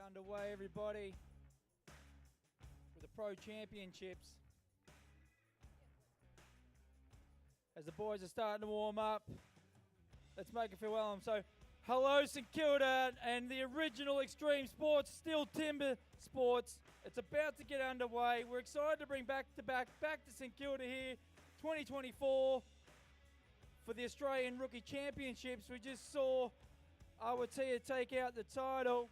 Underway, everybody, with the Pro Championships. As the boys are starting to warm up, let's make it feel welcome. So, hello St Kilda and the original Extreme Sports, still TIMBERSPORTS. It's about to get underway. We're excited to bring back to St Kilda here, 2024, for the Australian Rookie Championships. We just saw Awatea take out the title.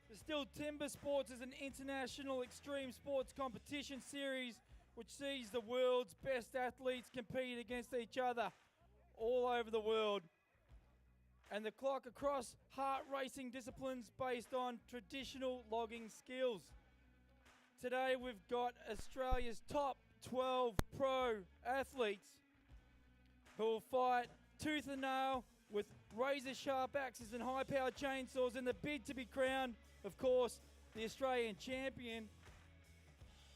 But still, TIMBERSPORTS is an international extreme sports competition series which sees the world's best athletes compete against each other all over the world. And the clock across heart racing disciplines based on traditional logging skills. Today we've got Australia's top 12 pro athletes who will fight tooth and nail with razor sharp axes and high powered chainsaws in the bid to be crowned, of course, the Australian champion.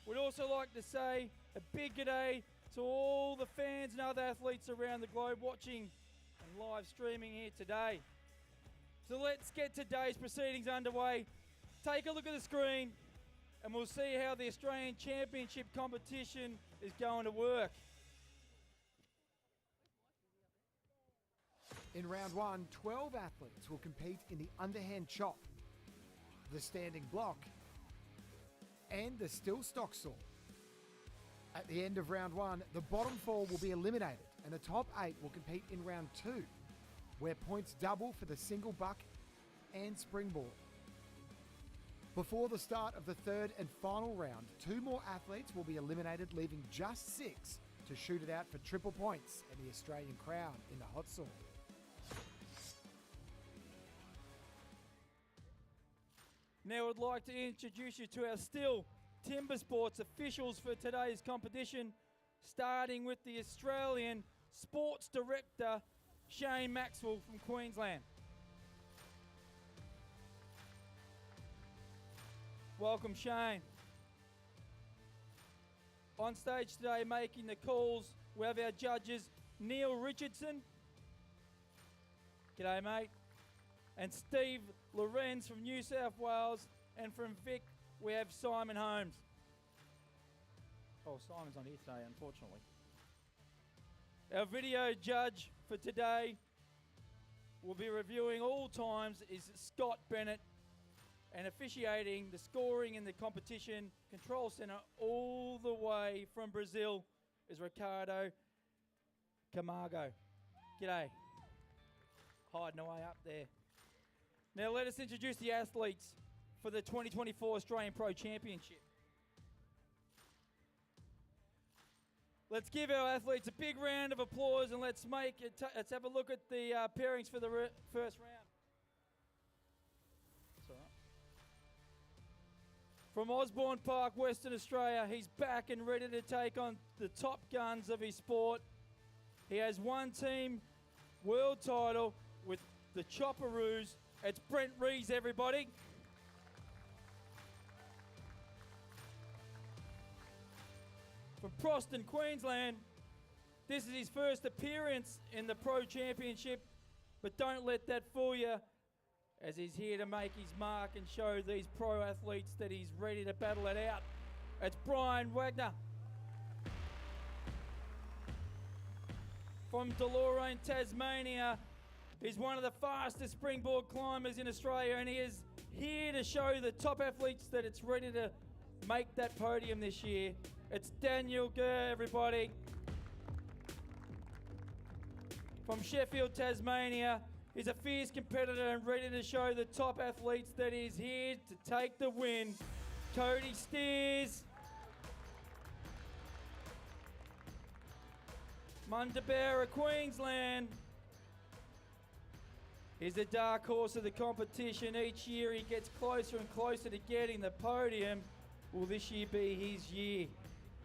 We'd also like to say a big g'day to all the fans and other athletes around the globe watching and live streaming here today. So let's get today's proceedings underway. Take a look at the screen and we'll see how the Australian Championship competition is going to work. In round one, 12 athletes will compete in the underhand chop, the standing block, and the still stock saw. At the end of round one, the bottom four will be eliminated and the top 8 will compete in round 2, where points double for the single buck and springboard. Before the start of the third and final round, 2 more athletes will be eliminated, leaving just 6 to shoot it out for triple points and the Australian crown in the Hotsaw. Now I'd like to introduce you to our still TIMBERSPORTS officials for today's competition, starting with the Australian Sports Director, Shane Maxwell from Queensland. Welcome, Shane. On stage today making the calls, we have our judges, Neil Richardson. G'day, mate. And Steve Lorenz from New South Wales, and from Vic we have Simon Holmes. Oh, Simon's not here today, unfortunately. Our video judge for today will be reviewing all times is Scott Bennett, and officiating the scoring in the competition control centre all the way from Brazil is Ricardo Camargo. G'day. Hiding away up there. Now let us introduce the athletes for the 2024 Australian Pro Championship. Let's give our athletes a big round of applause and let's let's have a look at the pairings for the first round. That's all right. From Osborne Park, Western Australia, he's back and ready to take on the top guns of his sport. He has one team world title with the Chopperoos. It's Brent Rees, everybody. From Proston, Queensland, this is his first appearance in the Pro Championship, but don't let that fool you, as he's here to make his mark and show these pro athletes that he's ready to battle it out. It's Brian Wagner. From Deloraine, Tasmania, he's one of the fastest springboard climbers in Australia, and he is here to show the top athletes that it's ready to make that podium this year. It's Daniel Gurr, everybody. From Sheffield, Tasmania, he's a fierce competitor and ready to show the top athletes that he's here to take the win. Cody Steers. Mundabera, Queensland. He's the dark horse of the competition. Each year he gets closer and closer to getting the podium. Will this year be his year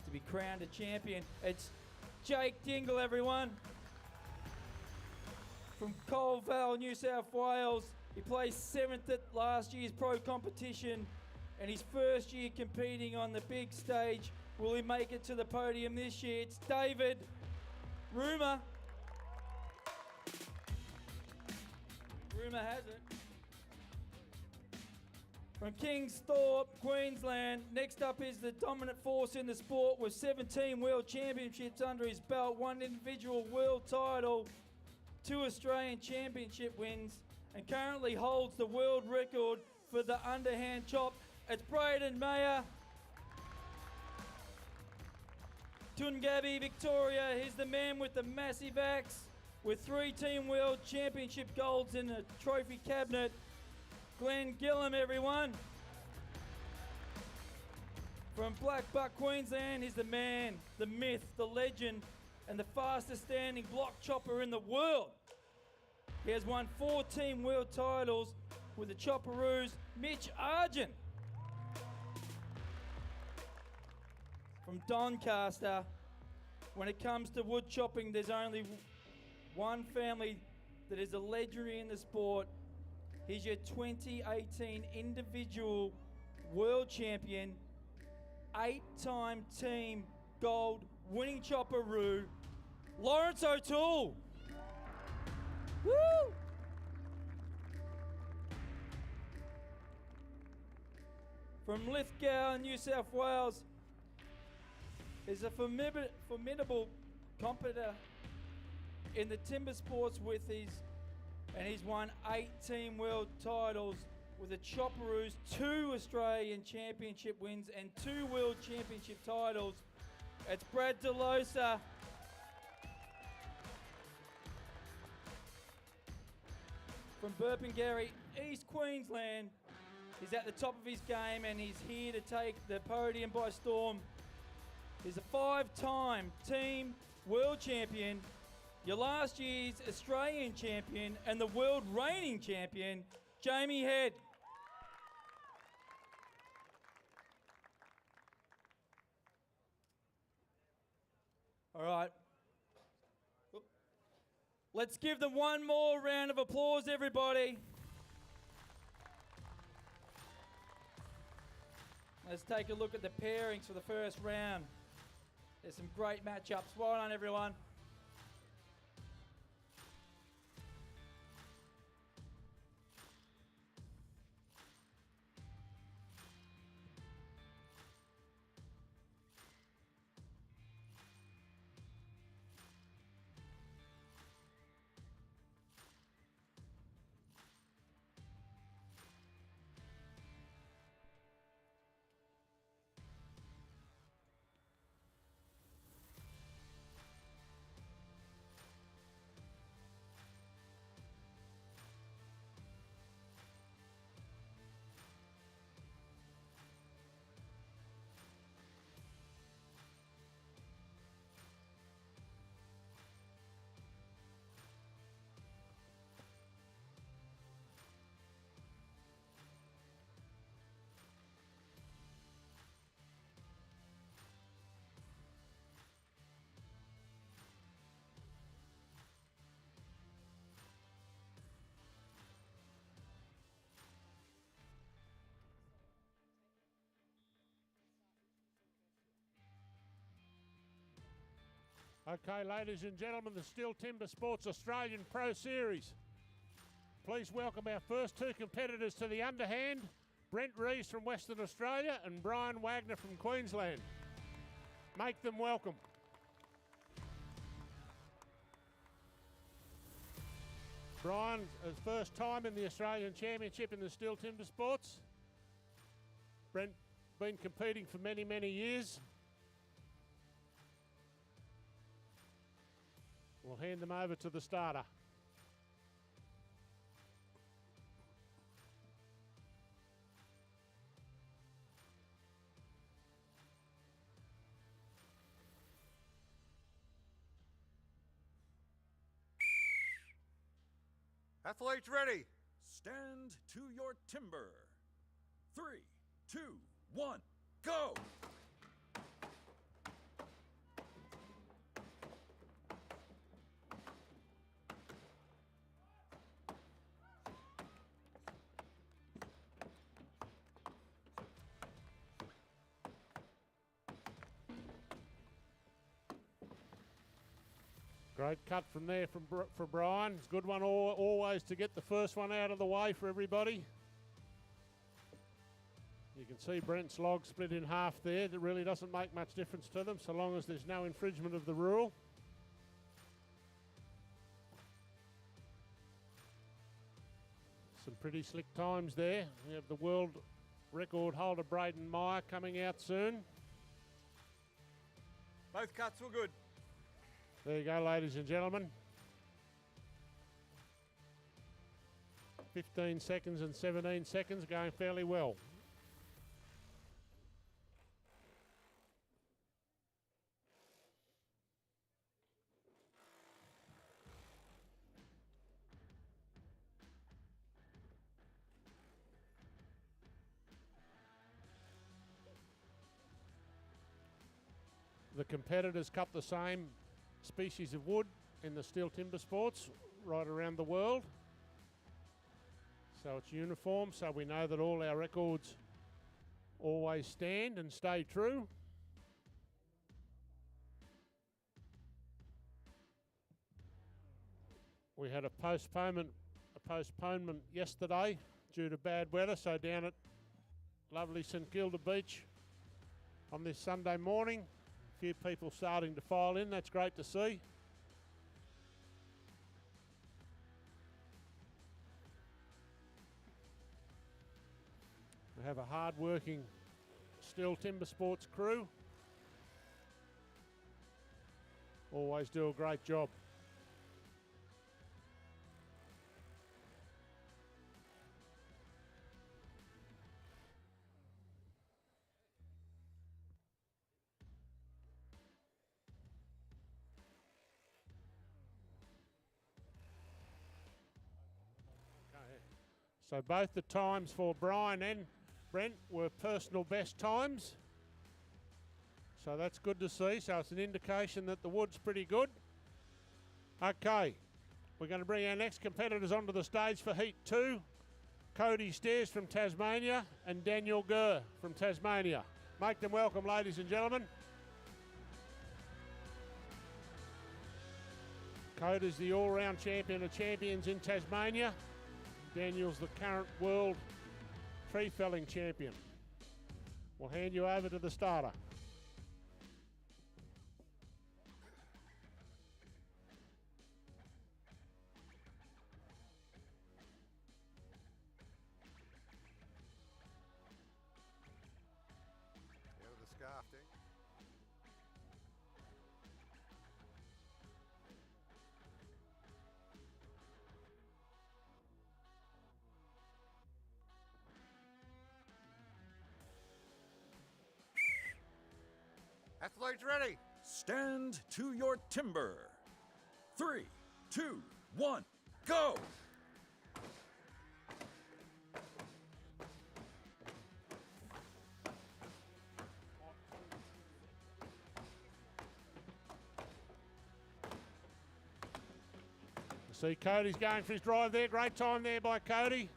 to be crowned a champion? It's Jake Dingle, everyone. From Colville, New South Wales. He placed 7th at last year's pro competition and his first year competing on the big stage. Will he make it to the podium this year? It's David Rumour. Rumour has it. From Kingsthorpe, Queensland. Next up is the dominant force in the sport with 17 world championships under his belt, 1 individual world title, 2 Australian championship wins, and currently holds the world record for the underhand chop. It's Braden Mayer. Tungabi, Victoria. He's the man with the massive axe with 3 Team World Championship golds in a trophy cabinet. Glenn Gillum, everyone. From Blackbuck, Queensland, he's the man, the myth, the legend, and the fastest standing block chopper in the world. He has won 4 Team World titles with the Chopperoos, Mitch Argent. From Doncaster, when it comes to wood chopping, there's only one family that is a legendary in the sport. He's your 2018 individual world champion, 8-time team gold winning chopperoo, Lawrence O'Toole. Woo! From Lithgow, New South Wales, is a formidable competitor in the timber sports and he's won 8 Team World titles with the Chopperoos, 2 Australian championship wins and 2 World Championship titles. It's Brad DeLosa. From Burpengary, East Queensland. He's at the top of his game and he's here to take the podium by storm. He's a 5-time Team World Champion, your last year's Australian champion and the world reigning champion, Jamie Head. All right. Let's give them one more round of applause, everybody. Let's take a look at the pairings for the first round. There's some great matchups. Well done, everyone. Okay, ladies and gentlemen, the STIHL TIMBERSPORTS Australian Pro Series. Please welcome our first 2 competitors to the underhand, Brent Reeves from Western Australia and Brian Wagner from Queensland. Make them welcome. Brian, his first time in the Australian Championship in the STIHL TIMBERSPORTS. Brent, been competing for many, many years. We'll hand them over to the starter. Athletes ready. Stand to your timber. 3, 2, 1, go! Great cut from there for Brian. It's a good one always to get the first one out of the way for everybody. You can see Brent's log split in half there. That really doesn't make much difference to them so long as there's no infringement of the rule. Some pretty slick times there. We have the world record holder Braden Meyer coming out soon. Both cuts were good. There you go, ladies and gentlemen. 15 seconds and 17 seconds, going fairly well. The competitors cut the same species of wood in the steel timber sports right around the world. So it's uniform, so we know that all our records always stand and stay true. We had a postponement yesterday due to bad weather, so down at lovely St Kilda Beach on this Sunday morning, a few people starting to file in. That's great to see. We have a hard-working Steel Timber Sports crew. Always do a great job. So both the times for Brian and Brent were personal best times. So that's good to see. So it's an indication that the wood's pretty good. Okay, we're going to bring our next competitors onto the stage for Heat 2. Cody Stairs from Tasmania and Daniel Gurr from Tasmania. Make them welcome, ladies and gentlemen. Cody's the all-round champion of champions in Tasmania. Daniel's the current world tree felling champion. We'll hand you over to the starter. Out of the scarfing. Athletes ready. Stand to your timber. 3, 2, 1, go! See Cody's going for his drive there. Great time there by Cody.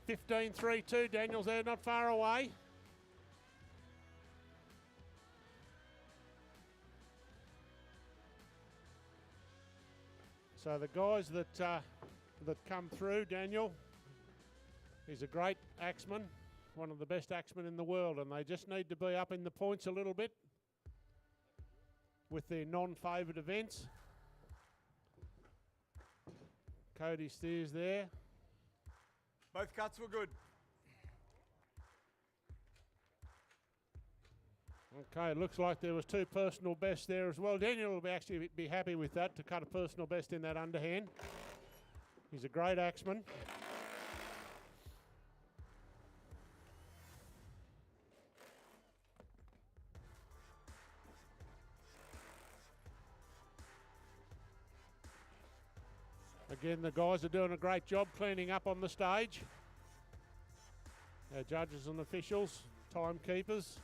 15.32. Daniel's there, not far away. So the guys that come through, Daniel, he's a great axeman, one of the best axemen in the world, and they just need to be up in the points a little bit with their non-favoured events. Cody Steers there. Both cuts were good. Okay, it looks like there was 2 personal bests there as well. Daniel will actually be happy with that, to cut a personal best in that underhand. He's a great axeman. Again, the guys are doing a great job cleaning up on the stage. Our judges and officials, timekeepers.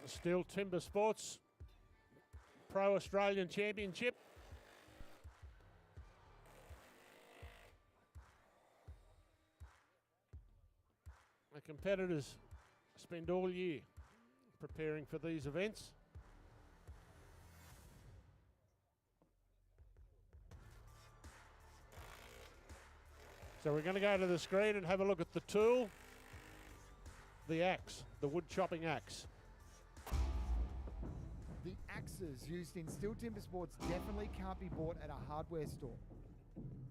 Steel Timber Sports Pro Australian Championship. competitors spend all year preparing for these events. So we're going to go to the screen and have a look at the tool, the axe, the wood chopping axe. The axes used in Stihl Timber Sports definitely can't be bought at a hardware store.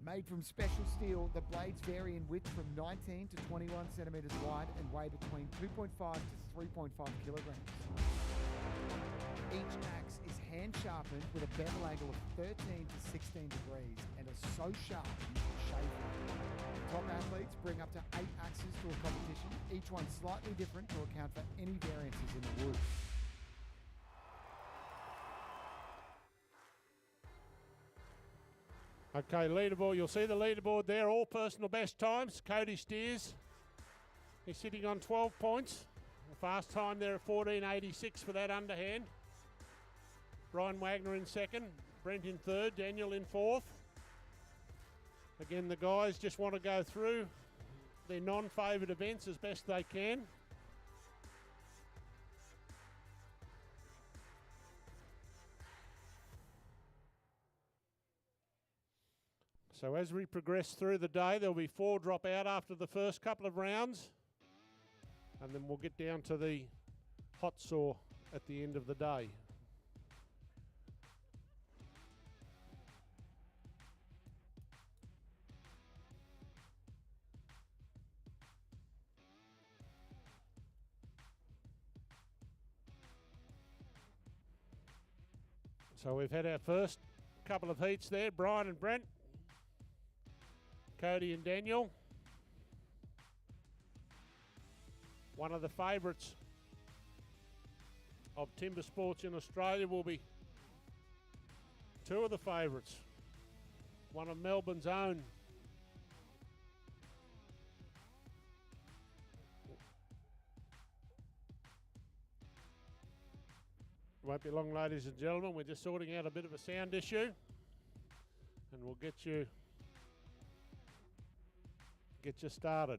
Made from special steel, the blades vary in width from 19 to 21 centimetres wide and weigh between 2.5 to 3.5 kilograms. Each axe is hand sharpened with a bevel angle of 13 to 16 degrees and are so sharp you can shave them. Top athletes bring up to 8 axes to a competition, each one slightly different to account for any variances in the wood. Okay, leaderboard, you'll see the leaderboard there, all personal best times. Cody Steers, he's sitting on 12 points. The fast time there at 14.86 for that underhand. Brian Wagner in second, Brent in third, Daniel in fourth. Again, the guys just want to go through their non-favoured events as best they can. So as we progress through the day, there'll be 4 drop out after the first couple of rounds. And then we'll get down to the Hotsaw at the end of the day. So we've had our first couple of heats there, Brian and Brent. Cody and Daniel. One of the favourites of timber sports in Australia will be 2 of the favourites. One of Melbourne's own. Won't be long, ladies and gentlemen. We're just sorting out a bit of a sound issue, and we'll get you started.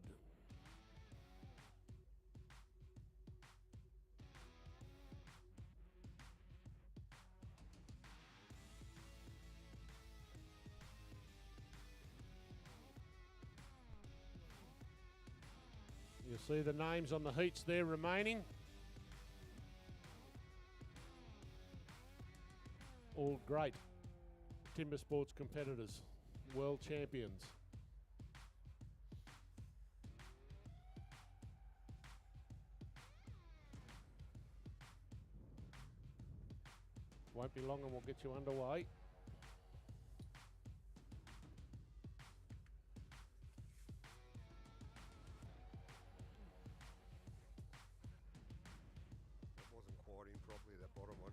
You'll see the names on the heats there remaining. All great timber sports competitors, world champions. Won't be long and we'll get you underway. That wasn't quite in properly, that bottom one.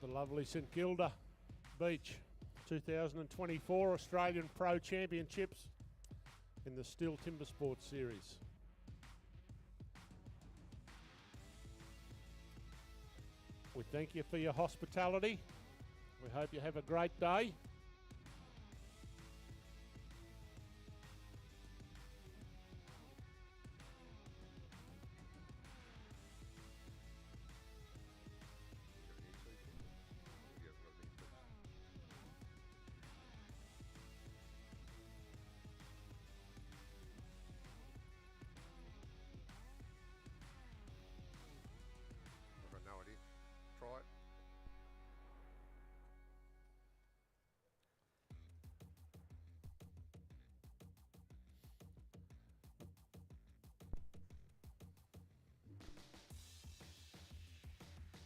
The lovely St Kilda Beach 2024 Australian Pro Championships in the STIHL Timber Sports Series. We thank you for your hospitality. We hope you have a great day. I've got no idea. Try it.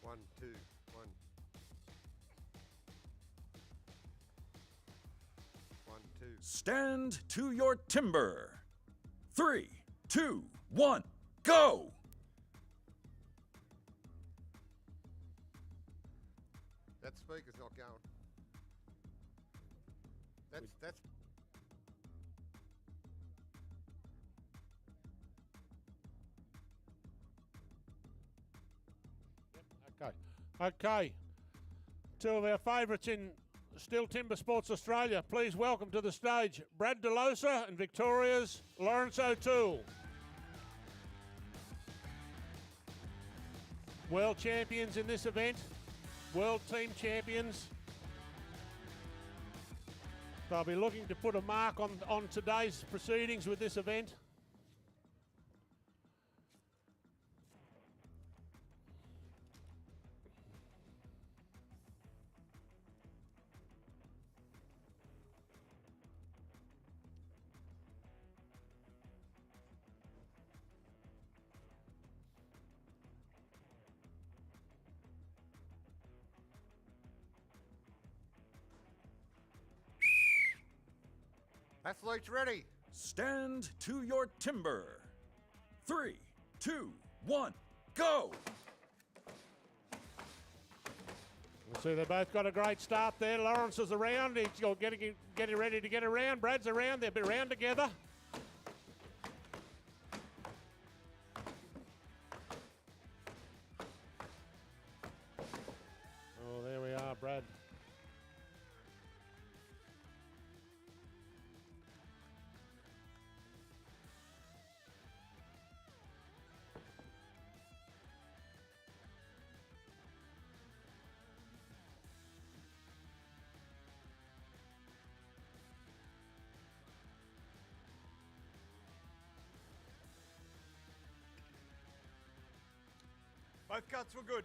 One, two, one. 1, 2. Stand to your timber. 3, 2, 1, go! That speaker's not going. That's Okay. 2 of our favourites in Still Timber Sports Australia. Please welcome to the stage Brad DeLosa and Victoria's Lawrence O'Toole. World champions in this event, world team champions. They'll be looking to put a mark on today's proceedings with this event. Athletes ready. Stand to your timber. 3, 2, 1, go! We'll see they both got a great start there. Lawrence is around. He's getting ready to get around. Brad's around. They'll be around together. Oh, there we are, Brad. Both cuts were good.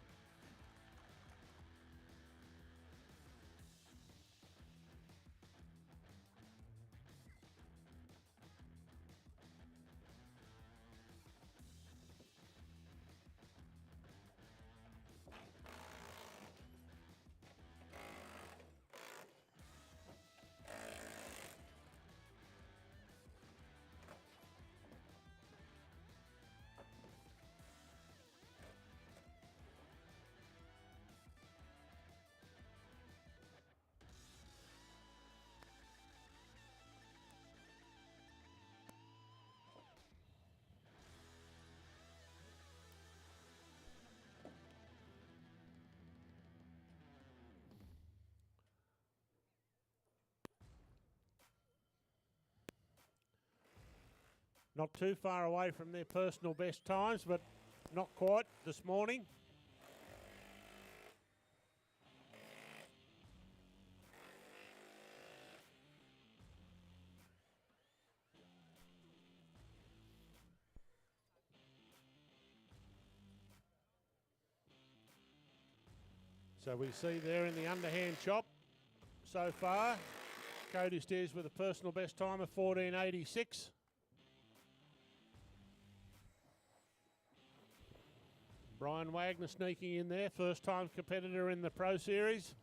Not too far away from their personal best times, but not quite this morning. So we see there in the underhand chop so far, Cody Steers with a personal best time of 14.86. Brian Wagner sneaking in there, first time competitor in the Pro Series.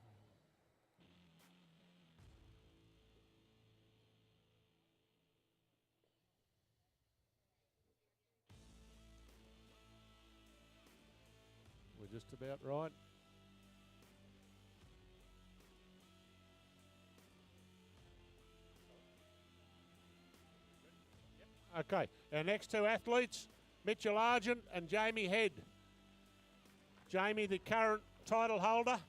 We're just about right. Okay, our next two athletes, Mitchell Argent and Jamie Head. Jamie, the current title holder.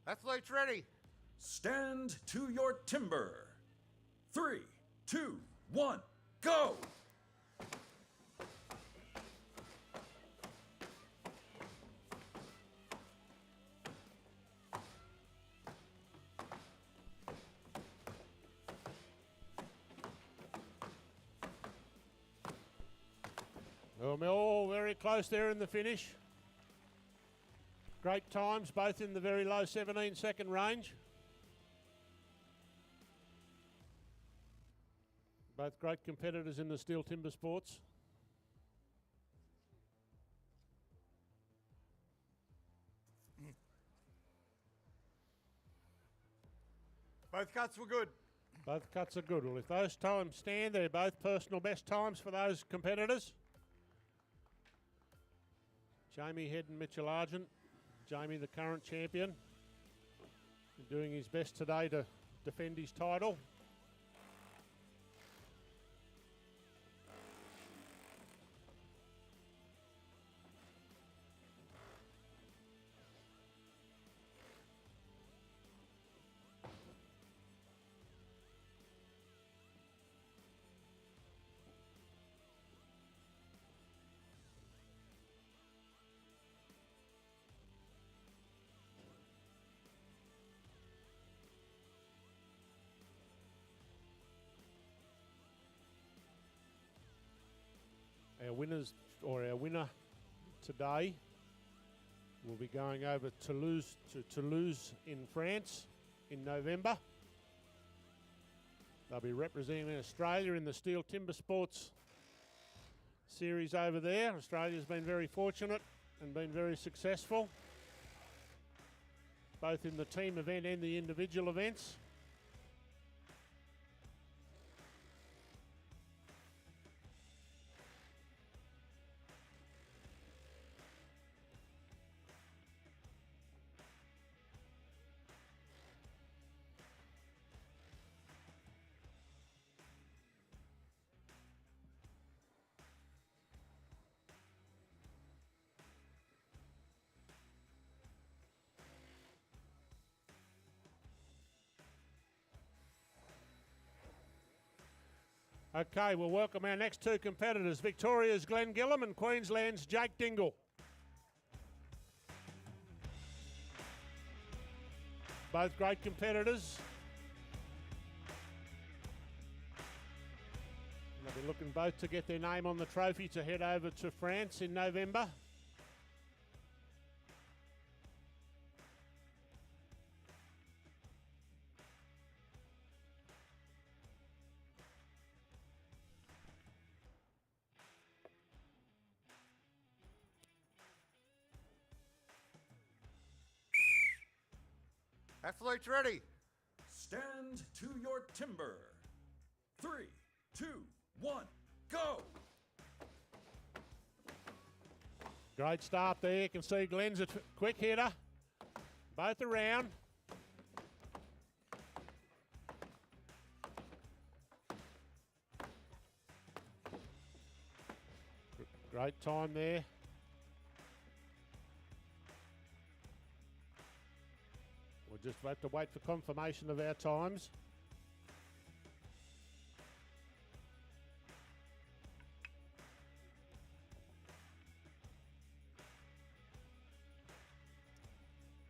Athletes ready. Stand to your timber. 3, 2, 1, go! Well, we're all very close there in the finish. Great times, both in the very low 17-second range. Both great competitors in the steel timber sports. Both cuts were good. Both cuts are good. Well, if those times stand, they're both personal best times for those competitors. Jamie Head and Mitchell Argent. Jamie, the current champion, doing his best today to defend his title. Our winners, or our winner today, will be going over to Toulouse in France in November. They'll be representing Australia in the Steel Timber Sports series over there. Australia's been very fortunate and been very successful, both in the team event and the individual events. Okay, we'll welcome our next two competitors, Victoria's Glenn Gillam and Queensland's Jake Dingle. Both great competitors. They'll be looking both to get their name on the trophy to head over to France in November. Athletes ready. Stand to your timber. 3, 2, 1, go! Great start there. You can see Glenn's a quick hitter. Both around. Great time there. We'll just have to wait for confirmation of our times.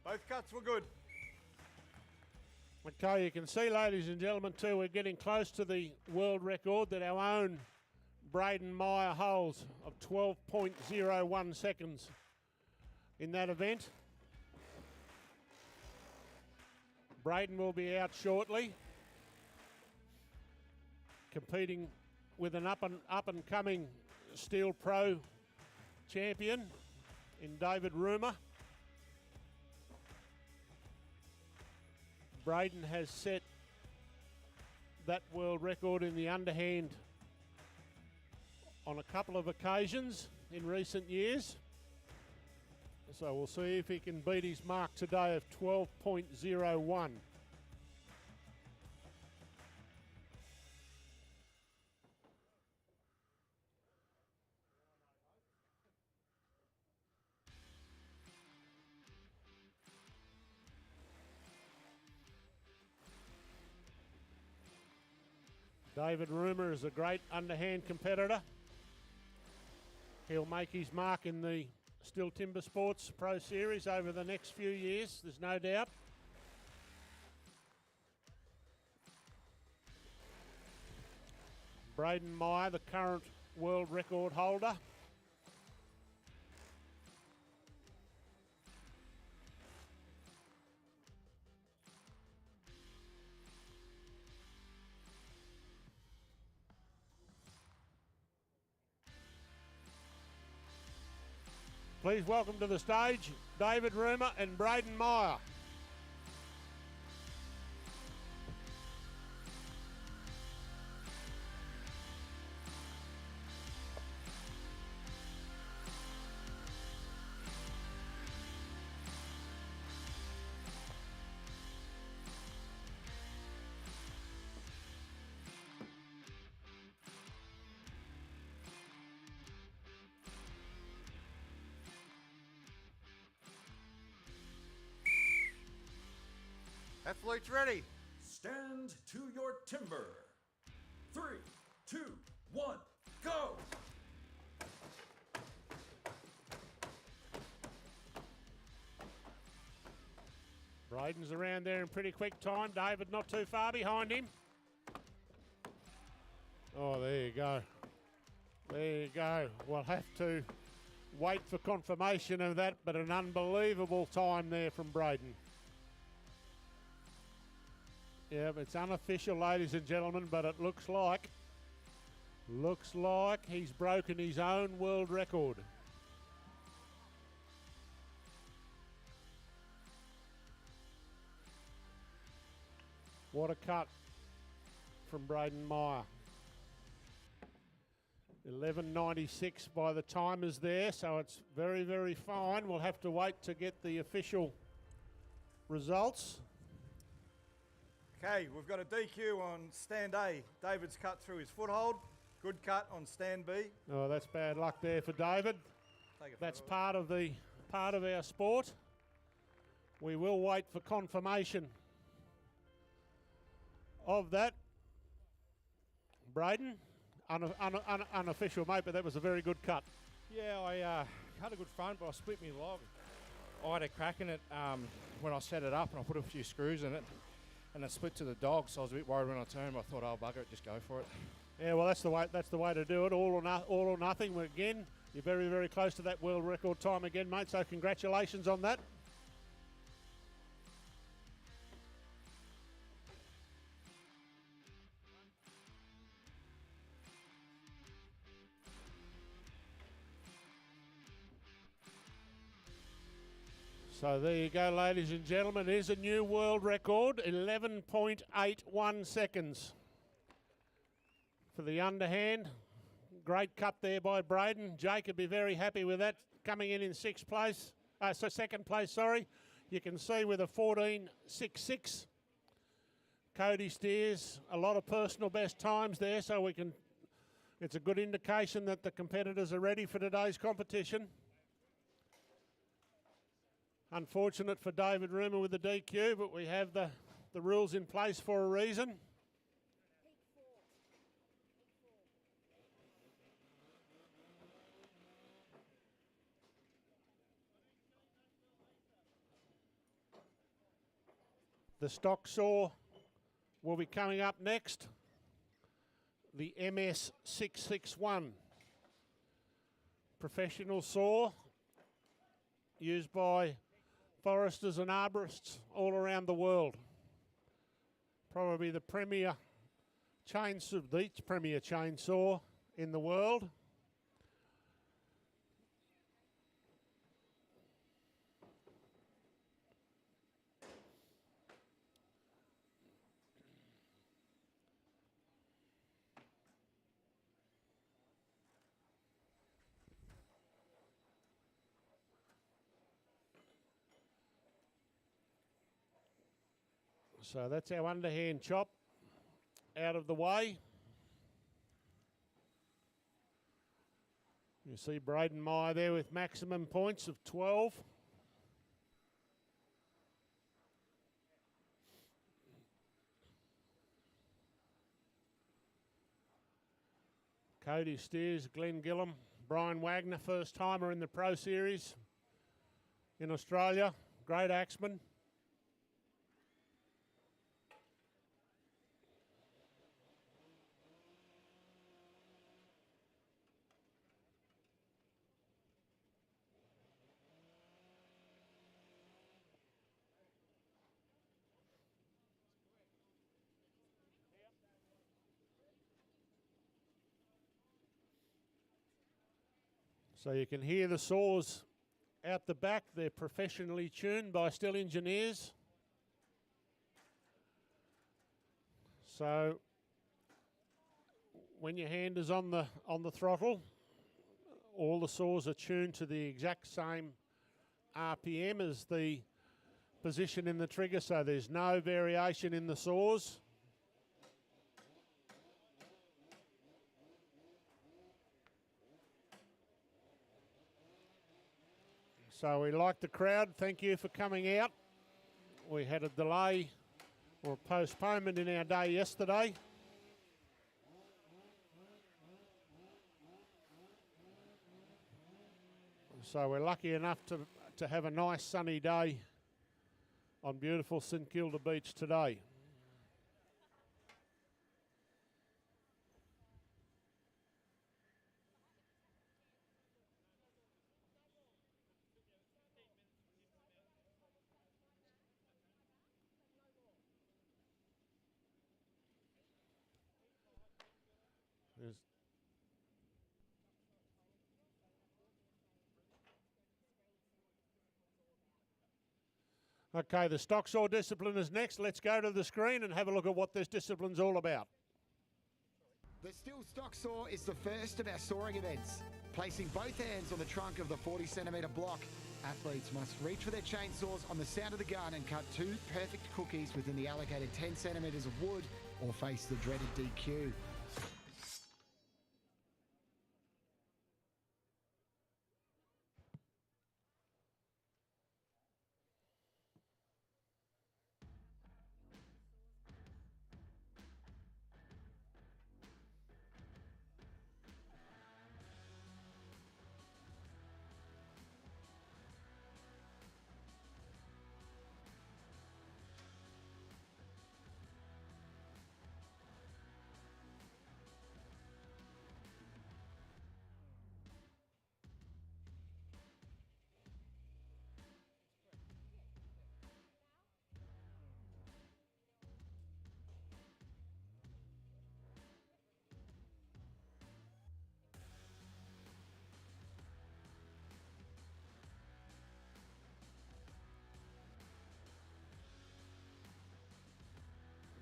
Both cuts were good. Okay, you can see, ladies and gentlemen, too, we're getting close to the world record that our own Braden Meyer holds of 12.01 seconds in that event. Braden will be out shortly, competing with an up and coming Steel Pro champion in David Rumer. Braden has set that world record in the underhand on a couple of occasions in recent years. So we'll see if he can beat his mark today of 12.01. David Rumer is a great underhand competitor. He'll make his mark in the Steel Timber Sports Pro Series over the next few years, there's no doubt. Braden Meyer, the current world record holder. Please welcome to the stage David Rumer and Braden Meyer. Athletes ready. Stand to your timber. 3, 2, 1, go! Braden's around there in pretty quick time. David not too far behind him. Oh, there you go. There you go. We'll have to wait for confirmation of that, but an unbelievable time there from Braden. Yeah, it's unofficial, ladies and gentlemen, but it looks like he's broken his own world record. What a cut from Braden Meyer. 11.96 by the timers there, so it's very, very fine. We'll have to wait to get the official results. Okay, we've got a DQ on stand A. David's cut through his foothold. Good cut on stand B. Oh, that's bad luck there for David. Take it That's forward. part of our sport. We will wait for confirmation of that. Braden, unofficial, mate, but that was a very good cut. Yeah, I had a good front, but I split me log. I had a crack in it when I set it up, and I put a few screws in it, and it split to the dog. So I was a bit worried when I turned. But I thought, oh bugger it, just go for it. Yeah, well, that's the way to do it. All or nothing. Again, you're very, very close to that world record time again, mate. So congratulations on that. So there you go, ladies and gentlemen. It is a new world record, 11.81 seconds for the underhand. Great cut there by Braden. Jake would be very happy with that, coming in second place, sorry. You can see with a 14.66. Cody Steers, a lot of personal best times there, so it's a good indication that the competitors are ready for today's competition. Unfortunate for David Rumer with the DQ, but we have the rules in place for a reason. The stock saw will be coming up next. The MS661 professional saw used by foresters and arborists all around the world. Probably the premier chainsaw in the world. So that's our underhand chop out of the way. You see Braden Meyer there with maximum points of 12. Cody Steers, Glenn Gillum, Brian Wagner, first timer in the Pro Series in Australia. Great axeman. So you can hear the saws out the back, they're professionally tuned by STIHL engineers. So when your hand is on the throttle, all the saws are tuned to the exact same RPM as the position in the trigger, so there's no variation in the saws. So we like the crowd. Thank you for coming out. We had a delay or a postponement in our day yesterday. So we're lucky enough to have a nice sunny day on beautiful St Kilda Beach today. Okay, the stock saw discipline is next. Let's go to the screen and have a look at what this discipline's all about. The STIHL stock saw is the first of our sawing events. Placing both hands on the trunk of the 40-centimetre block, athletes must reach for their chainsaws on the sound of the gun and cut 2 perfect cookies within the allocated 10 centimetres of wood or face the dreaded DQ.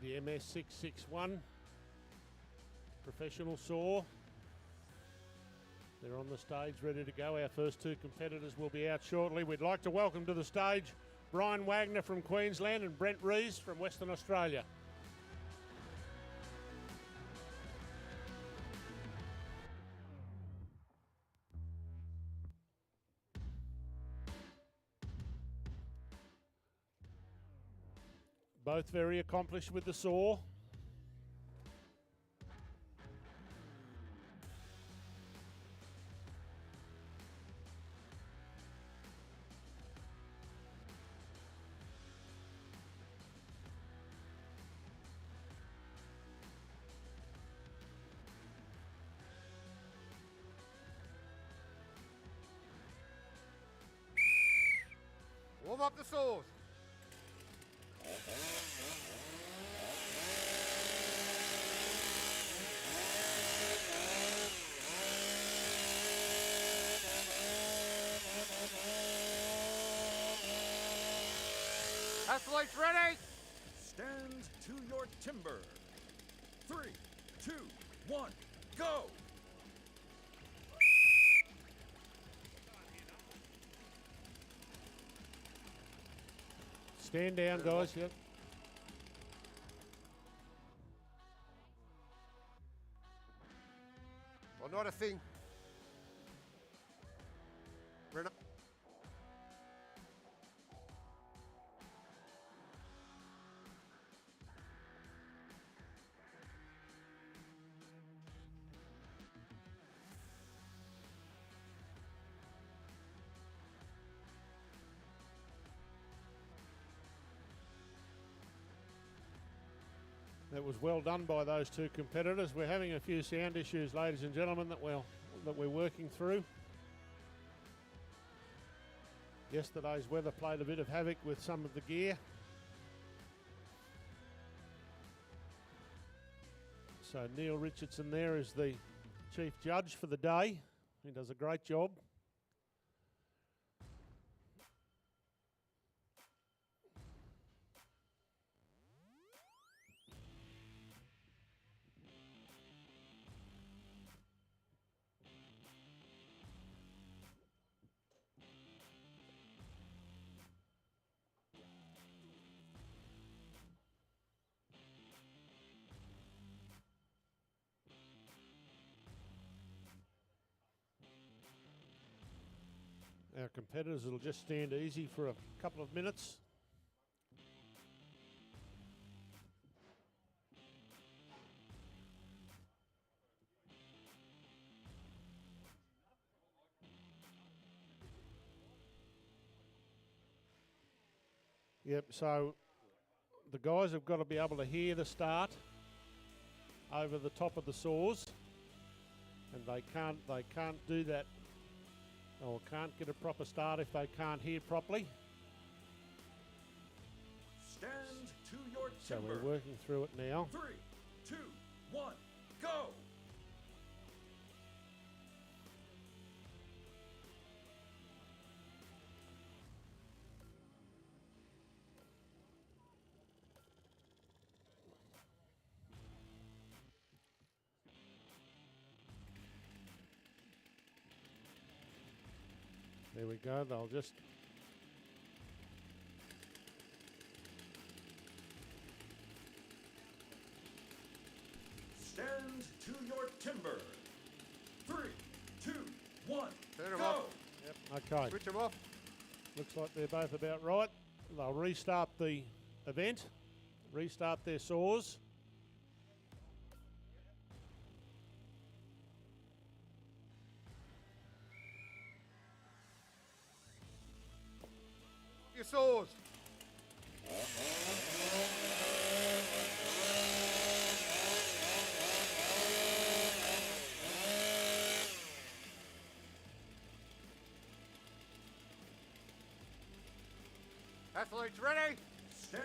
The MS661 professional saw. They're on the stage ready to go. Our first 2 competitors will be out shortly. We'd like to welcome to the stage Brian Wagner from Queensland and Brent Rees from Western Australia. Both very accomplished with the saw. Warm up the saws. Athletes ready? Stand to your timber. 3, 2, 1, go! Stand down, guys. Yep. Well, not a thing. We're not. That was well done by those 2 competitors. We're having a few sound issues, ladies and gentlemen, that we're working through. Yesterday's weather played a bit of havoc with some of the gear. So Neil Richardson there is the chief judge for the day. He does a great job. Our competitors will just stand easy for a couple of minutes. Yep, so the guys have got to be able to hear the start over the top of the saws, and they can't do that, or can't get a proper start if they can't hear properly. Stand to your So timber. we're working through it now. 3, 2, 1, go! There we go, they'll just... Stand to your timber. 3, 2, 1, Turn 'em go! off. Okay, Switch them off. looks like they're both about right. They'll restart the event, restart their saws. Your saws. Athletes ready? Stand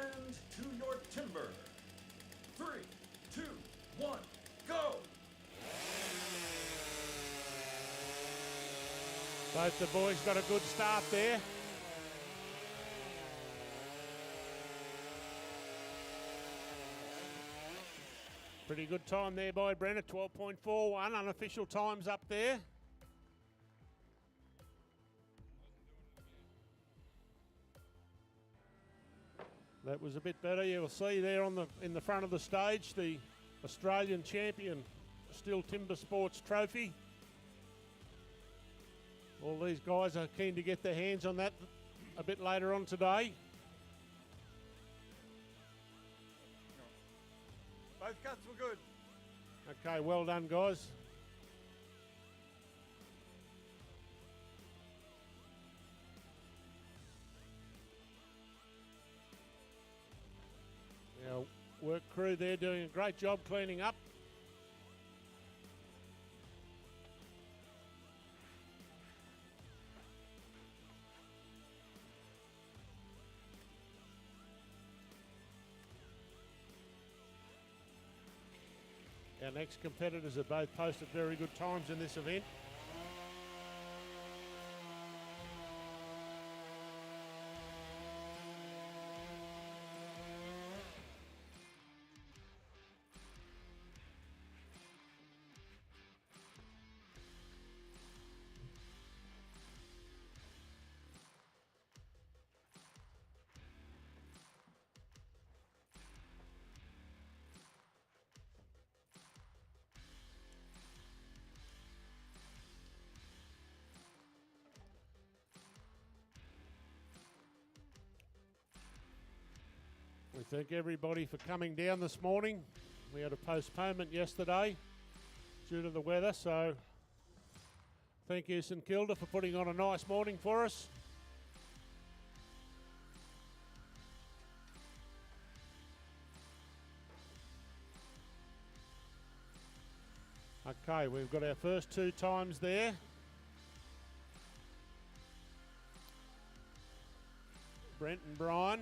to your timber. 3, 2, 1, go! Both the boys got a good start there. Pretty good time there by Brenner, 12.41, unofficial times up there. That was a bit better. You'll see there on in the front of the stage the Australian champion STIHL TIMBERSPORTS trophy. All these guys are keen to get their hands on that a bit later on today. Both cuts were good. Okay, well done, guys. Our work crew there doing a great job cleaning up. Our next competitors have both posted very good times in this event. We thank everybody for coming down this morning. We had a postponement yesterday due to the weather, so thank you, St Kilda, for putting on a nice morning for us. Okay, we've got our first two times there. Brent and Brian.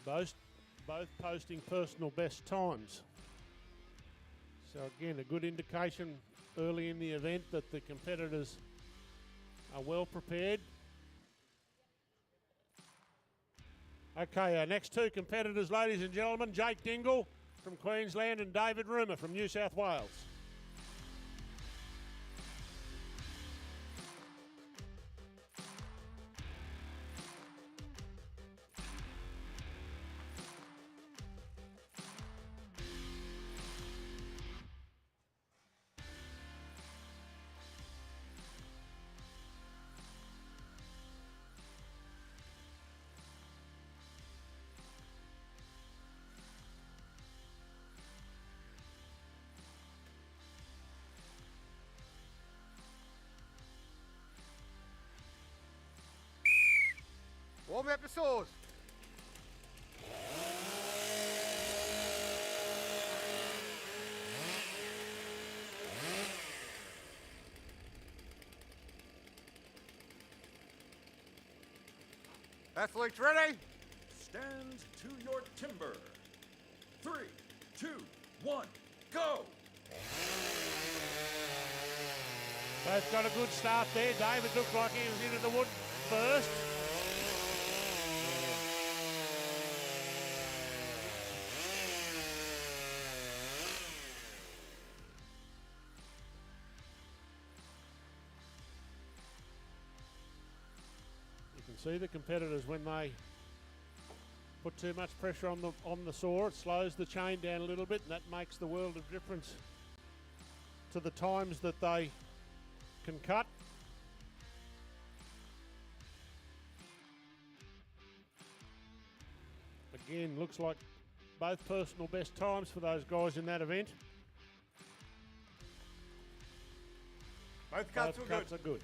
Both posting personal best times. So again, a good indication early in the event that the competitors are well prepared. Okay, our next two competitors, ladies and gentlemen, Jake Dingle from Queensland and David Rumer from New South Wales. Warm up your saws. Athletes ready? Stand to your timber. 3, 2, 1, go! Both got a good start there. David looked like he was into the wood first. You can see the competitors when they put too much pressure on the saw, it slows the chain down a little bit, and that makes the world of difference to the times that they can cut. Again, looks like both personal best times for those guys in that event. Both cuts Both were cuts good. are good.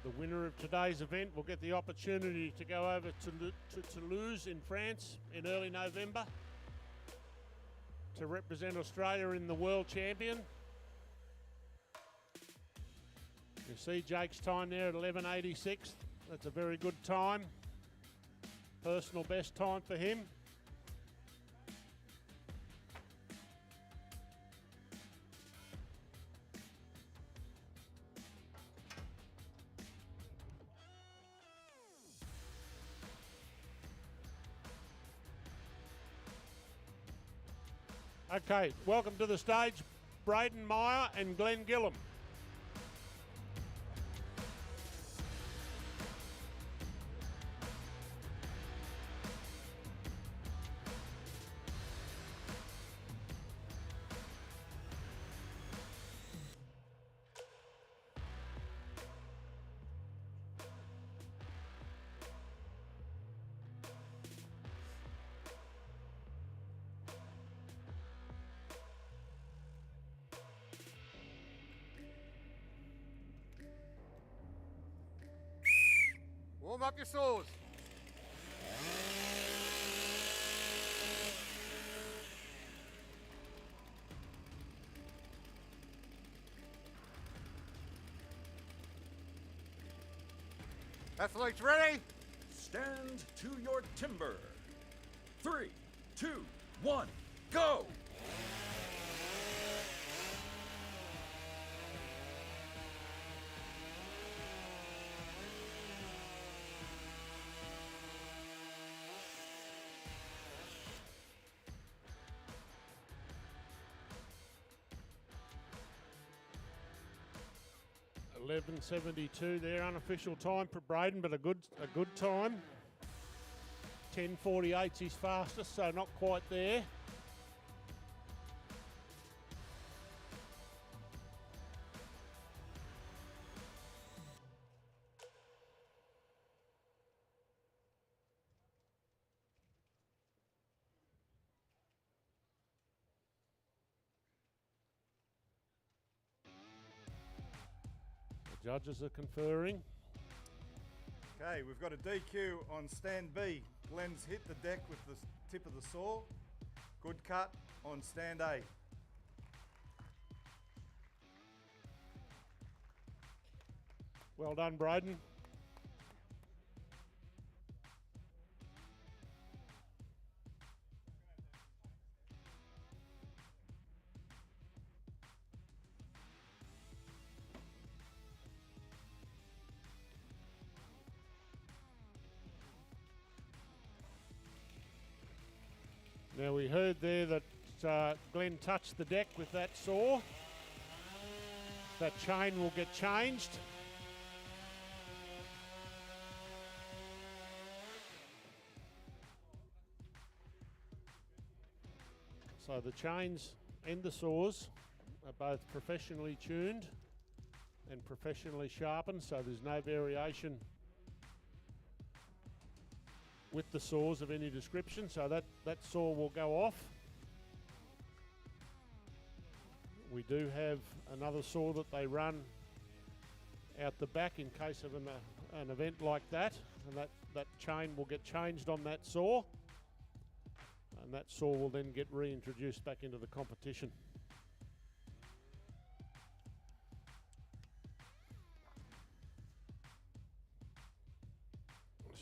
The winner of today's event will get the opportunity to go over to Toulouse in France in early November to represent Australia in the World Champion. You see Jake's time there at 11:86. That's a very good time. Personal best time for him. Okay, welcome to the stage, Braden Meyer and Glenn Gillum. Warm up your saws. Athletes ready? Stand to your timber. 3, 2, 1, go! .11:72 there, unofficial time for Braden, but a good time. 10:48's his fastest, so not quite there. Judges are conferring. Okay, we've got a DQ on stand B. Glenn's hit the deck with the tip of the saw. Good cut on stand A. Well done, Braden. Now we heard there that Glenn touched the deck with that saw. That chain will get changed. So the chains and the saws are both professionally tuned and professionally sharpened, so there's no variation with the saws of any description, so that saw will go off. We do have another saw that they run out the back in case of an event like that, and that chain will get changed on that saw, and that saw will then get reintroduced back into the competition.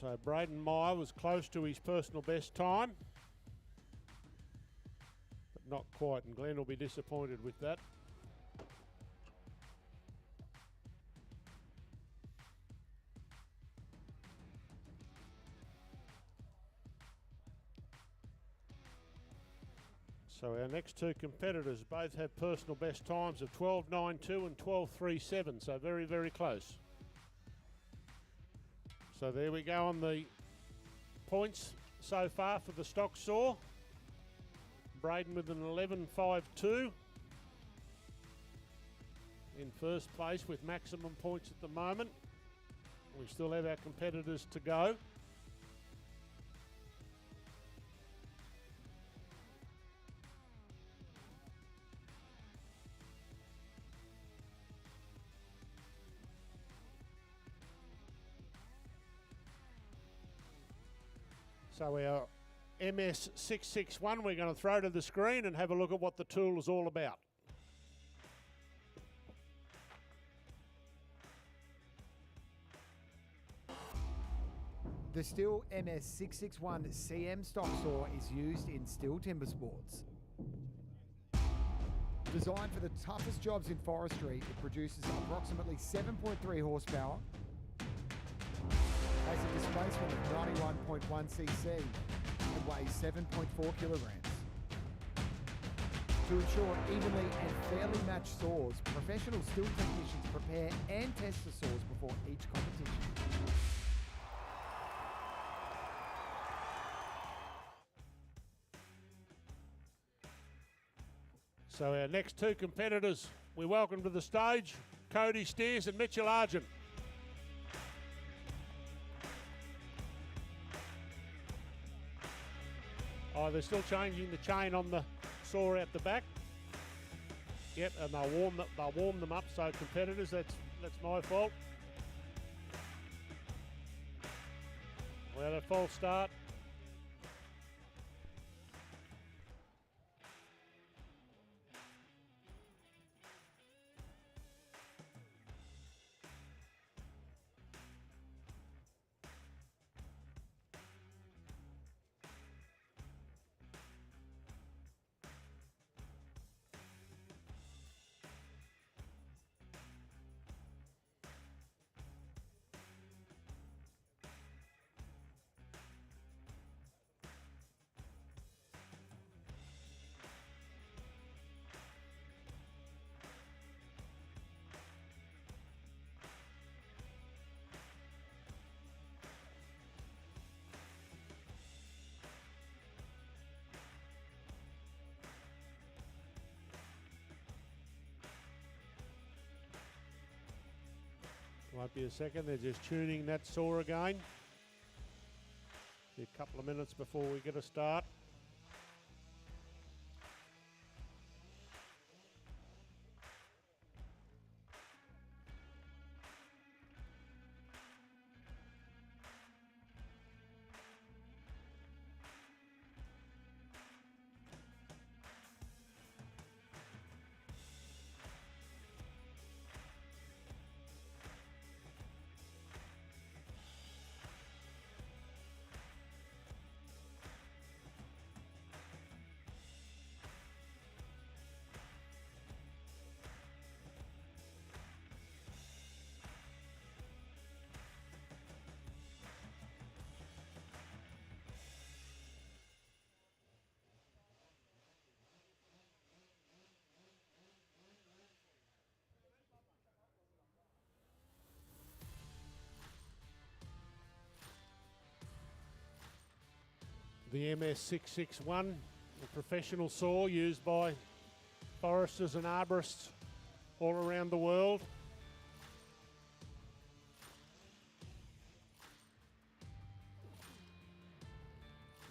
So Braden Meyer was close to his personal best time, but not quite, and Glenn will be disappointed with that. So our next two competitors both have personal best times of 12.92 and 12.37, so very, very close. So there we go on the points so far for the stock saw. Braden with an 11.52 in first place with maximum points at the moment. We still have our competitors to go. So our MS661 we're going to throw to the screen and have a look at what the tool is all about. The STIHL MS661 CM stock saw is used in STIHL Timbersports. Designed for the toughest jobs in forestry, it produces approximately 7.3 horsepower, has a displacement of 91.1 cc and weighs 7.4 kilograms. To ensure evenly and fairly matched saws, professional STIHL technicians prepare and test the saws before each competition. So our next two competitors, we welcome to the stage Cody Steers and Mitchell Argent. Oh, they're still changing the chain on the saw out the back. Yep, and they'll warm them up. So competitors, that's my fault. We had a false start. Won't be a second, they're just tuning that saw again. Be a couple of minutes before we get a start. The MS661, a professional saw used by foresters and arborists all around the world.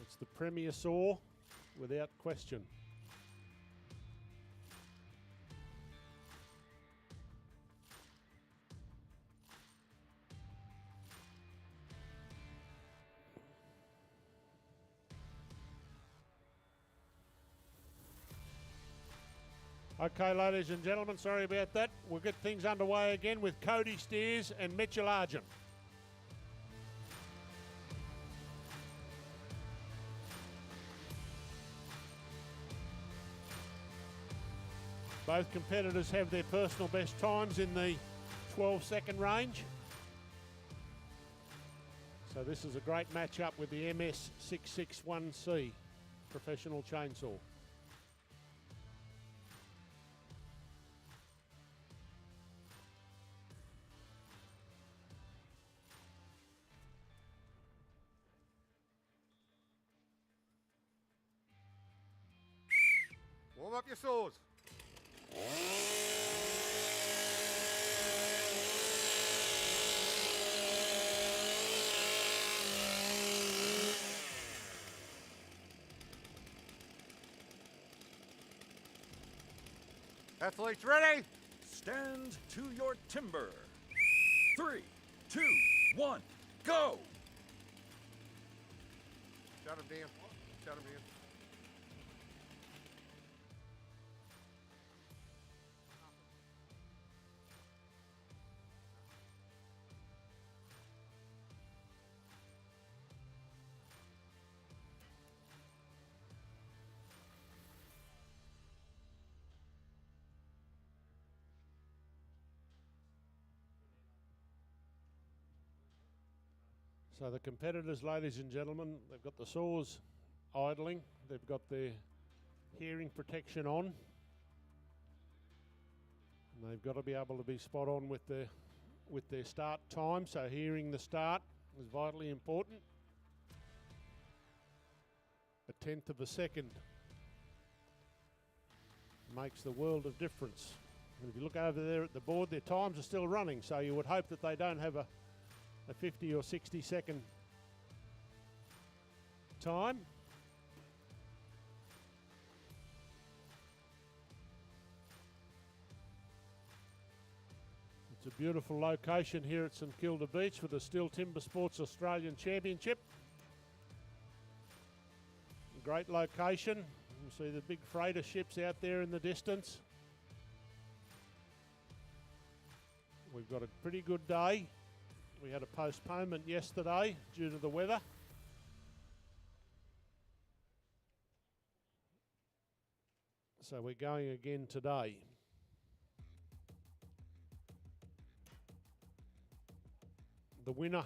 It's the premier saw, without question. Okay, ladies and gentlemen, sorry about that. We'll get things underway again with Cody Steers and Mitchell Argent. Both competitors have their personal best times in the 12-second range. So this is a great matchup with the MS661C professional chainsaw. Warm up your saws. Athletes ready? Stand to your timber. 3, 2, 1, go! Shut him down. Shut him down. So the competitors, ladies and gentlemen, they've got the saws idling, they've got their hearing protection on, and they've got to be able to be spot on with their start time, so hearing the start is vitally important. A 1/10 of a second makes the world of difference. And if you look over there at the board, their times are still running, so you would hope that they don't have a 50 or 60 second time. It's a beautiful location here at St Kilda Beach for the STIHL TIMBERSPORTS Australian Championship. Great location. You see the big freighter ships out there in the distance. We've got a pretty good day. We had a postponement yesterday due to the weather. So we're going again today. The winner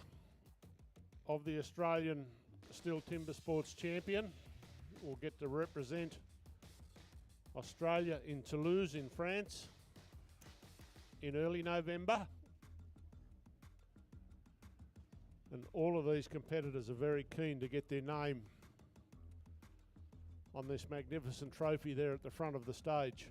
of the Australian STIHL TIMBERSPORTS Champion will get to represent Australia in Toulouse in France in early November. And all of these competitors are very keen to get their name on this magnificent trophy there at the front of the stage.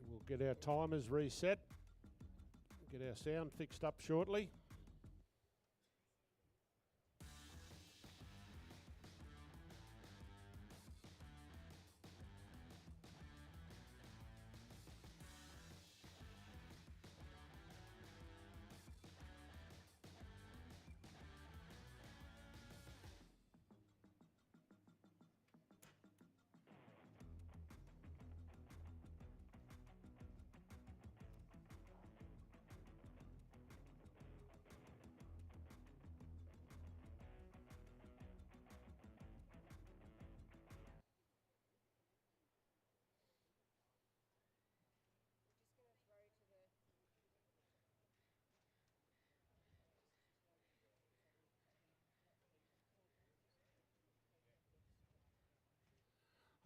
We'll get our timers reset, get our sound fixed up shortly.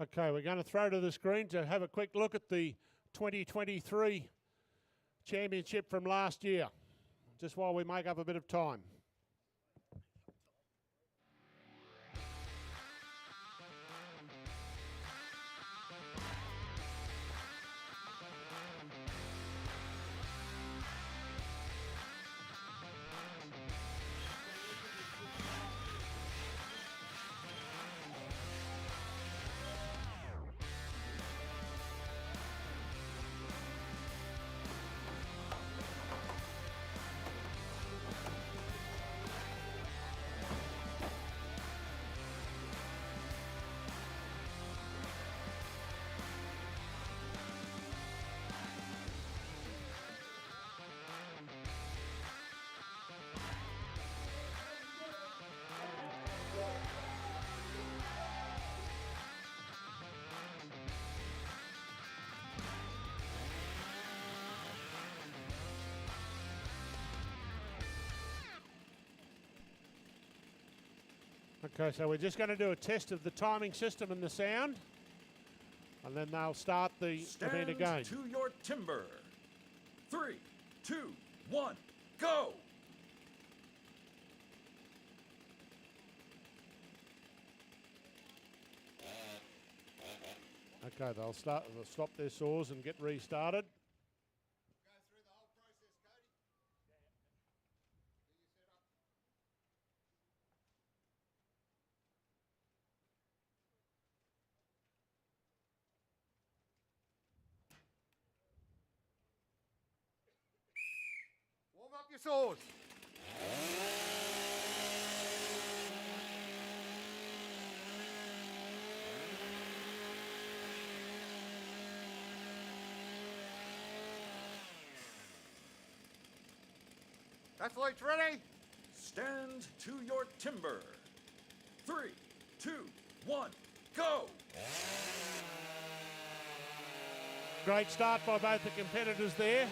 Okay, we're going to throw to the screen to have a quick look at the 2023 championship from last year, just while we make up a bit of time. Okay, so we're just going to do a test of the timing system and the sound, and then they'll start the event again. Stand to your timber. 3, 2, 1, go! Okay, they'll stop their saws and get restarted. Warm up your saws. Athletes ready? Stand to your timber. 3, 2, 1, go! Great start by both the competitors there.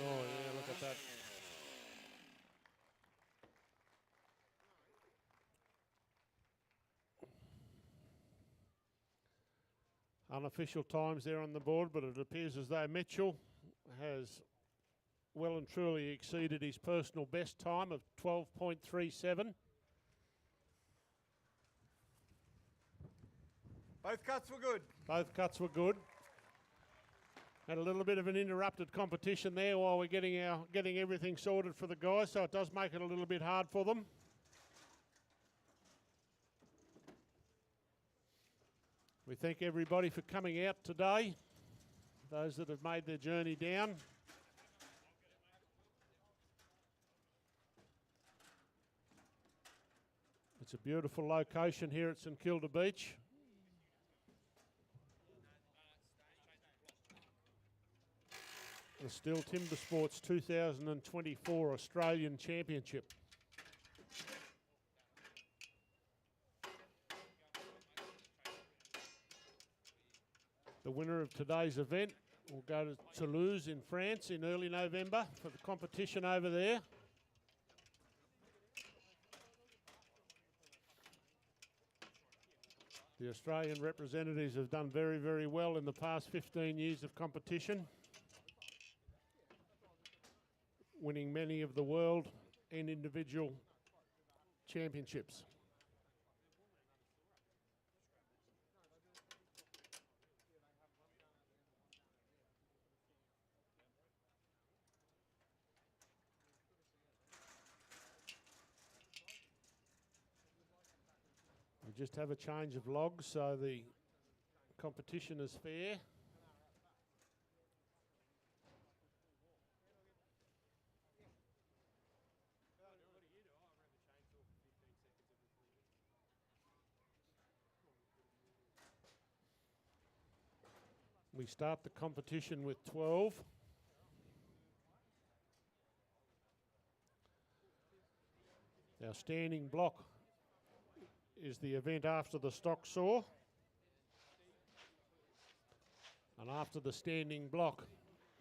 Oh yeah, look at that. Unofficial times there on the board, but it appears as though Mitchell has well and truly exceeded his personal best time of 12.37. Both cuts were good. Both cuts were good. Had a little bit of an interrupted competition there while we're getting everything sorted for the guys, so it does make it a little bit hard for them. We thank everybody for coming out today, those that have made their journey down. It's a beautiful location here at St Kilda Beach. The STIHL TIMBERSPORTS 2024 Australian Championship. The winner of today's event will go to Toulouse in France in early November for the competition over there. The Australian representatives have done very, very well in the past 15 years of competition, winning many of the world and individual championships. We just have a change of logs so the competition is fair. We start the competition with 12. Our standing block is the event after the stock saw. And after the standing block,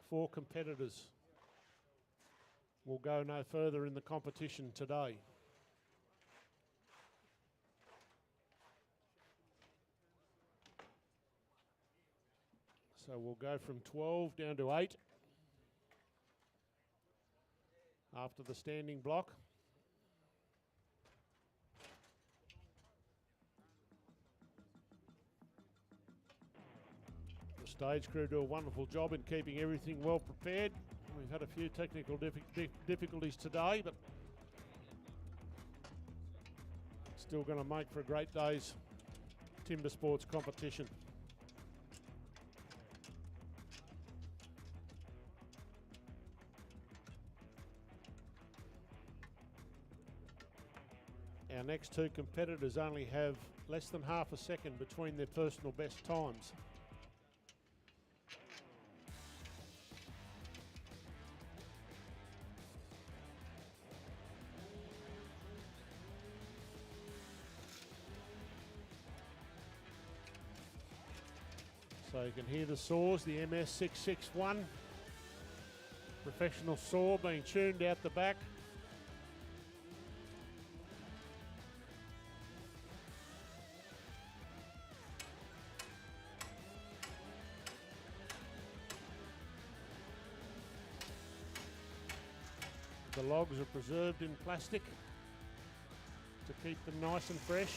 4 competitors will go no further in the competition today. So we'll go from 12 down to 8 after the standing block. The stage crew do a wonderful job in keeping everything well prepared. We've had a few technical difficulties today, but still going to make for a great day's timber sports competition. Our next two competitors only have less than half a second between their personal best times. So you can hear the saws, the MS661 professional saw being tuned out the back. The logs are preserved in plastic to keep them nice and fresh.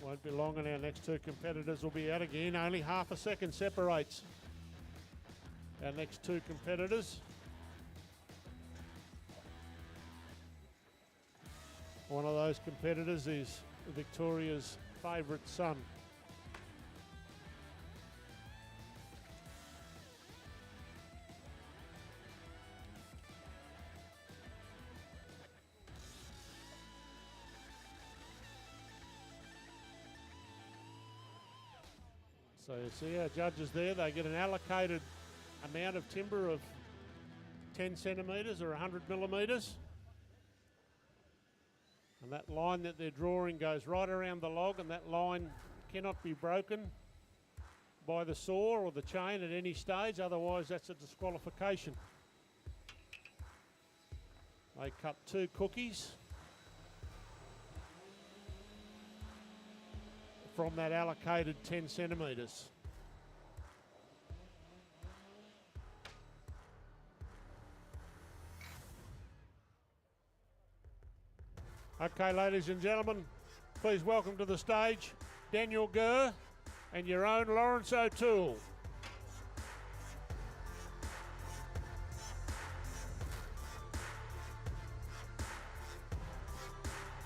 Won't be long and our next two competitors will be out again. Only half a second separates our next two competitors. One of those competitors is Victoria's favourite son. So you see our judges there, they get an allocated amount of timber of 10 centimetres or 100 millimetres. And that line that they're drawing goes right around the log, and that line cannot be broken by the saw or the chain at any stage, otherwise that's a disqualification. They cut 2 cookies from that allocated 10 centimetres. Okay, ladies and gentlemen, please welcome to the stage Daniel Gurr and your own Lawrence O'Toole.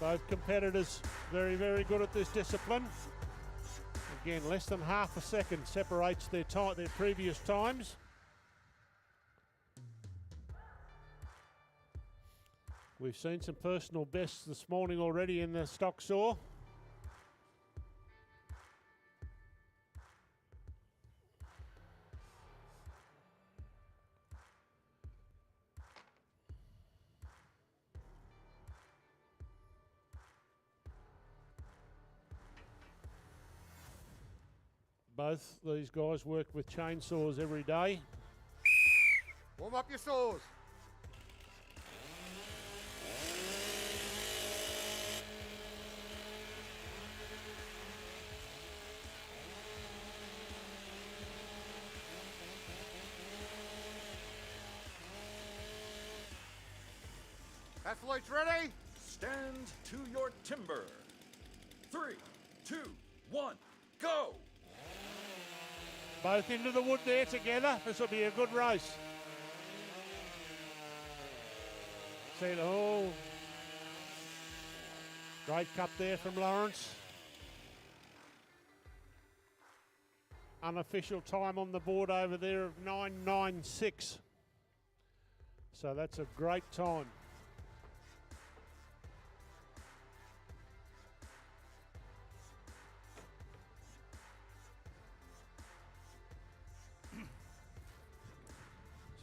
Both competitors very, very good at this discipline. Again, less than half a second separates their previous times. We've seen some personal bests this morning already in the stock saw. Both these guys work with chainsaws every day. Warm up your saws. Athletes ready? Stand to your timber. 3, 2, 1, go! Both into the wood there together. This will be a good race. See it all. Great cut there from Lawrence. Unofficial time on the board over there of 9:96. So that's a great time.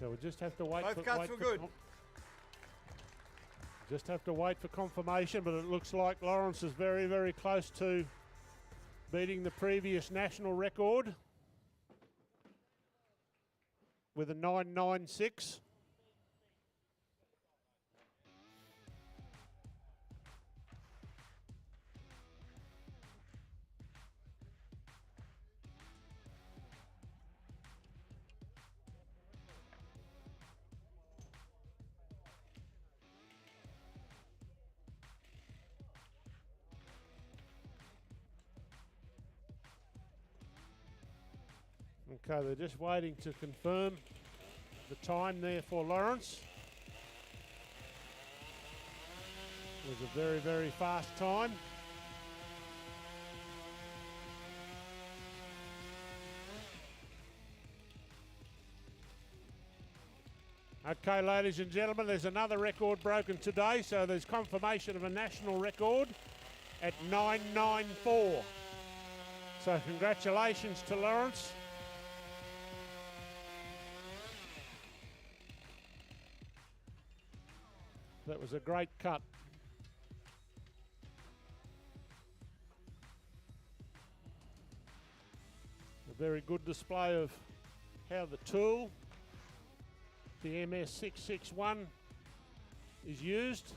So we just have to wait. Both cuts were good. Just have to wait for confirmation, but it looks like Lawrence is very, very close to beating the previous national record. with a 9.96. Okay, they're just waiting to confirm the time there for Lawrence. It was a very, very fast time. Okay, ladies and gentlemen, there's another record broken today, so there's confirmation of a national record at 9.94. So congratulations to Lawrence. That was a great cut. A very good display of how the tool, the MS661, is used.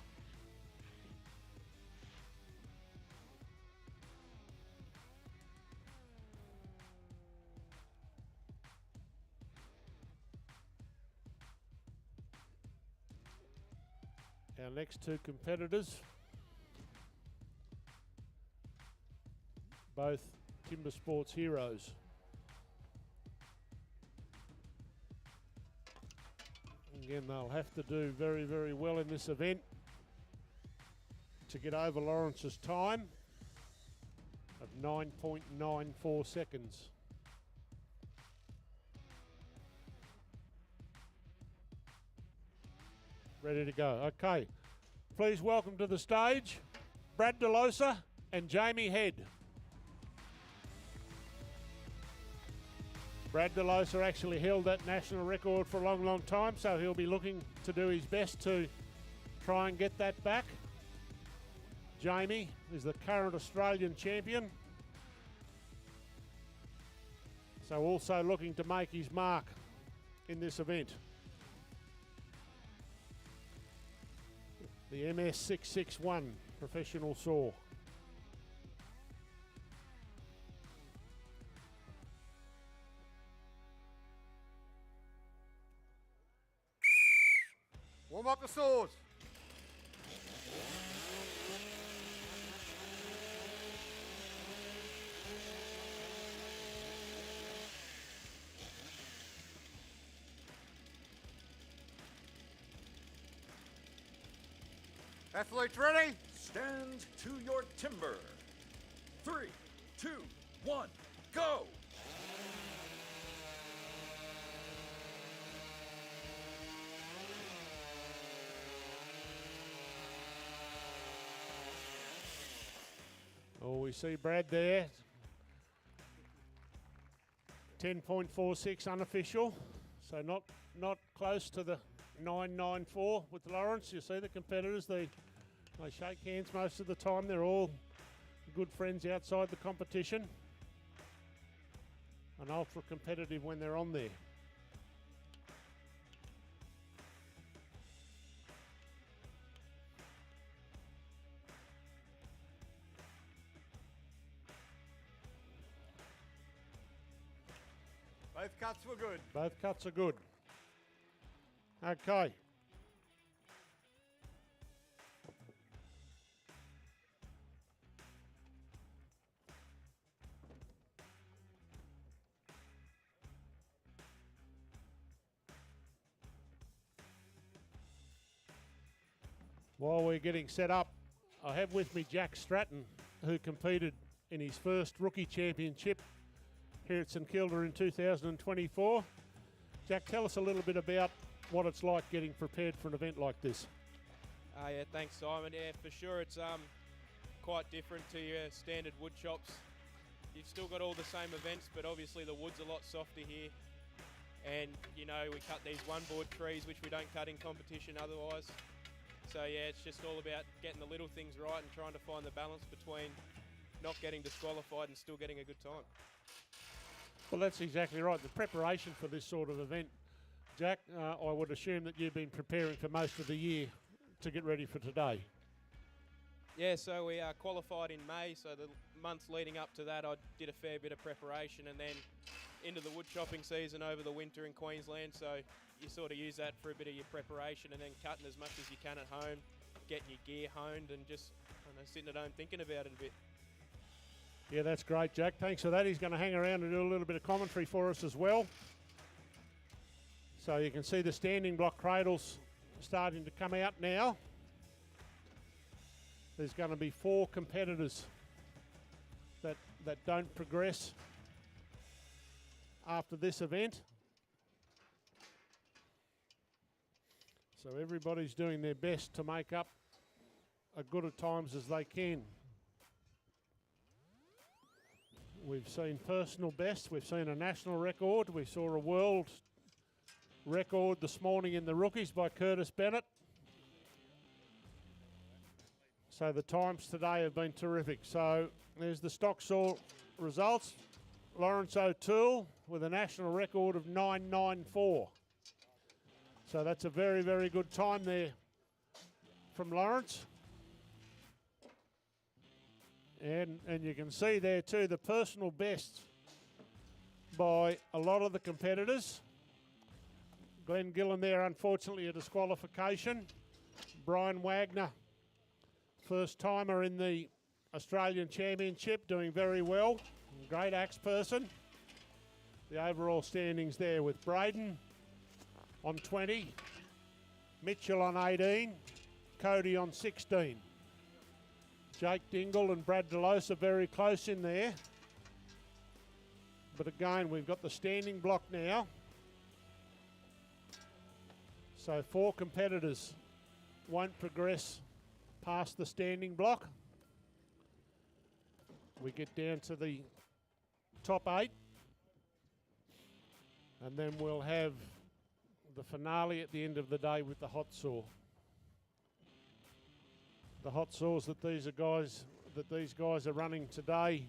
Our next two competitors, both TIMBERSPORTS heroes. Again, they'll have to do very, very well in this event to get over Lawrence's time of 9.94 seconds. Ready to go. Okay. Please welcome to the stage Brad DeLosa and Jamie Head. Brad DeLosa actually held that national record for a long, long time, so he'll be looking to do his best to try and get that back. Jamie is the current Australian champion, so also looking to make his mark in this event. The MS661 professional saw. Warm up the saws. Athletes ready? Stand to your timber. 3, 2, 1, go! Oh, we see Brad there. 10.46 unofficial, so not close to the 9.94 with Lawrence. You see the competitors, they shake hands most of the time. They're all good friends outside the competition and ultra competitive when they're on there. Both cuts were good. Both cuts are good. Okay. While we're getting set up, I have with me Jack Stratton, who competed in his first rookie championship here at St Kilda in 2024. Jack, tell us a little bit about what it's like getting prepared for an event like this. Yeah, thanks, Simon. Yeah, for sure, it's quite different to your standard wood shops. You've still got all the same events, but obviously the wood's a lot softer here. And, you know, we cut these one-board trees, which we don't cut in competition otherwise. So, yeah, it's just all about getting the little things right and trying to find the balance between not getting disqualified and still getting a good time. Well, that's exactly right. The preparation for this sort of event Jack, I would assume that you've been preparing for most of the year to get ready for today. Yeah, so we qualified in May, so the months leading up to that I did a fair bit of preparation, and then into the wood chopping season over the winter in Queensland, so you sort of use that for a bit of your preparation, and then cutting as much as you can at home, getting your gear honed, and just sitting at home thinking about it a bit. Yeah, that's great, Jack. Thanks for that. He's going to hang around and do a little bit of commentary for us as well. So you can see the standing block cradles starting to come out now. There's going to be 4 competitors that don't progress after this event. So everybody's doing their best to make up as good at times as they can. We've seen personal best, we've seen a national record, we saw a world record this morning in the rookies by Curtis Bennett. So the times today have been terrific. So there's the stock saw results. Lawrence O'Toole with a national record of 9.94. So that's a very, very good time there from Lawrence. And you can see there too the personal best by a lot of the competitors. Glenn Gillan there, unfortunately a disqualification. Brian Wagner, first timer in the Australian Championship, doing very well. Great axe person. The overall standings there with Braden on 20, Mitchell on 18, Cody on 16. Jake Dingle and Brad Delos are very close in there. But again, we've got the standing block now. So 4 competitors won't progress past the standing block. We get down to the top 8. And then we'll have the finale at the end of the day with the Hotsaw. The Hotsaws that these guys are running today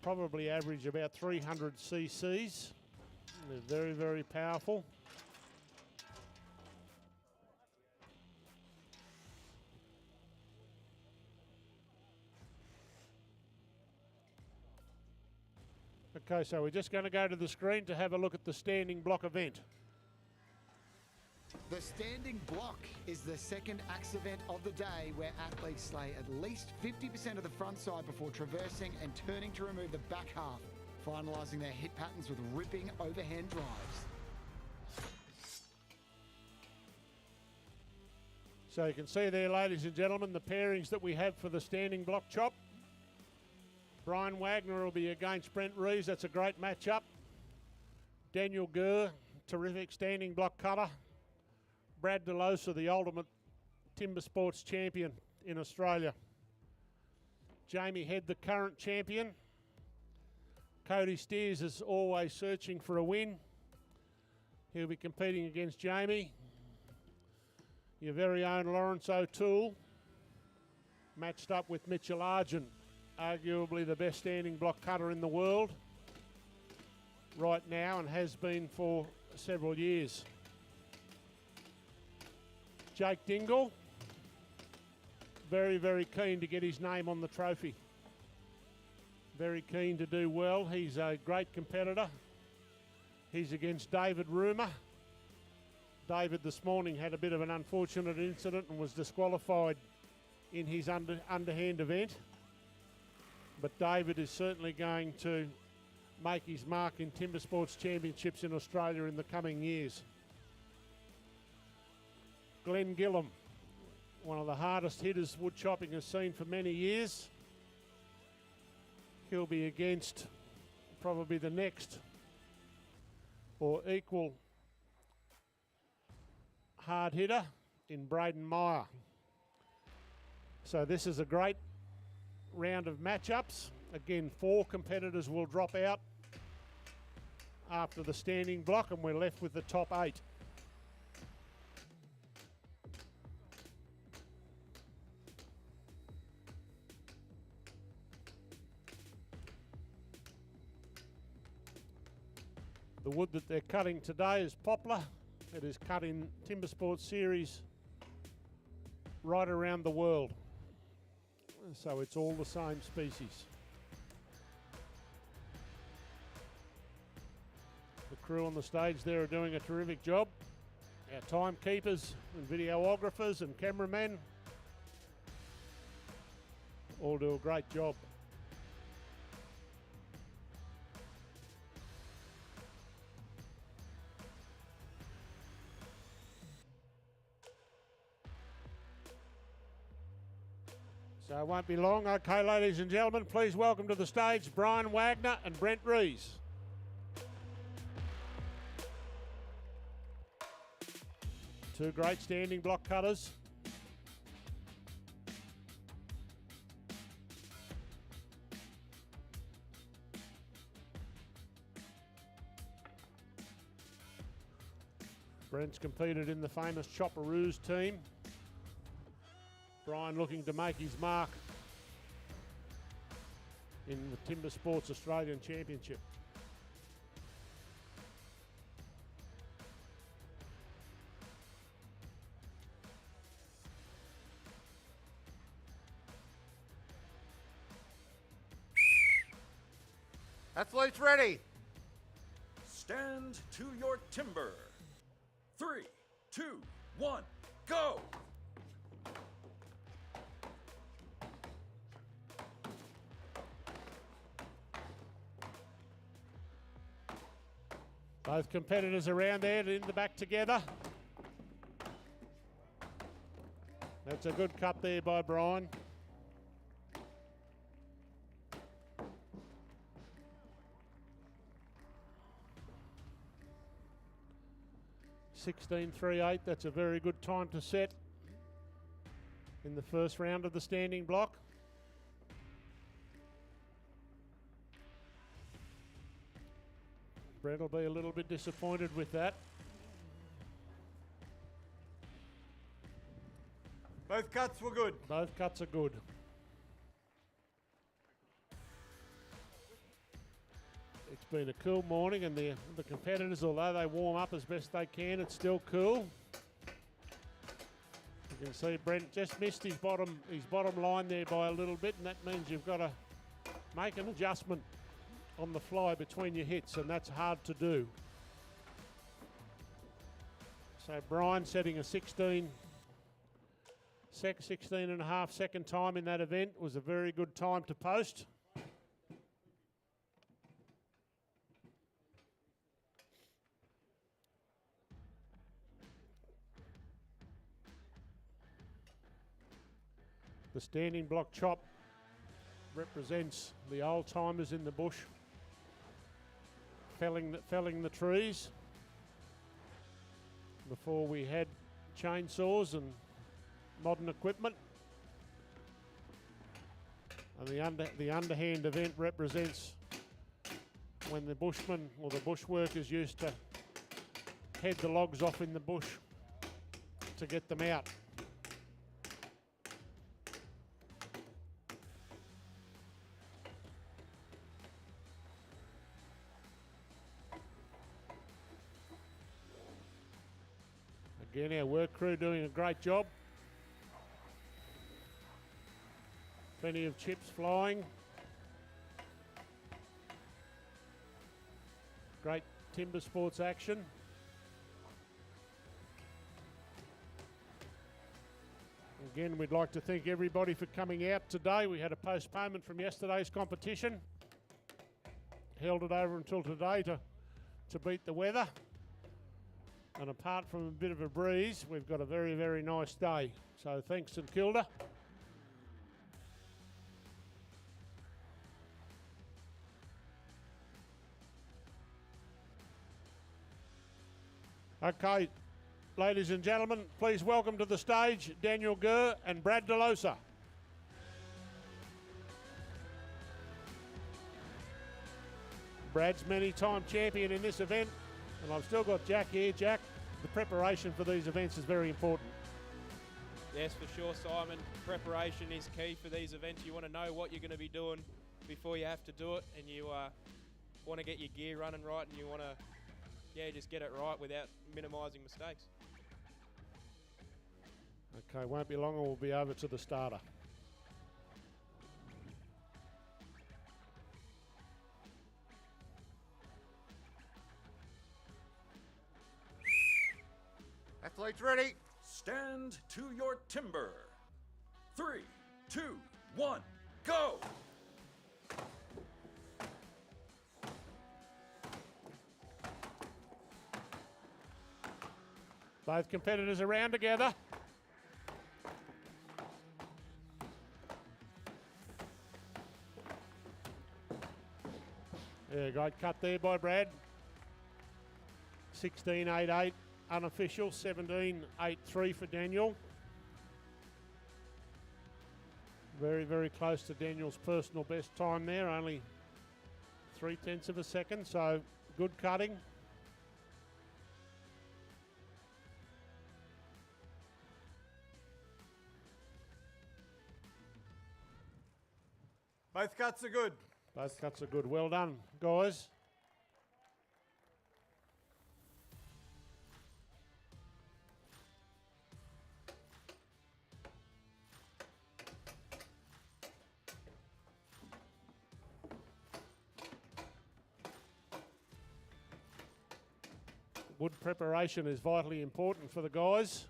probably average about 300 cc's. They're very, very powerful. Okay, so we're just going to go to the screen to have a look at the standing block event. The standing block is the second axe event of the day where athletes slay at least 50% of the front side before traversing and turning to remove the back half, finalising their hit patterns with ripping overhand drives. So you can see there, ladies and gentlemen, the pairings that we have for the standing block chop. Brian Wagner will be against Brent Reeves. That's a great matchup. Daniel Gurr, terrific standing block cutter. Brad Delosa, the ultimate timber sports champion in Australia. Jamie Head, the current champion. Cody Steers is always searching for a win. He'll be competing against Jamie. Your very own Lawrence O'Toole, matched up with Mitchell Argent, arguably the best standing block cutter in the world right now and has been for several years. Jake Dingle, very, very keen to get his name on the trophy. Very keen to do well. He's a great competitor. He's against David Rumer. David this morning had a bit of an unfortunate incident and was disqualified in his underhand event. But David is certainly going to make his mark in Timber Sports Championships in Australia in the coming years. Glenn Gillam, one of the hardest hitters wood chopping has seen for many years. He'll be against probably the next or equal hard hitter in Braden Meyer. So this is a great round of matchups. Again, 4 competitors will drop out after the standing block and we're left with the top 8. The wood that they're cutting today is poplar. It is cut in TIMBERSPORTS series right around the world. So it's all the same species. The crew on the stage there are doing a terrific job. Our timekeepers and videographers and cameramen all do a great job. So it won't be long. Okay, ladies and gentlemen, please welcome to the stage Brian Wagner and Brent Rees. Two great standing block cutters. Brent's competed in the famous Chopperoos team. Brian looking to make his mark in the TIMBERSPORTS Australian Championship. Athletes ready. Stand to your timber. 3, 2, 1, go! Both competitors around there in the back together. That's a good cut there by Brian. (16.38). That's a very good time to set in the first round of the standing block. Brett will be a little bit disappointed with that. Both cuts were good. Both cuts are good. It's been a cool morning, and the competitors, although they warm up as best they can, it's still cool. You can see Brent just missed his bottom line there by a little bit, and that means you've got to make an adjustment on the fly between your hits, and that's hard to do. So Brian setting a 16 and a half second time in that event was a very good time to post. The standing block chop represents the old timers in the bush felling the trees before we had chainsaws and modern equipment. And the underhand event represents when the bushmen or the bushworkers used to head the logs off in the bush to get them out. Again, our work crew doing a great job. Plenty of chips flying. Great TIMBERSPORTS action. Again, we'd like to thank everybody for coming out today. We had a postponement from yesterday's competition. Held it over until today to beat the weather. And apart from a bit of a breeze, we've got a very, very nice day. So thanks, St Kilda. Okay, ladies and gentlemen, please welcome to the stage Daniel Gurr and Brad DeLosa. Brad's many-time champion in this event, and I've still got Jack here. Jack, the preparation for these events is very important. Yes, for sure, Simon. Preparation is key for these events. You want to know what you're going to be doing before you have to do it, and you want to get your gear running right, and you want to yeah, just get it right without minimising mistakes. Okay, won't be long and we'll be over to the starter. Athletes ready. Stand to your timber. 3, 2, 1, go! Both competitors around together. Yeah, great cut there by Brad. 16.88 unofficial, 17.83 for Daniel. Very, very close to Daniel's personal best time there, only 0.3 of a second, so good cutting. Both cuts are good. Both cuts are good. Well done, guys. Wood preparation is vitally important for the guys.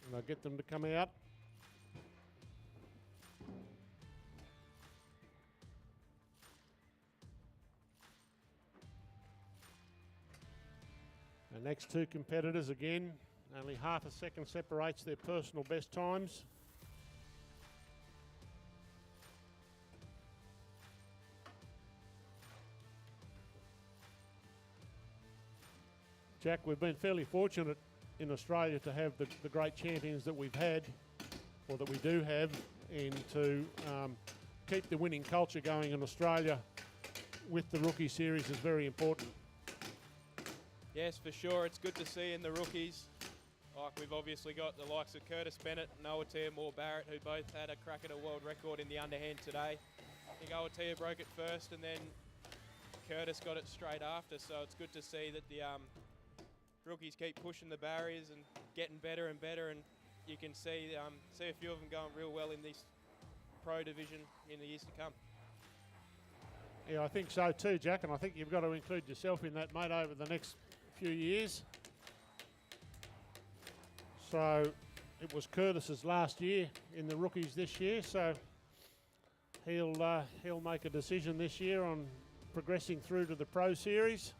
And I'll get them to come out. The next two competitors, again, only half a second separates their personal best times. Jack, we've been fairly fortunate in Australia to have the great champions that we've had, or that we do have, and to keep the winning culture going in Australia with the rookie series is very important. Yes, for sure. It's good to see in the rookies. Like, we've obviously got the likes of Curtis Bennett and Awatea Moore-Barrett, who both had a crack at a world record in the underhand today. I think Awatea broke it first and then Curtis got it straight after, so it's good to see that the rookies keep pushing the barriers and getting better and better, and you can see a few of them going real well in this pro division in the years to come. Yeah, I think so too, Jack, and I think you've got to include yourself in that, mate, over the next few years. So it was Curtis's last year in the rookies this year, so he'll make a decision this year on progressing through to the Pro Series.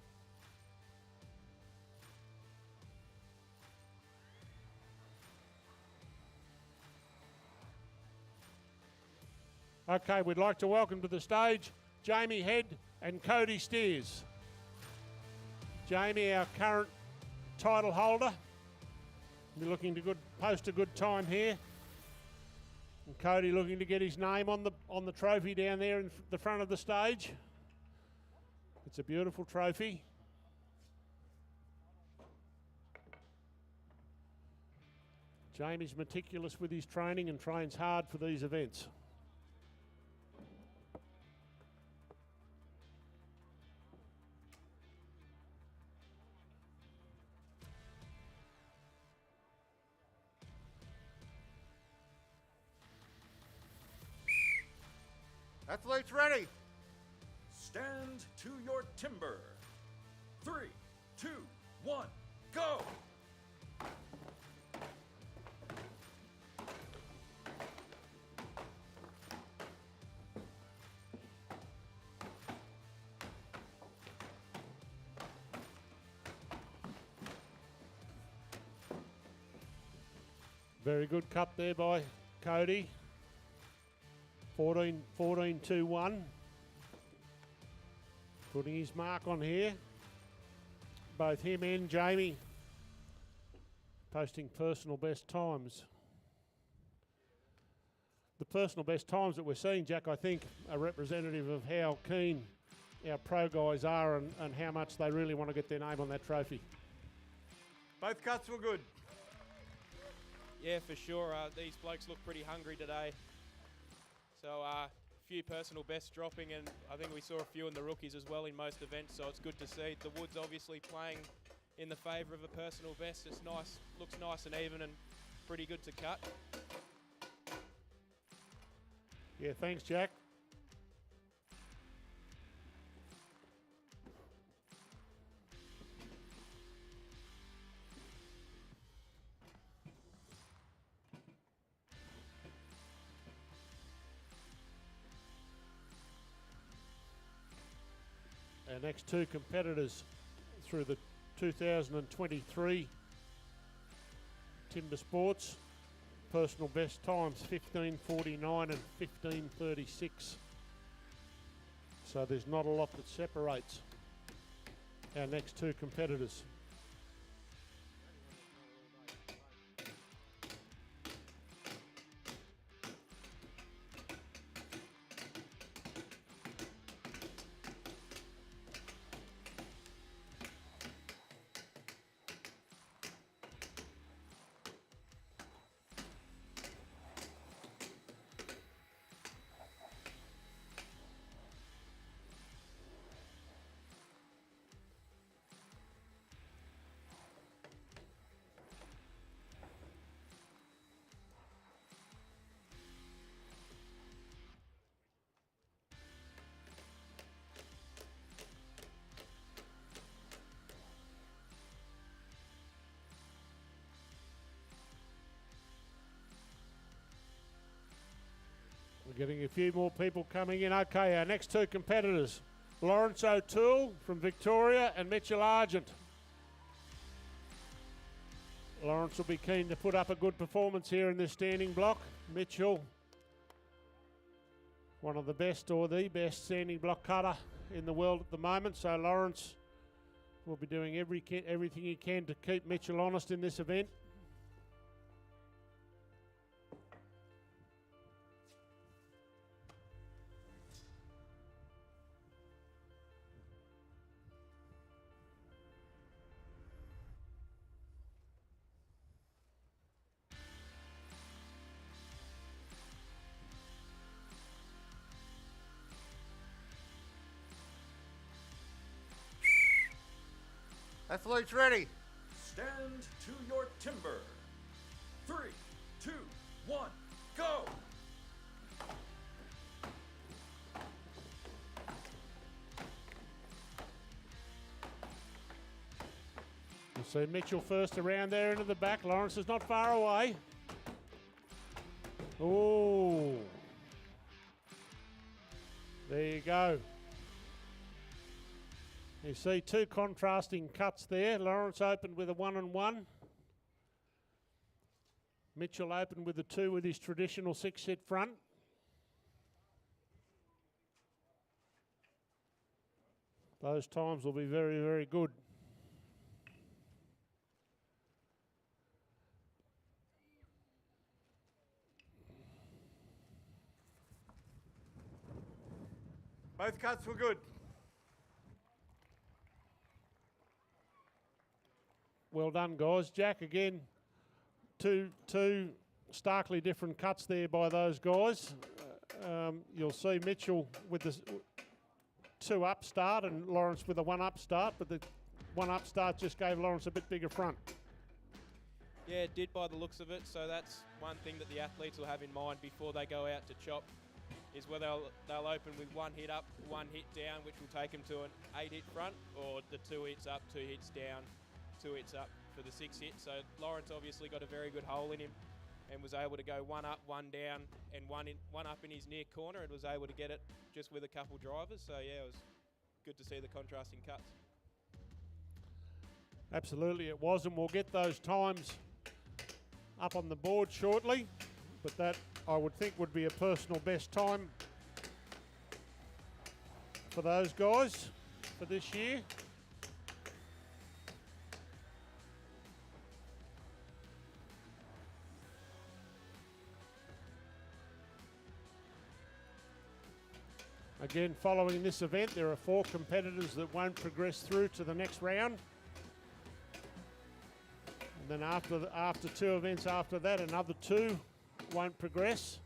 Okay, we'd like to welcome to the stage Jamie Head and Cody Steers. Jamie, our current title holder, we're looking to post a good time here. And Cody looking to get his name on the trophy down there in the front of the stage. It's a beautiful trophy. Jamie's meticulous with his training and trains hard for these events. Athletes ready. Stand to your timber. 3, 2, 1, go! Very good cut there by Cody. 14-2-1. Putting his mark on here. Both him and Jamie posting personal best times. The personal best times that we're seeing, Jack, I think are representative of how keen our pro guys are and how much they really want to get their name on that trophy. Both cuts were good. Yeah, for sure. These blokes look pretty hungry today. So few personal bests dropping, and I think we saw a few in the rookies as well in most events, so it's good to see. The Woods obviously playing in the favour of a personal best. It's nice, looks nice and even and pretty good to cut. Yeah, thanks, Jack. Our next two competitors through the 2023 Timber Sports. Personal best times 15:49 and 15:36. So there's not a lot that separates our next two competitors. We're getting a few more people coming in. Okay, our next two competitors, Lawrence O'Toole from Victoria and Mitchell Argent. Lawrence will be keen to put up a good performance here in this standing block. Mitchell, one of the best or the best standing block cutter in the world at the moment. So Lawrence will be doing everything he can to keep Mitchell honest in this event. Athletes ready. Stand to your timber. 3, 2, 1, go! You'll see Mitchell first around there into the back. Lawrence is not far away. Oh. There you go. You see two contrasting cuts there. Lawrence opened with a 1 and 1. Mitchell opened with a 2 with his traditional 6-hit front. Those times will be very, very good. Both cuts were good. Well done, guys. Jack, again, two starkly different cuts there by those guys. You'll see Mitchell with the 2 up start and Lawrence with a 1 up start, but the 1 up start just gave Lawrence a bit bigger front. Yeah, it did by the looks of it, so that's one thing that the athletes will have in mind before they go out to chop, is whether they'll open with 1 hit up, 1 hit down, which will take them to an 8-hit front, or the 2 hits up, 2 hits down, 2 hits up for the 6 hit. So Lawrence obviously got a very good hole in him and was able to go 1 up, 1 down, and 1 up in his near corner, and was able to get it just with a couple drivers. So yeah, it was good to see the contrasting cuts. Absolutely it was, and we'll get those times up on the board shortly, but that I would think would be a personal best time for those guys for this year. Again, following this event, there are 4 competitors that won't progress through to the next round. And then after 2 events after that, another 2 won't progress.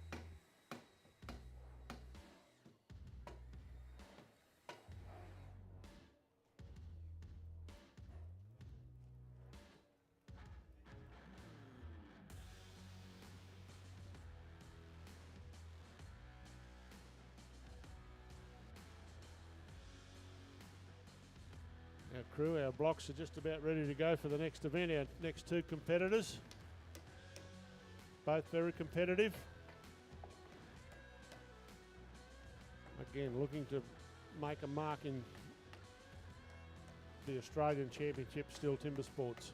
Our crew, our blocks are just about ready to go for the next event. Our next two competitors, both very competitive. Again, looking to make a mark in the Australian Championship Steel Timber Sports.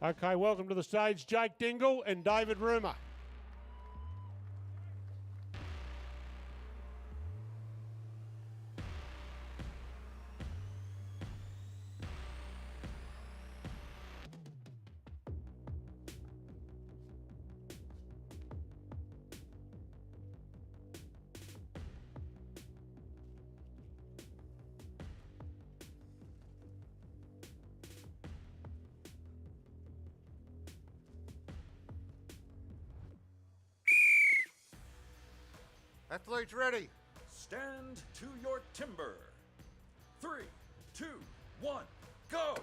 Okay, welcome to the stage, Jake Dingle and David Rumer. Athletes ready. Stand to your timber. 3, 2, 1, go!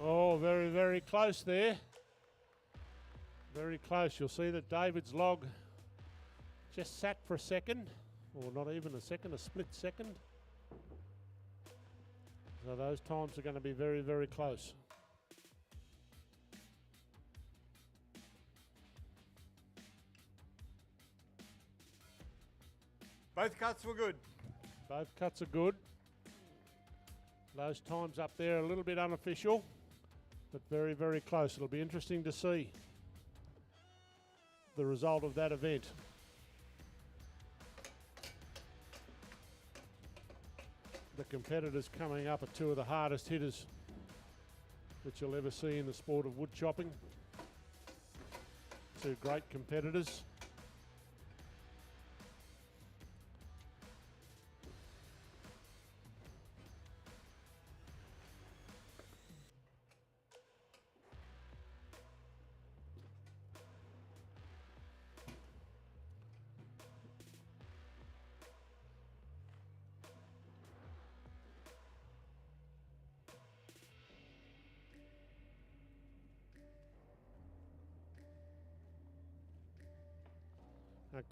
Oh, very, very close there. Very close. You'll see that David's log just sat for a second, or not even a second, a split second. So those times are going to be very, very close. Both cuts were good. Both cuts are good. Those times up there are a little bit unofficial, but very, very close. It'll be interesting to see the result of that event. The competitors coming up are two of the hardest hitters that you'll ever see in the sport of wood chopping. Two great competitors.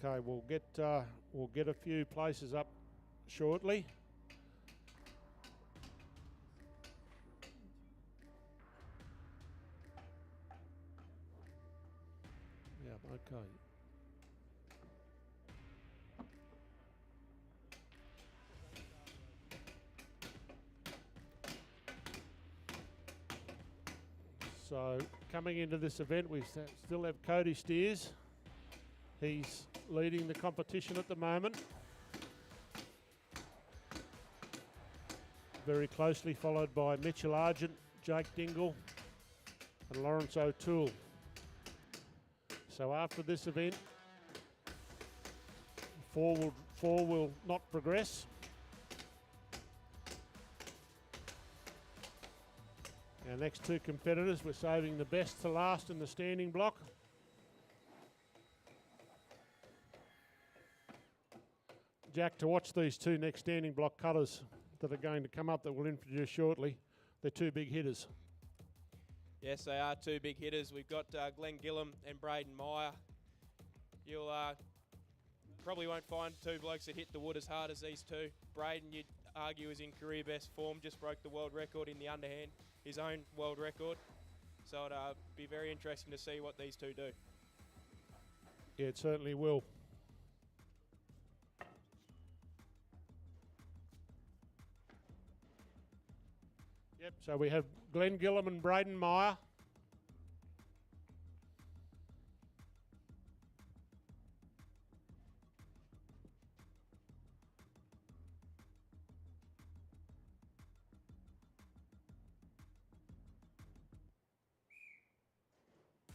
Okay, we'll get a few places up shortly. Yeah, okay. So coming into this event, we still have Cody Steers. He's leading the competition at the moment. Very closely followed by Mitchell Argent, Jake Dingle and Lawrence O'Toole. So after this event, four will not progress. Our next two competitors, we're saving the best to last in the standing block. Jack, to watch these two next standing block cutters that are going to come up that we'll introduce shortly. They're two big hitters. Yes, they are two big hitters. We've got Glenn Gillum and Braden Meyer. You'll probably won't find two blokes that hit the wood as hard as these two. Braden, you'd argue, is in career best form, just broke the world record in the underhand, his own world record. So it'll be very interesting to see what these two do. Yeah, it certainly will. Yep, so we have Glenn Gillum and Braden Meyer.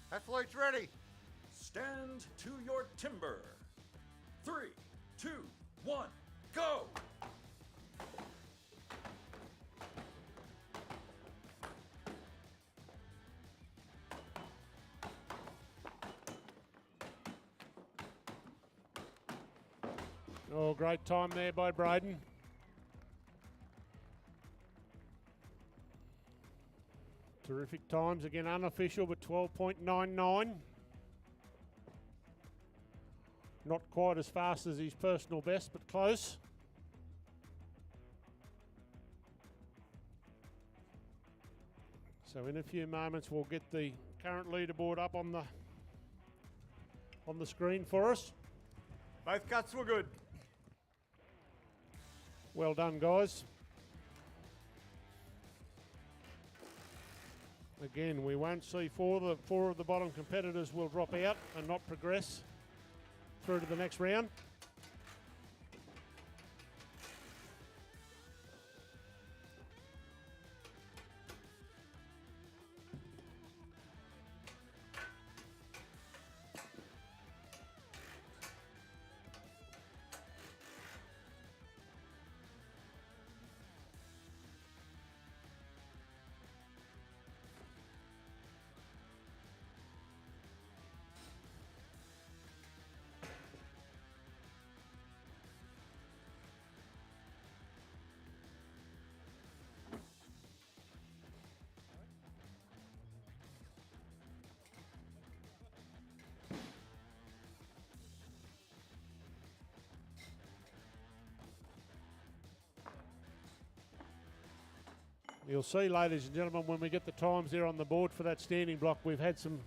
Athletes ready. Stand to your timber. 3, 2, 1, go! Oh, great time there by Braden. Terrific times, again unofficial, but 12.99. Not quite as fast as his personal best, but close. So in a few moments we'll get the current leaderboard up on the screen for us. Both cuts were good. Well done, guys. Again, we won't see four of the bottom competitors will drop out and not progress through to the next round. You'll see, ladies and gentlemen, when we get the times there on the board for that standing block, we've had some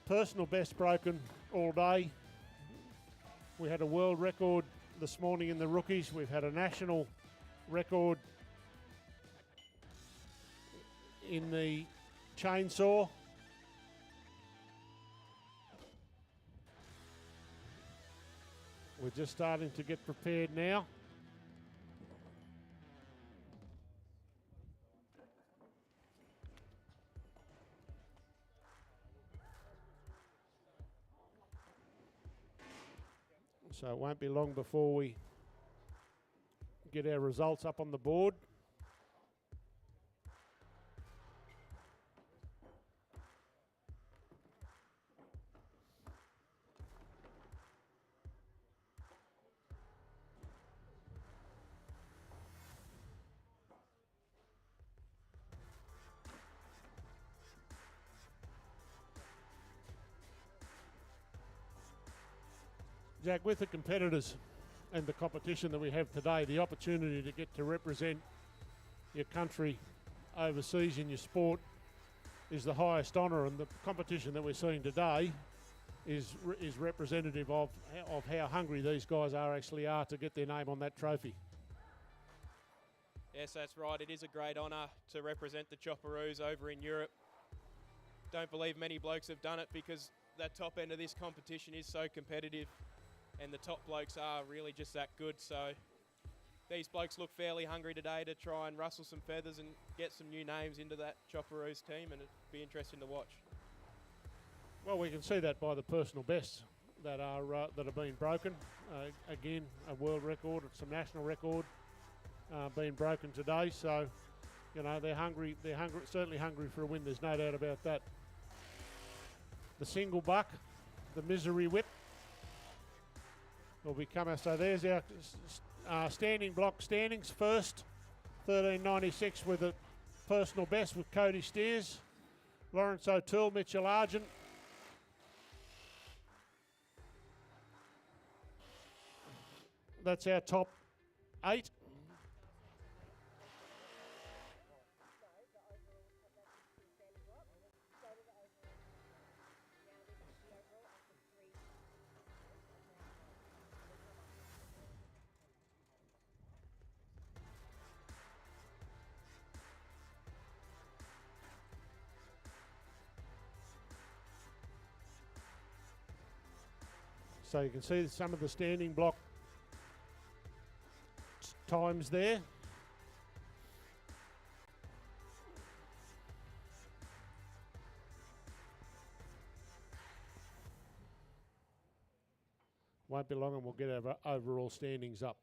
personal best broken all day. We had a world record this morning in the rookies. We've had a national record in the chainsaw. We're just starting to get prepared now. So it won't be long before we get our results up on the board. Jack, with the competitors and the competition that we have today, the opportunity to get to represent your country overseas in your sport is the highest honour, and the competition that we're seeing today is representative of how hungry these guys actually are to get their name on that trophy. Yes, that's right. It is a great honour to represent the Chopperoos over in Europe. Don't believe many blokes have done it because that top end of this competition is so competitive. And the top blokes are really just that good. So these blokes look fairly hungry today to try and rustle some feathers and get some new names into that Chopperoos team, and it'd be interesting to watch. Well, we can see that by the personal bests that have been broken. Again, a world record, some national record being broken today. So, you know, they're hungry. They're hungry, certainly hungry for a win. There's no doubt about that. The single buck, the misery whip, will be coming. So there's our standing block standings. First, 13.96 with a personal best with Cody Steers, Lawrence O'Toole, Mitchell Argent. That's our top 8. So you can see some of the standing block times there. Won't be long and we'll get our overall standings up.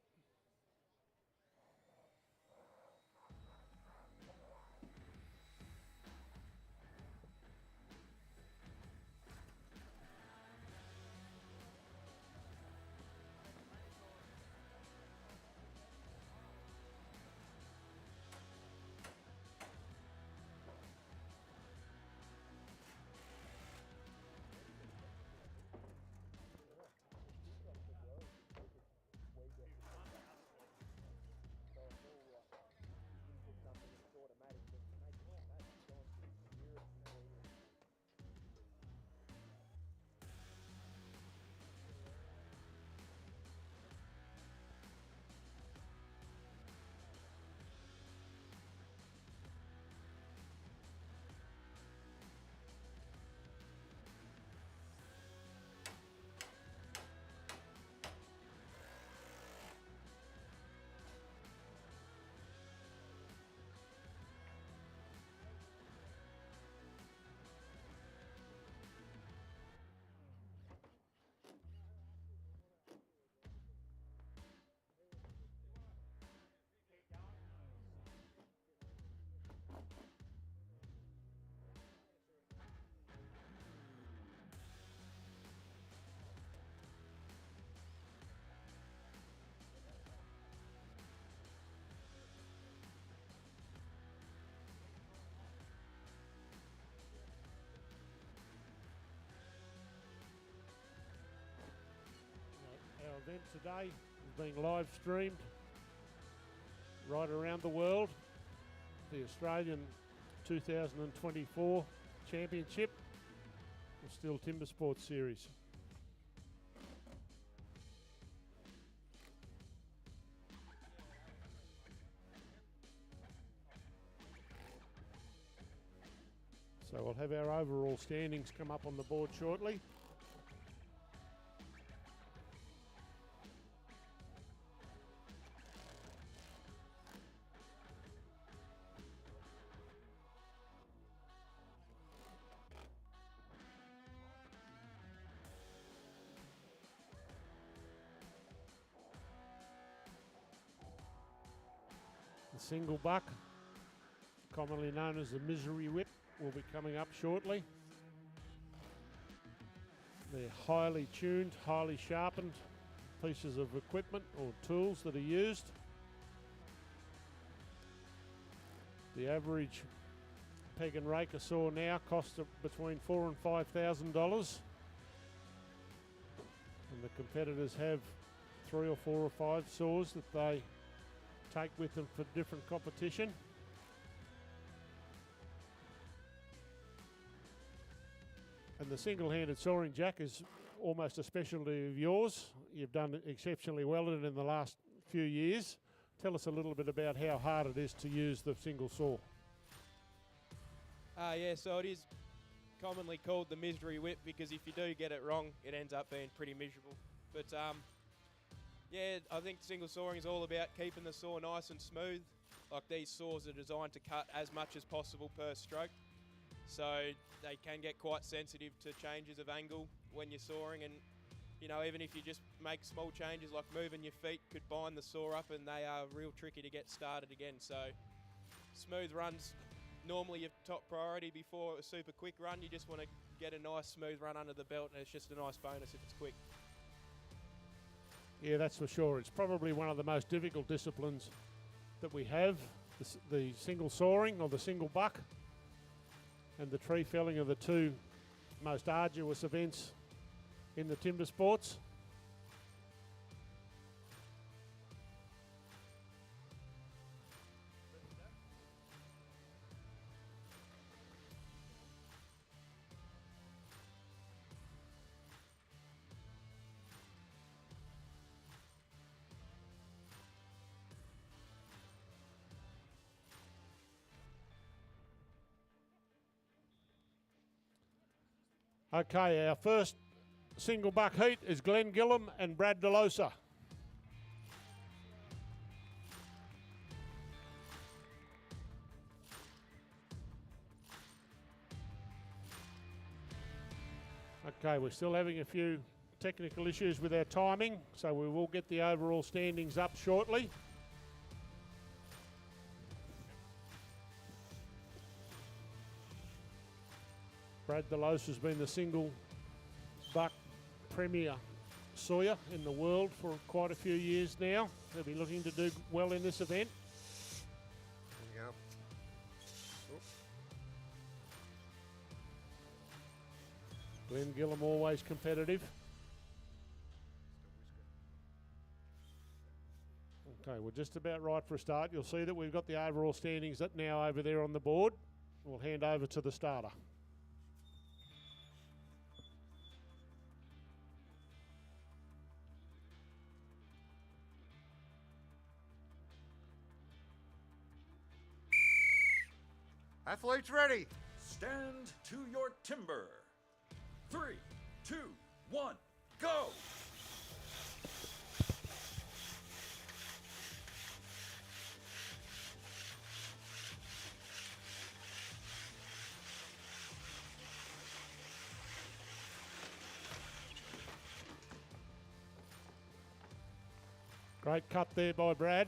event today is being live streamed right around the world. The Australian 2024 Championship of STIHL Timber Sports Series. So we'll have our overall standings come up on the board shortly. The single buck, commonly known as the misery whip, will be coming up shortly. They're highly tuned, highly sharpened pieces of equipment or tools that are used. The average peg and raker saw now costs between $4,000 and $5,000, and the competitors have 3 or 4 or 5 saws that they take with them for different competition. And the single-handed sawing jack is almost a specialty of yours. You've done exceptionally well in it in the last few years. Tell us a little bit about how hard it is to use the single saw. Yeah, so it is commonly called the misery whip because if you do get it wrong, it ends up being pretty miserable. But yeah, I think single sawing is all about keeping the saw nice and smooth. Like these saws are designed to cut as much as possible per stroke. So they can get quite sensitive to changes of angle when you're sawing, and you know, even if you just make small changes like moving your feet could bind the saw up, and they are real tricky to get started again. So smooth runs normally your top priority before a super quick run. You just want to get a nice smooth run under the belt, and it's just a nice bonus if it's quick. Yeah, that's for sure. It's probably one of the most difficult disciplines that we have, the single sawing or the single buck. And the tree felling are the two most arduous events in the timber sports. Okay, our first single buck heat is Glenn Gillum and Brad DeLosa. Okay, we're still having a few technical issues with our timing, so we will get the overall standings up shortly. Brad DeLosa has been the single buck premier sawyer in the world for quite a few years now. He'll be looking to do well in this event. There you go. Glenn Gillum always competitive. Okay, we're just about right for a start. You'll see that we've got the overall standings now over there on the board. We'll hand over to the starter. Athletes ready. Stand to your timber. 3, 2, 1, go! Great cut there by Brad.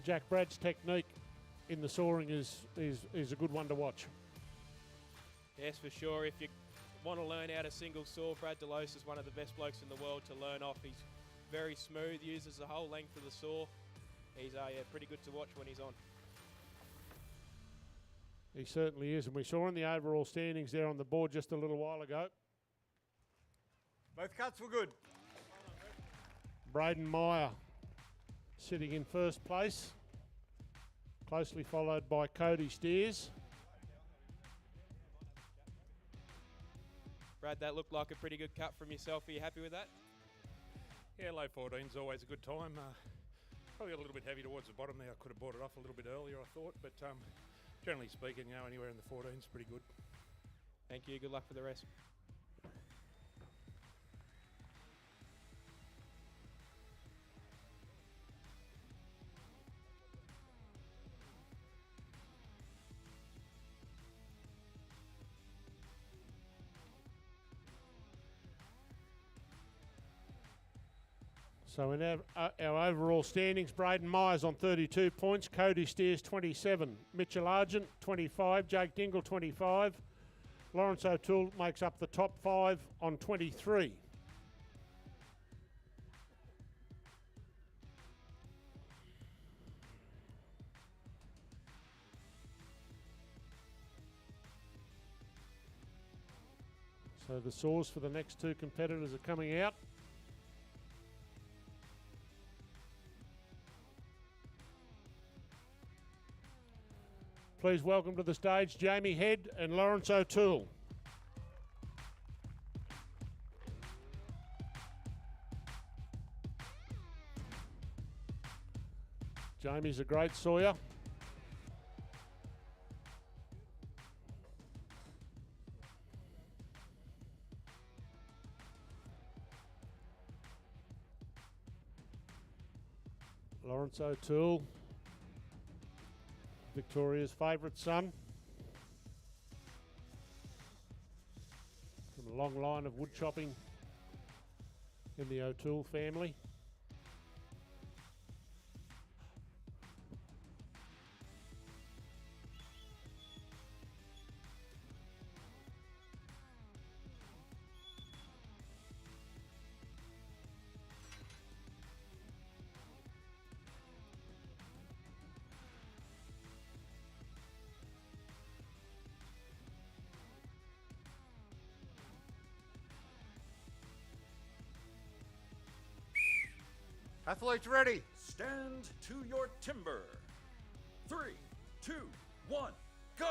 Jack Brad's technique in the sawing is a good one to watch. Yes, for sure. If you want to learn how to single saw, Brad DeLosa is one of the best blokes in the world to learn off. He's very smooth, uses the whole length of the saw. He's yeah, pretty good to watch when he's on. He certainly is, and we saw in the overall standings there on the board just a little while ago Both cuts were good. Braden Meyer sitting in first place, closely followed by Cody Steers. Brad, that looked like a pretty good cut from yourself. Are you happy with that? Yeah, low 14's always a good time. Probably a little bit heavy towards the bottom there. I could have brought it off a little bit earlier, I thought, but generally speaking, anywhere in the 14's pretty good. Thank you. Good luck for the rest. So in our overall standings, Braden Myers on 32 points, Cody Steers 27, Mitchell Argent 25, Jake Dingle 25, Lawrence O'Toole makes up the top 5 on 23. So the saws for the next two competitors are coming out. Please welcome to the stage Jamie Head and Lawrence O'Toole. Jamie's a great sawyer. Lawrence O'Toole, Victoria's favourite son, from a long line of wood chopping in the O'Toole family. Athletes ready. Stand to your timber. 3, 2, 1, go!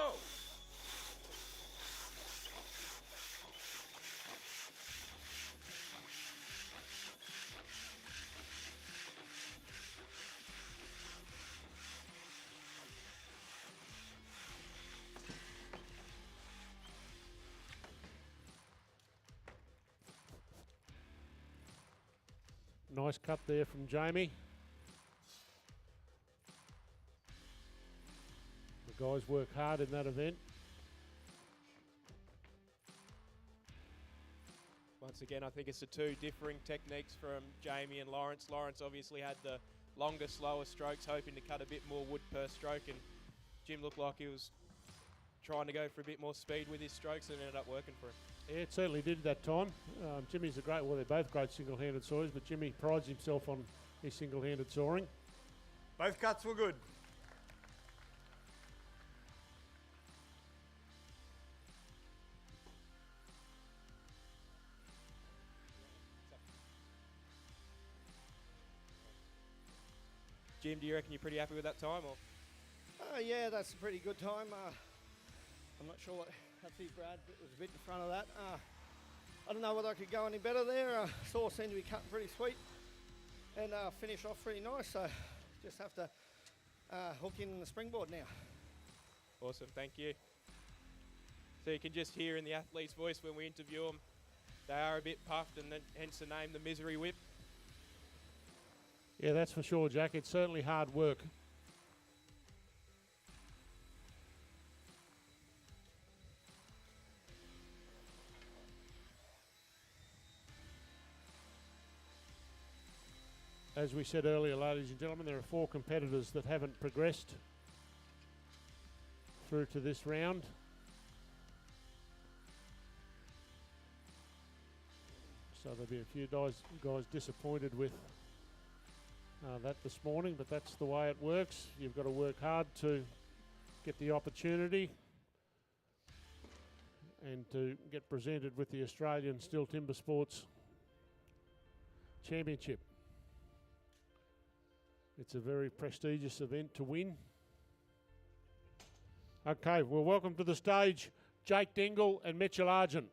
Nice cut there from Jamie. The guys work hard in that event. Once again, I think it's the two differing techniques from Jamie and Lawrence. Lawrence obviously had the longer, slower strokes, hoping to cut a bit more wood per stroke, and Jim looked like he was trying to go for a bit more speed with his strokes, and it ended up working for him. Yeah, it certainly did that time. Jimmy's a great, well, they're both great single-handed sawyers, but Jimmy prides himself on his single-handed sawing. Both cuts were good. Jim, do you reckon you're pretty happy with that time? Or? Yeah, that's a pretty good time. I'm not sure what happened, Brad. It was a bit in front of that. I don't know whether I could go any better there. Saw seemed to be cutting pretty sweet and finish off pretty nice. So just have to hook in the springboard now. Awesome, thank you. So you can just hear in the athlete's voice when we interview them, they are a bit puffed, and then hence the name, the Misery Whip. Yeah, that's for sure, Jack. It's certainly hard work. As we said earlier, ladies and gentlemen, there are 4 competitors that haven't progressed through to this round. So there'll be a few guys disappointed with that this morning, but that's the way it works. You've got to work hard to get the opportunity and to get presented with the Australian Stihl Timber Sports Championship. It's a very prestigious event to win. Okay, well, welcome to the stage, Jake Dingle and Mitchell Argent.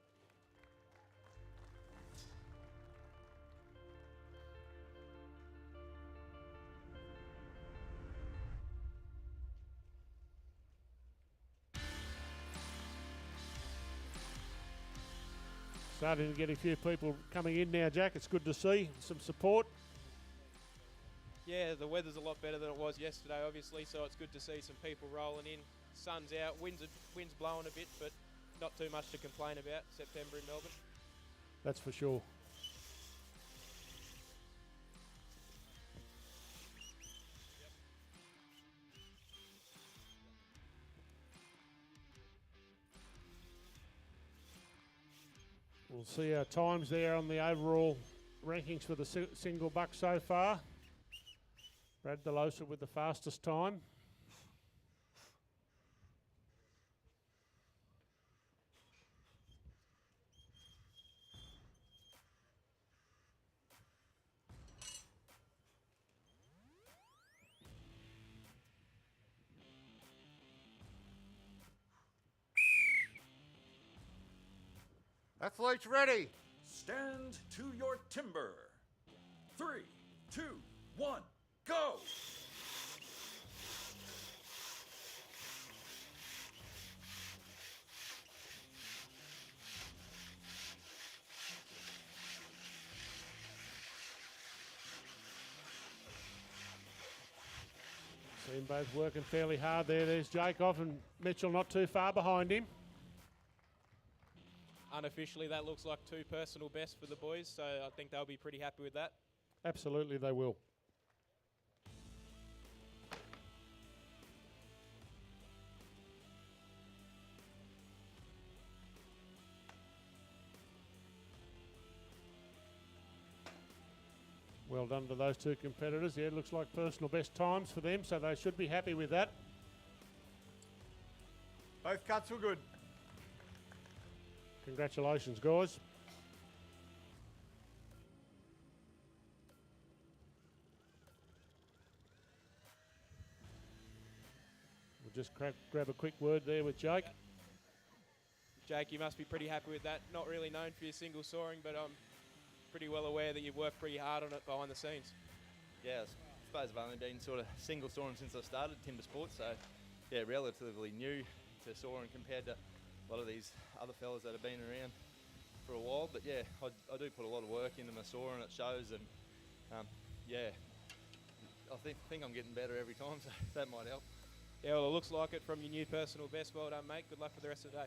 Starting to get a few people coming in now, Jack. It's good to see some support. Yeah, the weather's a lot better than it was yesterday, obviously, so it's good to see some people rolling in. Sun's out, wind's blowing a bit, but not too much to complain about. September in Melbourne. That's for sure. We'll see our times there on the overall rankings for the single buck so far. Brad Delosa with the fastest time. Athletes ready. Stand to your timber. 3, 2, 1, go! See them both working fairly hard there. There's Jake off and Mitchell not too far behind him. Unofficially, that looks like 2 personal bests for the boys, so I think they'll be pretty happy with that. Absolutely, they will. Well done to those 2 competitors. Yeah, it looks like personal best times for them, so they should be happy with that. Both cuts were good. Congratulations, guys. We'll just grab a quick word there with Jake. Jake, you must be pretty happy with that. Not really known for your single soaring, but I'm pretty well aware that you've worked pretty hard on it behind the scenes. Yeah, I suppose I've only been sort of single soaring since I started TIMBERSPORTS, so yeah, relatively new to soaring compared to a lot of these other fellas that have been around for a while. But yeah, I do put a lot of work into my soaring, it shows, and yeah, I think I'm getting better every time, so that might help. Yeah, well, it looks like it from your new personal best. Well done, mate. Good luck for the rest of the day.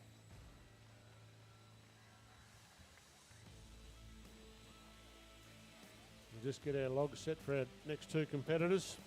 We'll just get our log set for our next 2 competitors.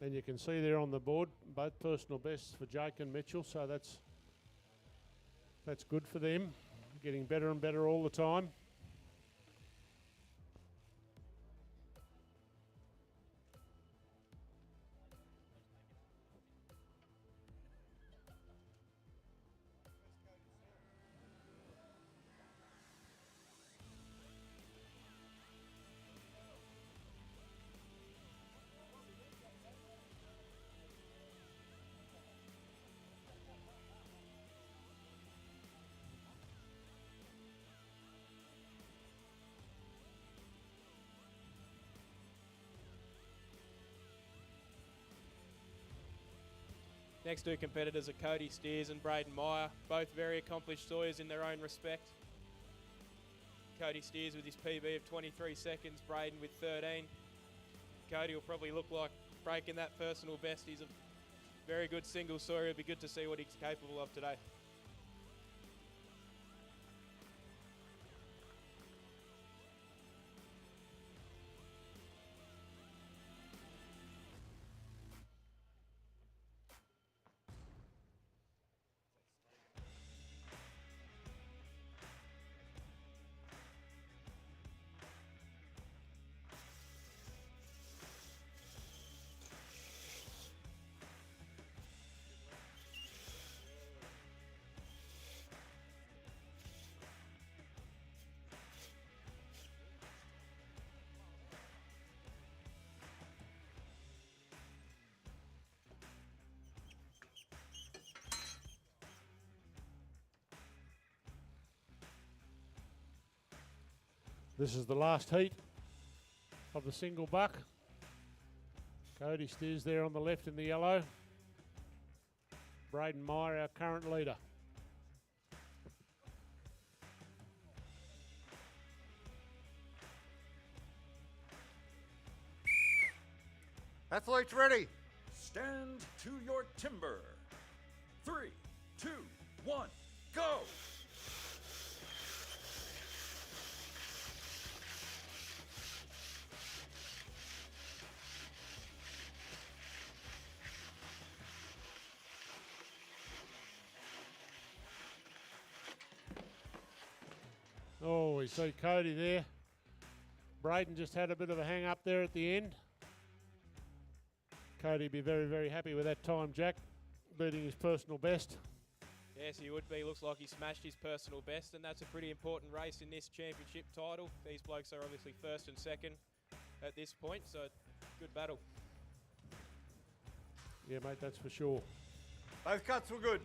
And you can see there on the board both personal bests for Jake and Mitchell, so that's good for them, getting better and better all the time. Next 2 competitors are Cody Steers and Braden Meyer, both very accomplished sawyers in their own respect. Cody Steers with his PB of 23 seconds, Braden with 13. Cody will probably look like breaking that personal best. He's a very good single sawyer. It'll be good to see what he's capable of today. This is the last heat of the single buck. Cody steers there on the left in the yellow. Braden Meyer, our current leader. Athletes ready. Stand to your timber. 3, 2, 1, go! Oh, we see Cody there. Braden just had a bit of a hang up there at the end. Cody be very, very happy with that time, Jack, beating his personal best. Yes, he would be. Looks like he smashed his personal best, and that's a pretty important race in this championship title. These blokes are obviously first and second at this point, so good battle. Yeah, mate, that's for sure. Both cuts were good.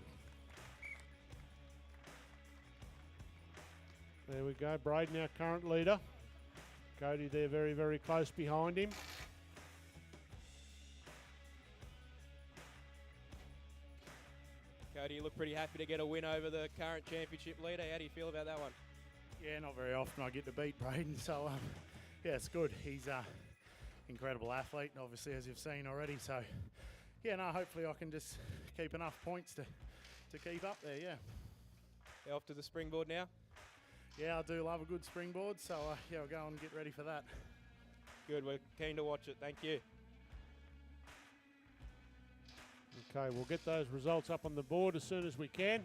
There we go, Braden, our current leader. Cody there very, very close behind him. Cody, you look pretty happy to get a win over the current championship leader. How do you feel about that one? Yeah, not very often I get to beat Braden, so yeah, it's good. He's an incredible athlete, obviously, as you've seen already. So yeah, no, hopefully I can just keep enough points to keep up there, yeah. You off to the Springboard now? Yeah, I do love a good springboard, so yeah, we'll go and get ready for that. Good, we're keen to watch it. Thank you. Okay, we'll get those results up on the board as soon as we can.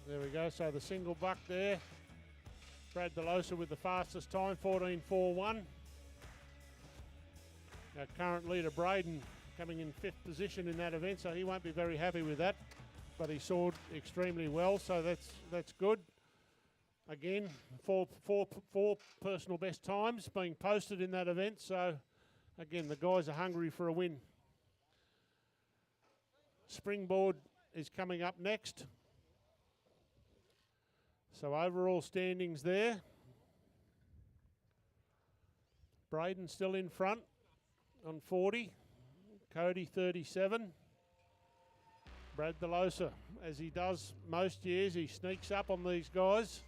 There we go, so the single buck there. Brad DeLosa with the fastest time, 14.41. Our current leader, Braden, coming in 5th position in that event, so he won't be very happy with that. But he soared extremely well, so that's good. Again, four personal best times being posted in that event, so again, the guys are hungry for a win. Springboard is coming up next. So overall standings there. Braden still in front on 40. Cody 37. Brad DeLosa, as he does most years, he sneaks up on these guys.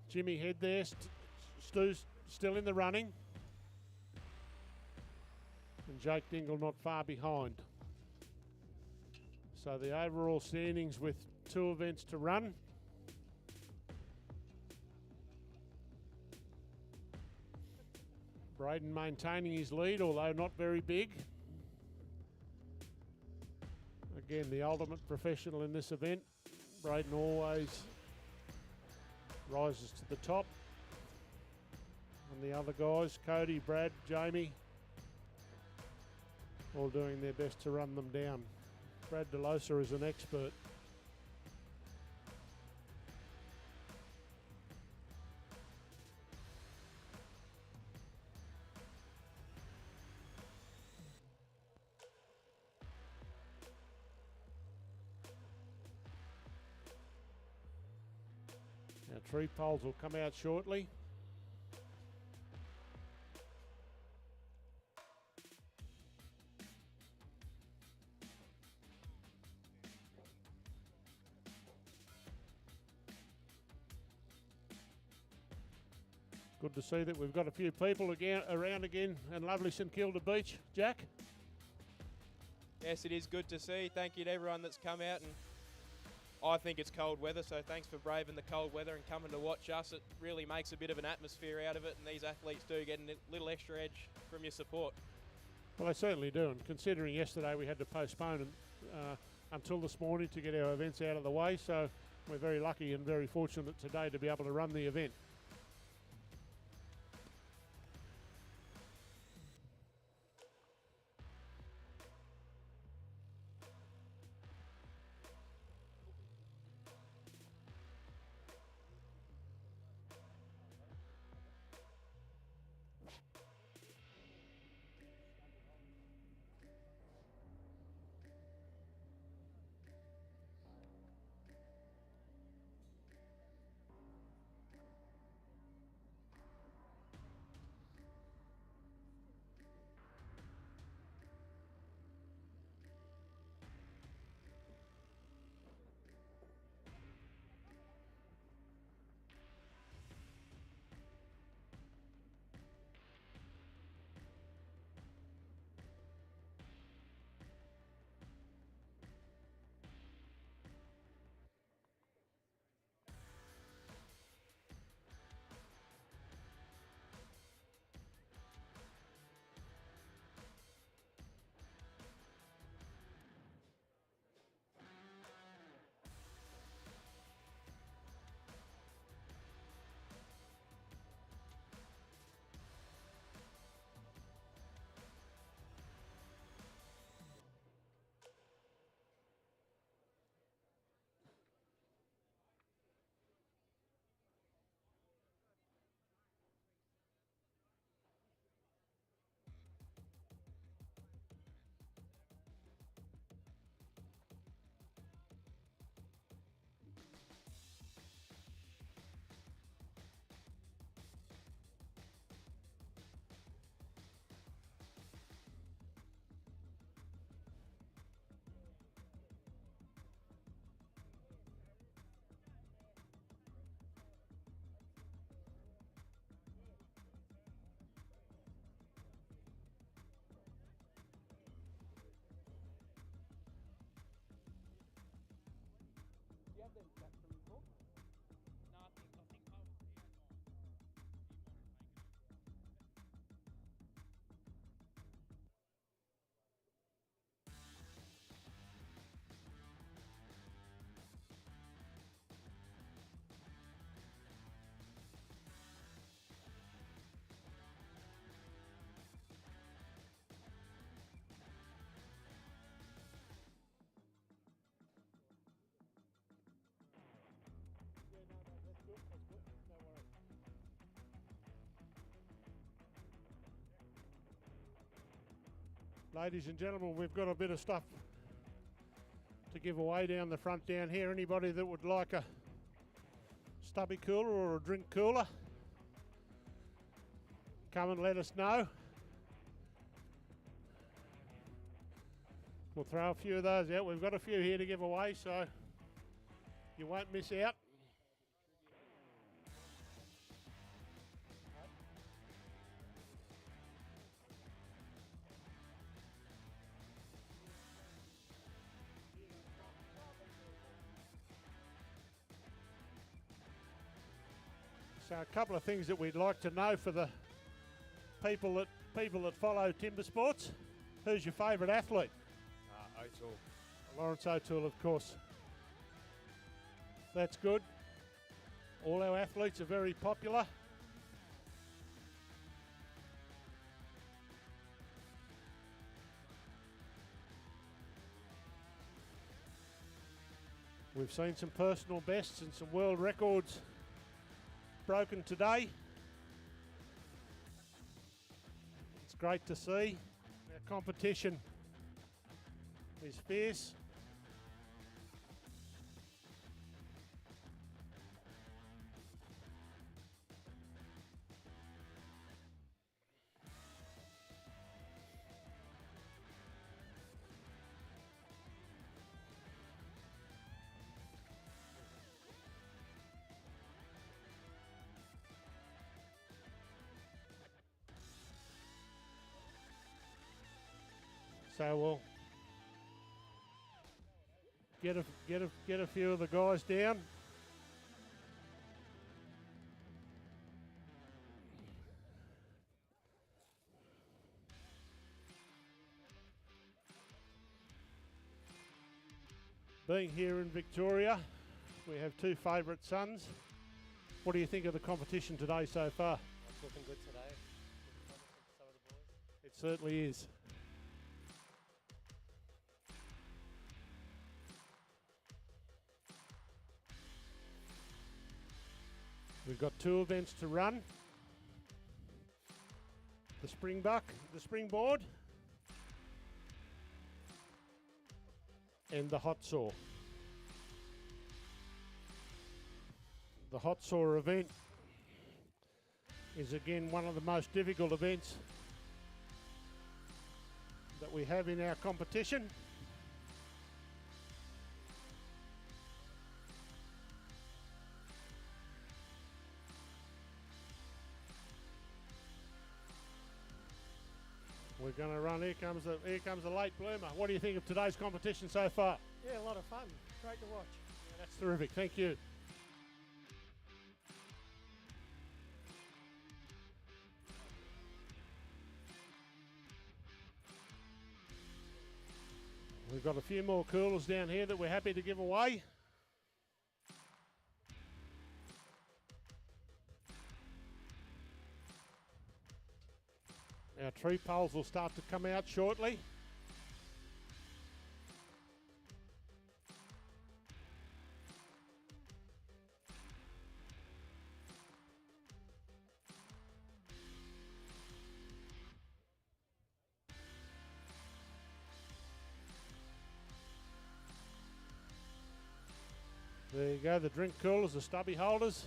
Jimmy Head there, Stu's still in the running. And Jake Dingle not far behind. So the overall standings with 2 events to run. Braden maintaining his lead, although not very big. Again, the ultimate professional in this event. Braden always rises to the top. And the other guys, Cody, Brad, Jamie, all doing their best to run them down. Brad DeLosa is an expert. Our tree poles will come out shortly. Good to see that we've got a few people around again in lovely St Kilda Beach. Jack? Yes, it is good to see. Thank you to everyone that's come out, and I think it's cold weather, so thanks for braving the cold weather and coming to watch us. It really makes a bit of an atmosphere out of it, and these athletes do get a little extra edge from your support. Well, they certainly do, and considering yesterday we had to postpone until this morning to get our events out of the way, so we're very lucky and very fortunate today to be able to run the event. Ladies and gentlemen, we've got a bit of stuff to give away down the front down here. Anybody that would like a stubby cooler or a drink cooler, come and let us know. We'll throw a few of those out. We've got a few here to give away, so you won't miss out. So a couple of things that we'd like to know for the people that follow timber sports. Who's your favourite athlete? O'Toole. Lawrence O'Toole, of course. That's good. All our athletes are very popular. We've seen some personal bests and some world records broken today. It's great to see. Our competition is fierce. So we'll get a few of the guys down. Being here in Victoria, we have two favourite sons. What do you think of the competition today so far? It's looking good today. Some of the boys. It certainly is. We've got two events to run. The Springboard, and the Hotsaw. The Hotsaw event is again one of the most difficult events that we have in our competition. We're going to run. Here comes the late bloomer. What do you think of today's competition so far? Yeah, a lot of fun. Great to watch. Yeah, that's terrific. Thank you. We've got a few more coolers down here that we're happy to give away. Our tree poles will start to come out shortly. There you go, the drink coolers, the stubby holders.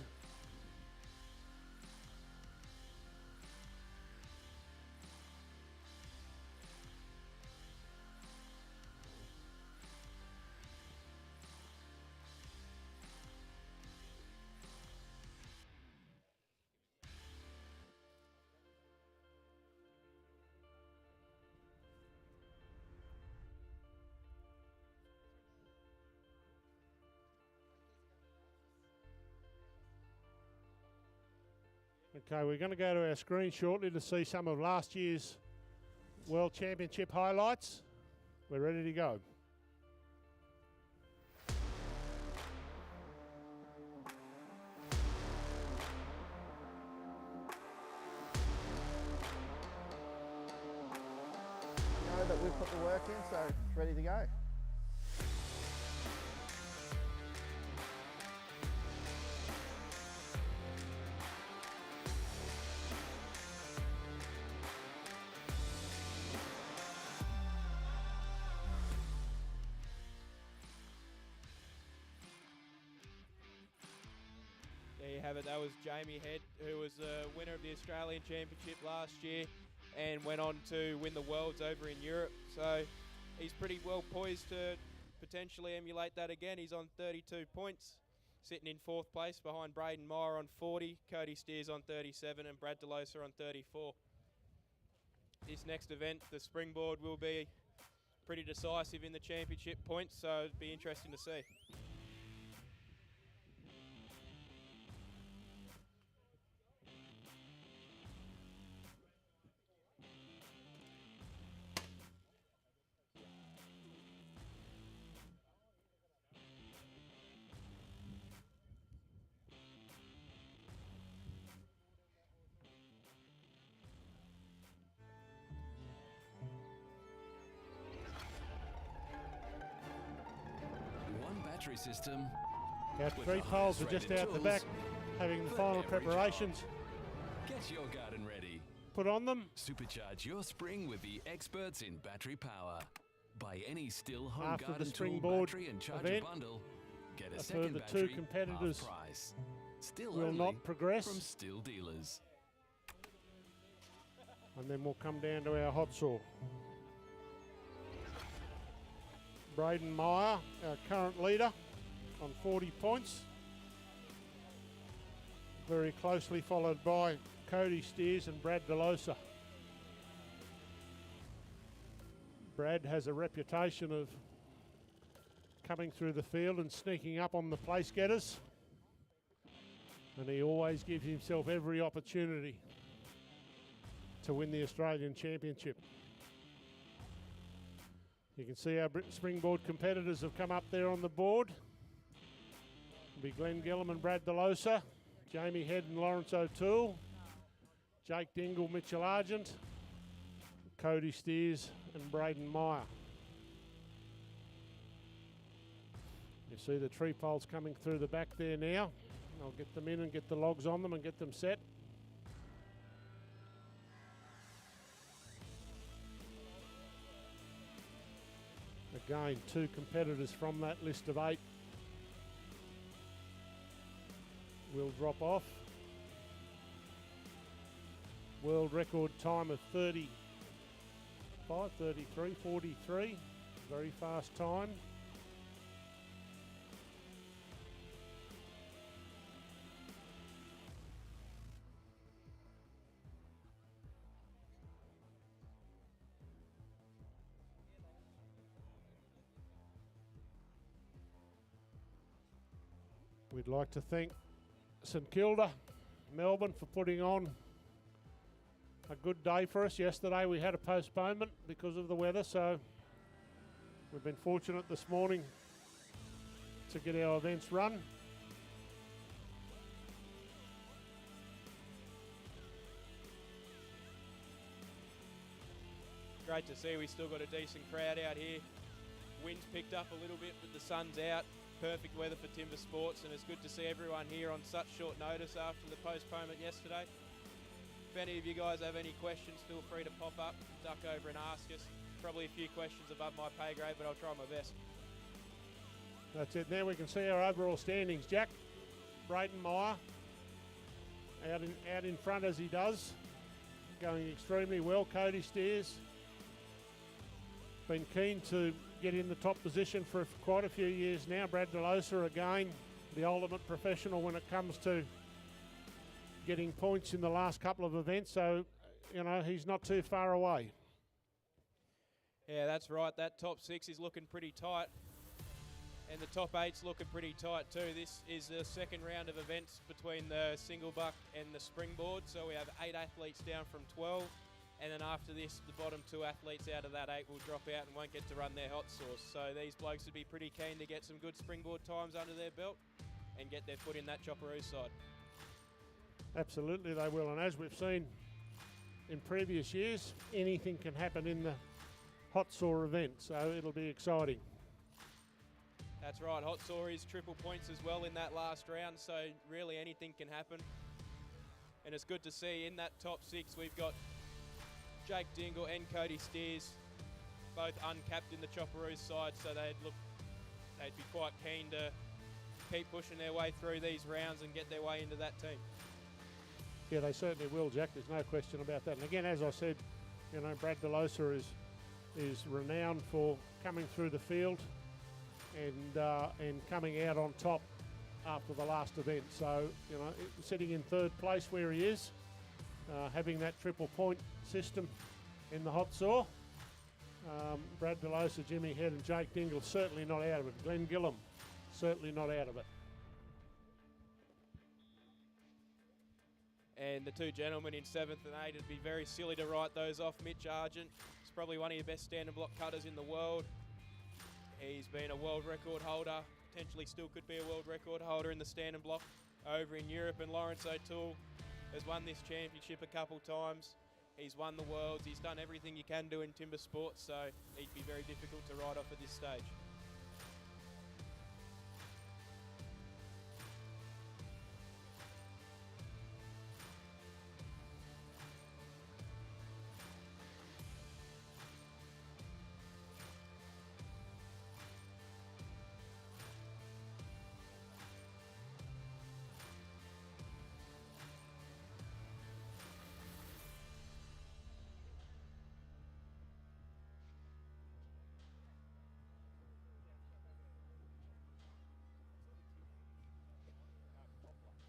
Okay, we're going to go to our screen shortly to see some of last year's World Championship highlights. We're ready to go. Know that we've put the work in, so it's ready to go. There you have it. That was Jamie Head, who was the winner of the Australian Championship last year and went on to win the Worlds over in Europe. So he's pretty well poised to potentially emulate that again. He's on 32 points, sitting in 4th place behind Braden Meyer on 40, Cody Steers on 37 and Brad DeLosa on 34. This next event, the Springboard, will be pretty decisive in the championship points, so it'll be interesting to see. System. Our 3 poles are just out the back having the final preparations. Get your garden ready. Put on them. Supercharge your spring with the experts in battery power. Buy any STIHL home After garden the tool Springboard battery and charger event, bundle. Get a a second further battery 2 competitors half price. STIHL will only not progress. from STIHL dealers. And then we'll come down to our Hotsaw. Braden Meyer, our current leader, on 40 points. Very closely followed by Cody Steers and Brad DeLosa. Brad has a reputation of coming through the field and sneaking up on the place getters. And he always gives himself every opportunity to win the Australian Championship. You can see our Springboard competitors have come up there on the board. It'll be Glenn Gillum and Brad DeLosa, Jamie Head and Lawrence O'Toole, Jake Dingle, Mitchell Argent, Cody Steers and Braden Meyer. You see the tree poles coming through the back there now. I'll get them in and get the logs on them and get them set. Again, 2 competitors from that list of 8 will drop off. World record time of 35, 33, 43. Very fast time. We'd like to thank St Kilda, Melbourne, for putting on a good day for us. Yesterday we had a postponement because of the weather, so we've been fortunate this morning to get our events run. Great to see we still got a decent crowd out here. Wind's picked up a little bit, but the sun's out. Perfect weather for timber sports, and it's good to see everyone here on such short notice after the postponement yesterday. If any of you guys have any questions, feel free to pop up, duck over and ask us. Probably a few questions above my pay grade, but I'll try my best. That's it. Now we can see our overall standings. Jack, Braden Meyer, out in front as he does, going extremely well. Cody Steers, been keen to get in the top position for quite a few years now. Brad DeLosa, again, the ultimate professional when it comes to getting points in the last couple of events, so, you know, he's not too far away. Yeah, that's right. That top 6 is looking pretty tight. And the top 8's looking pretty tight too. This is the second round of events between the single buck and the springboard. So we have 8 athletes down from 12. And then after this, the bottom 2 athletes out of that 8 will drop out and won't get to run their hot sauce. So these blokes would be pretty keen to get some good springboard times under their belt and get their foot in that Chopperoos side. Absolutely, they will. And as we've seen in previous years, anything can happen in the Hotsaw event, so it'll be exciting. That's right, Hotsaw is triple points as well in that last round, so really anything can happen. And it's good to see in that top 6 we've got Jake Dingle and Cody Steers, both uncapped in the Chopperoos side, so they'd be quite keen to keep pushing their way through these rounds and get their way into that team. Yeah, they certainly will, Jack. There's no question about that. And again, as I said, you know, Brad Delosa is renowned for coming through the field and coming out on top after the last event. So, you know, sitting in 3rd place where he is, having that triple point system in the Hotsaw. Brad Delosa, Jimmy Head and Jake Dingle certainly not out of it. Glenn Gillum certainly not out of it. And the 2 gentlemen in 7th and 8th, it'd be very silly to write those off. Mitch Argent is probably one of your best stand and block cutters in the world. He's been a world record holder, potentially still could be a world record holder in the stand and block over in Europe. And Lawrence O'Toole has won this championship a couple times. He's won the Worlds. He's done everything you can do in timber sports, so he'd be very difficult to write off at this stage.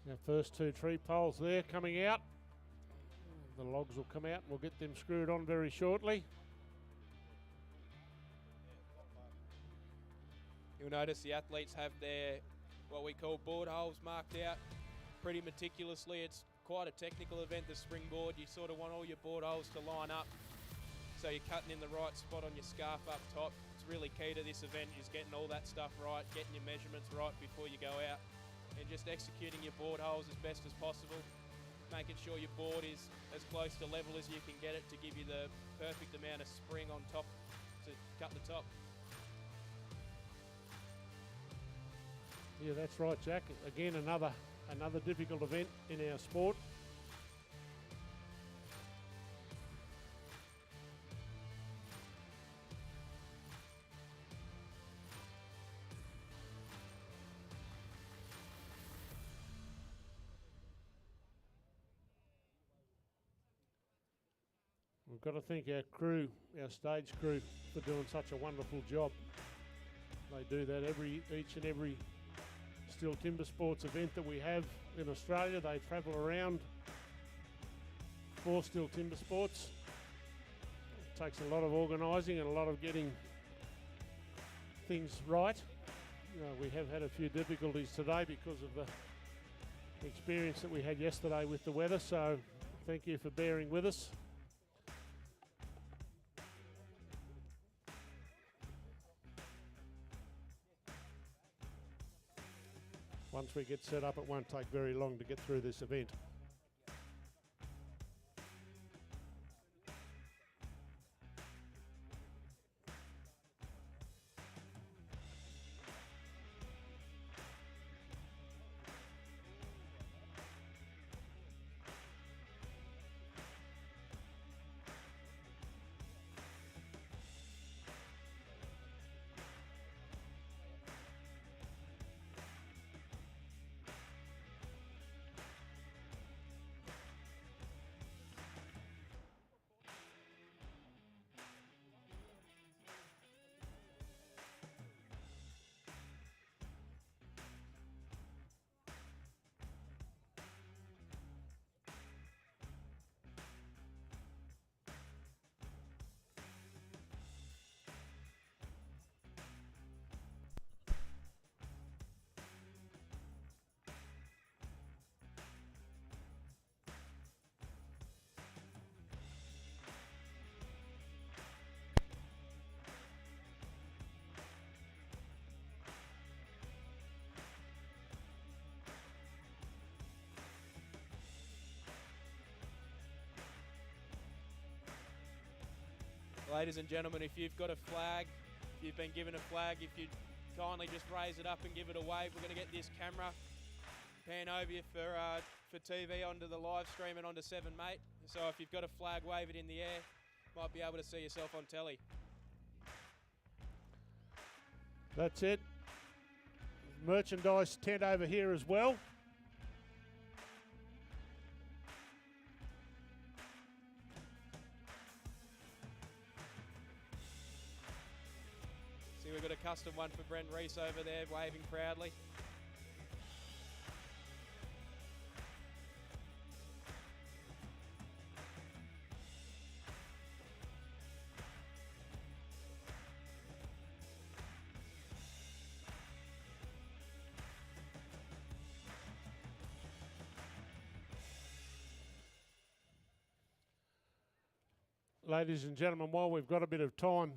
Our first 2 tree poles there coming out. The logs will come out and we'll get them screwed on very shortly. You'll notice the athletes have their, what we call board holes, marked out pretty meticulously. It's quite a technical event, the springboard. You sort of want all your board holes to line up so you're cutting in the right spot on your scarf up top. It's really key to this event is getting all that stuff right, getting your measurements right before you go out, and just executing your board holes as best as possible, making sure your board is as close to level as you can get it to give you the perfect amount of spring on top to cut the top. Yeah, that's right, Jack. Again, another difficult event in our sport. We've got to thank our crew, our stage crew, for doing such a wonderful job. They do that each and every Stihl Timber Sports event that we have in Australia. They travel around for Stihl Timber Sports. It takes a lot of organising and a lot of getting things right. We have had a few difficulties today because of the experience that we had yesterday with the weather, so thank you for bearing with us. Once we get set up, it won't take very long to get through this event. Ladies and gentlemen, if you've got a flag, if you've been given a flag, if you'd kindly just raise it up and give it a wave. We're going to get this camera pan over you for TV onto the live stream and onto 7 Mate. So if you've got a flag, wave it in the air. Might be able to see yourself on telly. That's it. Merchandise tent over here as well. See, we've got a custom one for Brent Reese over there, waving proudly. Ladies and gentlemen, while we've got a bit of time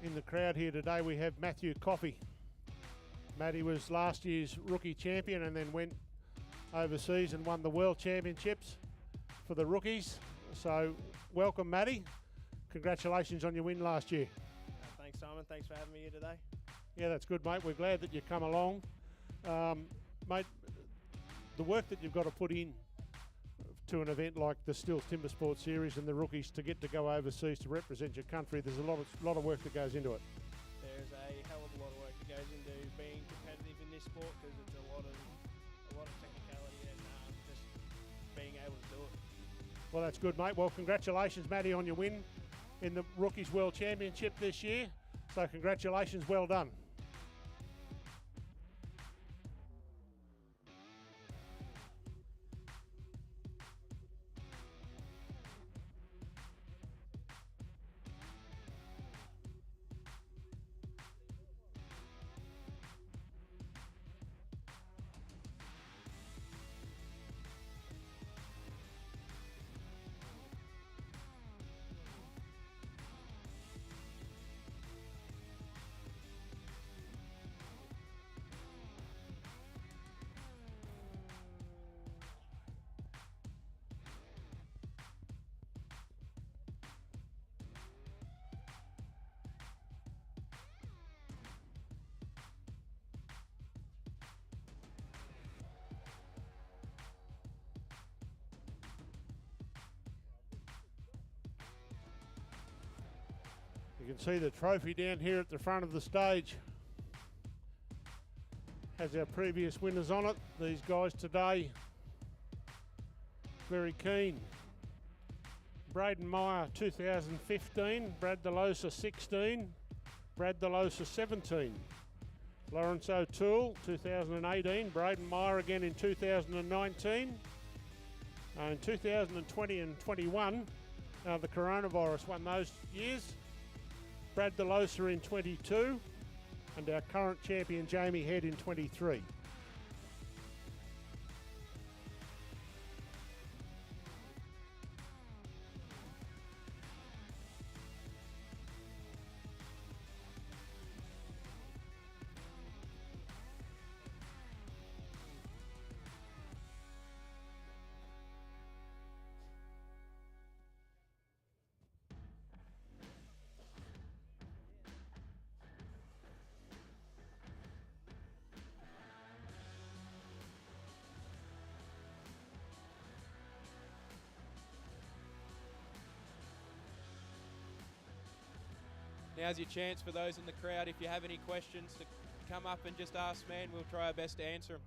in the crowd here today, we have Matthew Coffey. Matty was last year's rookie champion and then went overseas and won the World Championships for the rookies. So welcome, Matty. Congratulations on your win last year. Thanks, Simon. Thanks for having me here today. Yeah, that's good, mate. We're glad that you come along. Mate, the work that you've got to put in to an event like the STIHL TIMBERSPORTS series and the rookies to get to go overseas to represent your country, there's a lot of work that goes into it. There's a hell of a lot of work that goes into being competitive in this sport because it's a lot of technicality and just being able to do it. Well, that's good, mate. Well, congratulations, Matty, on your win in the Rookies World Championship this year. So congratulations, well done. You can see the trophy down here at the front of the stage. Has our previous winners on it. These guys today, very keen. Braden Meyer, 2015. Brad DeLosa, 16. Brad DeLosa, 17. Lawrence O'Toole, 2018. Braden Meyer again in 2019. In 2020 and 21, the coronavirus won those years. Brad DeLosa in 22, and our current champion Jamie Head in 23. Now's your chance for those in the crowd, if you have any questions, to come up and just ask, man. We'll try our best to answer them.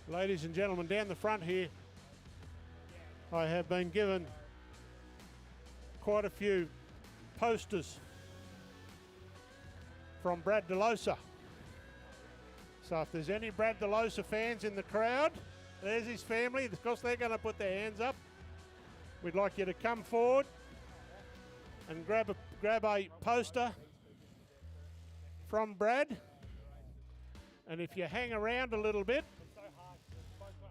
Ladies and gentlemen, down the front here, I have been given quite a few posters from Brad DeLosa. So if there's any Brad DeLosa fans in the crowd, there's his family. Of course, they're going to put their hands up. We'd like you to come forward and grab a poster from Brad. And if you hang around a little bit,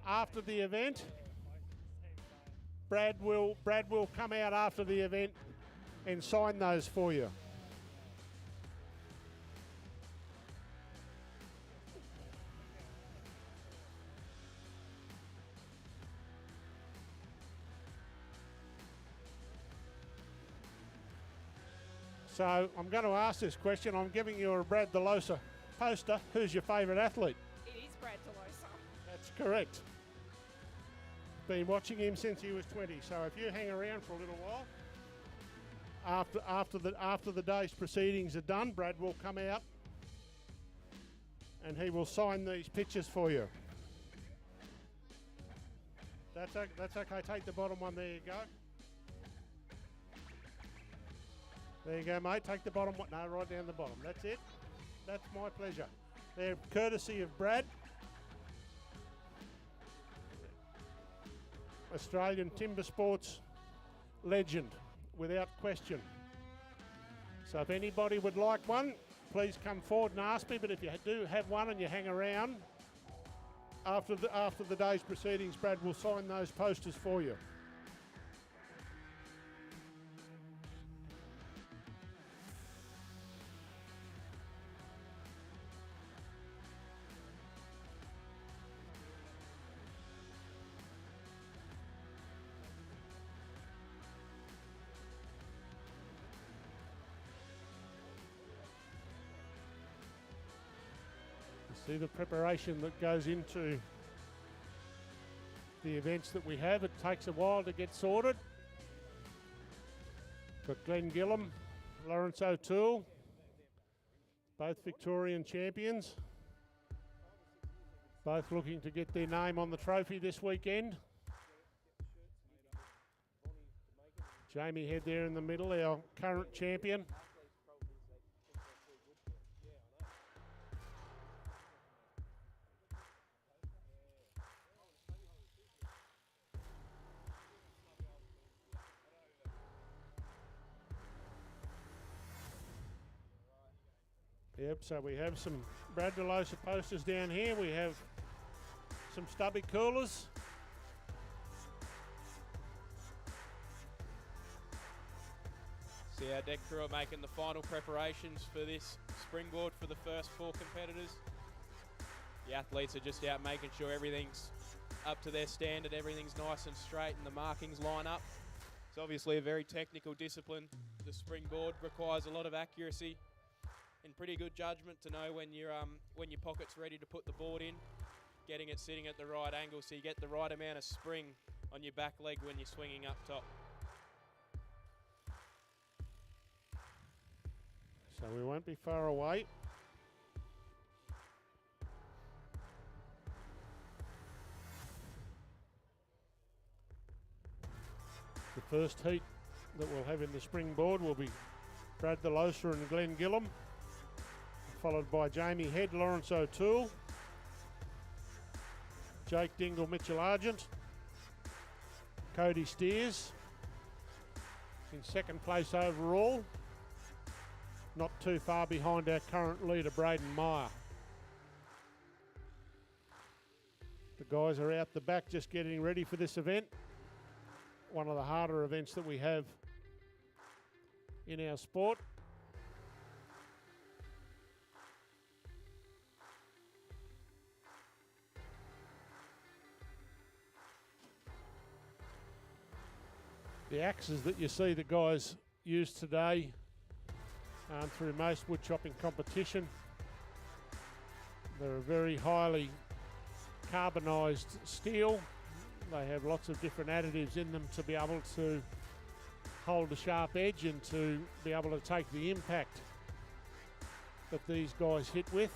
after the event. Brad will come out after the event and sign those for you. So I'm going to ask this question. I'm giving you a Brad DeLosa poster. Who's your favourite athlete? It is Brad DeLosa. That's correct. Been watching him since he was 20. So if you hang around for a little while, after the day's proceedings are done, Brad will come out and he will sign these pictures for you. That's okay. Take the bottom one. There you go. There you go, mate. Take the bottom one. No, right down the bottom. That's it. That's my pleasure. They're courtesy of Brad. Australian timber sports legend, without question. So if anybody would like one, please come forward and ask me. But if you do have one and you hang around, after the day's proceedings, Brad will sign those posters for you. See the preparation that goes into the events that we have. It takes a while to get sorted. Got Glenn Gillum, Lawrence O'Toole, both Victorian champions. Both looking to get their name on the trophy this weekend. Jamie Head there in the middle, our current champion. Yep, so we have some Brad DeLosa posters down here. We have some stubby coolers. See our deck crew are making the final preparations for this springboard for the first 4 competitors. The athletes are just out making sure everything's up to their standard, everything's nice and straight and the markings line up. It's obviously a very technical discipline. The springboard requires a lot of accuracy and pretty good judgment to know when your pocket's ready to put the board in, getting it sitting at the right angle so you get the right amount of spring on your back leg when you're swinging up top. So we won't be far away. The first heat that we'll have in the springboard will be Brad DeLosa and Glenn Gillum, followed by Jamie Head, Lawrence O'Toole, Jake Dingle, Mitchell Argent, Cody Steers in second place overall, not too far behind our current leader, Braden Meyer. The guys are out the back just getting ready for this event, one of the harder events that we have in our sport. The axes that you see the guys use today through most wood chopping competition, they're a very highly carbonised steel. They have lots of different additives in them to be able to hold a sharp edge and to be able to take the impact that these guys hit with.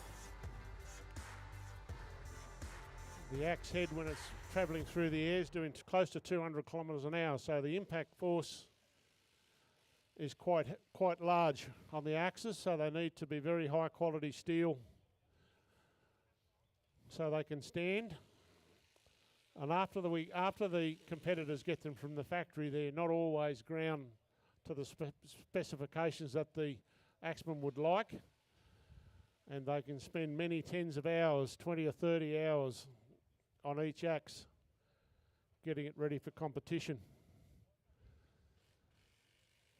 The axe head, when it's travelling through the air, is doing close to 200 kilometres an hour, so the impact force is quite large on the axes, so they need to be very high quality steel so they can stand. And after the competitors get them from the factory, they're not always ground to the specifications that the axeman would like, and they can spend many tens of hours, 20 or 30 hours, on each axe, getting it ready for competition.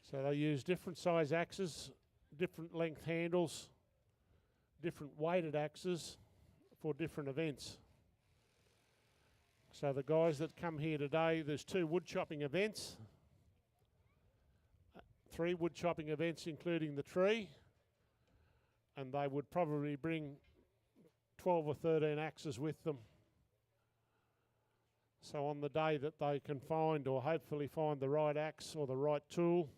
So they use different size axes, different length handles, different weighted axes for different events. So the guys that come here today, there's 2 wood chopping events, 3 wood chopping events including the tree, and they would probably bring 12 or 13 axes with them. So on the day that they can find, or hopefully find, the right axe or the right tool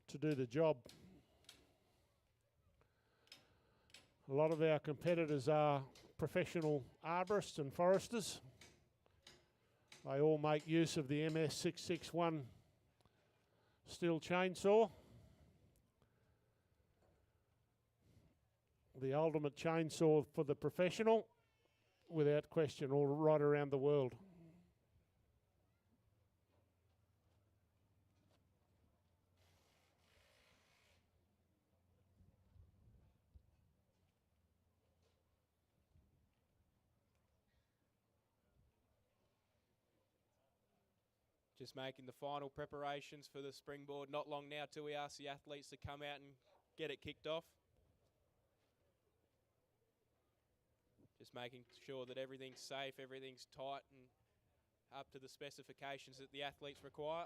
to do the job. A lot of our competitors are professional arborists and foresters. They all make use of the MS661 STIHL chainsaw. The ultimate chainsaw for the professional, without question, all right around the world. Just making the final preparations for the springboard. Not long now till we ask the athletes to come out and get it kicked off. Just making sure that everything's safe, everything's tight and up to the specifications that the athletes require.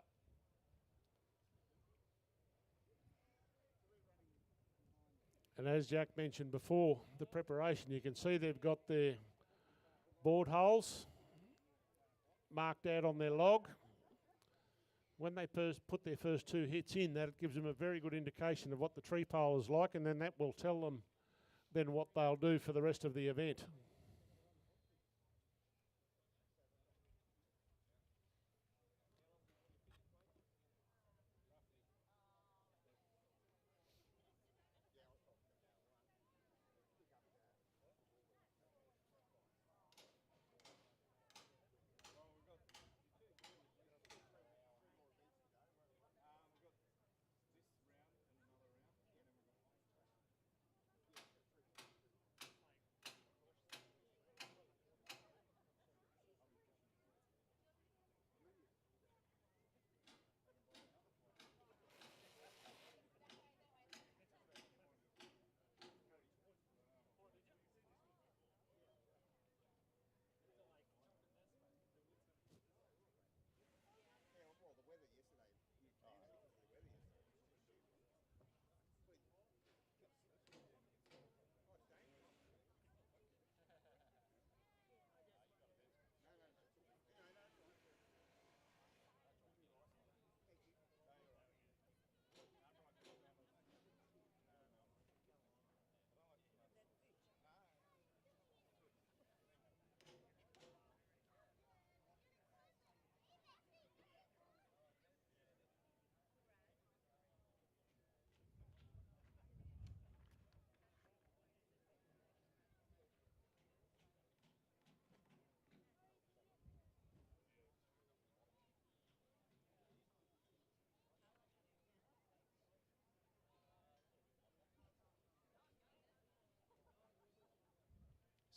And as Jack mentioned before, the preparation, you can see they've got their board holes marked out on their log. When they first put their first 2 hits in, that gives them a very good indication of what the tree pole is like, and then that will tell them then what they'll do for the rest of the event.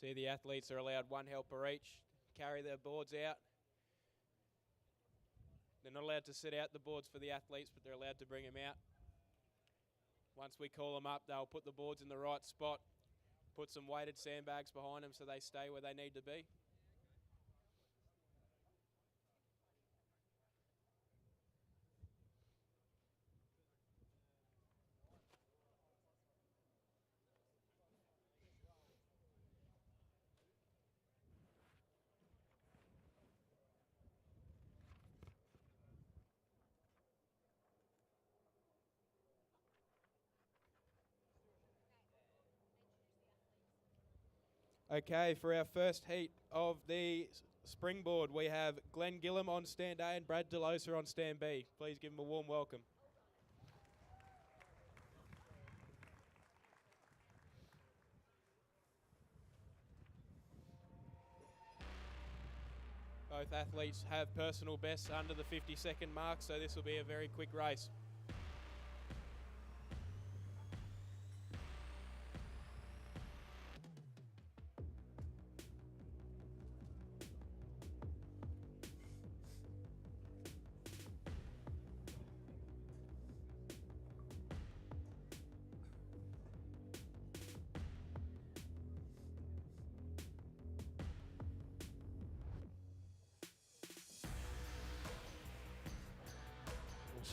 See, the athletes are allowed 1 helper each, carry their boards out. They're not allowed to sit out the boards for the athletes, but they're allowed to bring them out. Once we call them up, they'll put the boards in the right spot, put some weighted sandbags behind them so they stay where they need to be. Okay, for our first heat of the springboard, we have Glenn Gillum on stand A and Brad DeLosa on stand B. Please give them a warm welcome. Both athletes have personal bests under the 50-second mark, so this will be a very quick race.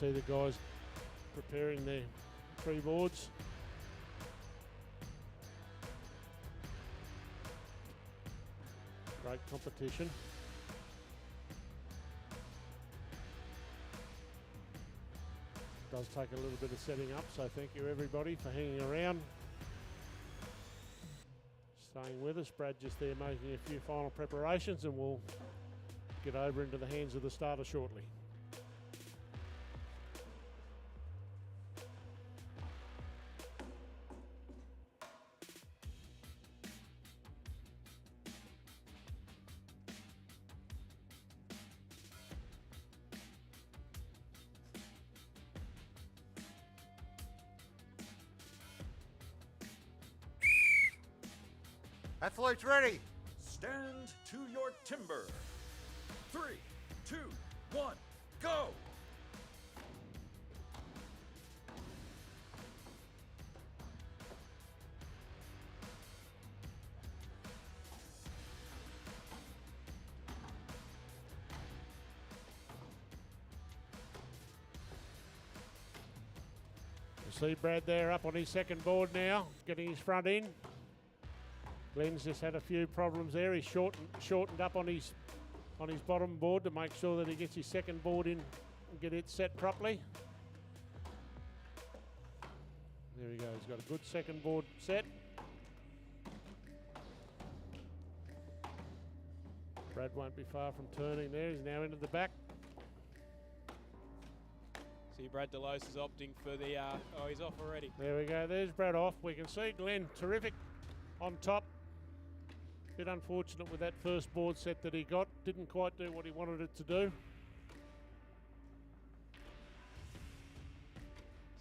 see the guys preparing their pre-boards. Great competition. Does take a little bit of setting up, so thank you everybody for hanging around. Staying with us. Brad just there making a few final preparations, and we'll get over into the hands of the starter shortly. Athletes ready. Stand to your timber. 3, 2, 1, go! You see Brad there up on his second board now, getting his front in. Glenn's just had a few problems there. He's shortened up on his bottom board to make sure that he gets his second board in and get it set properly. There we go, he's got a good second board set. Brad won't be far from turning there. He's now into the back. See Brad Delos is opting for the, oh, he's off already. There we go, there's Brad off. We can see Glenn, terrific on top. Bit unfortunate with that first board set that he got. Didn't quite do what he wanted it to do.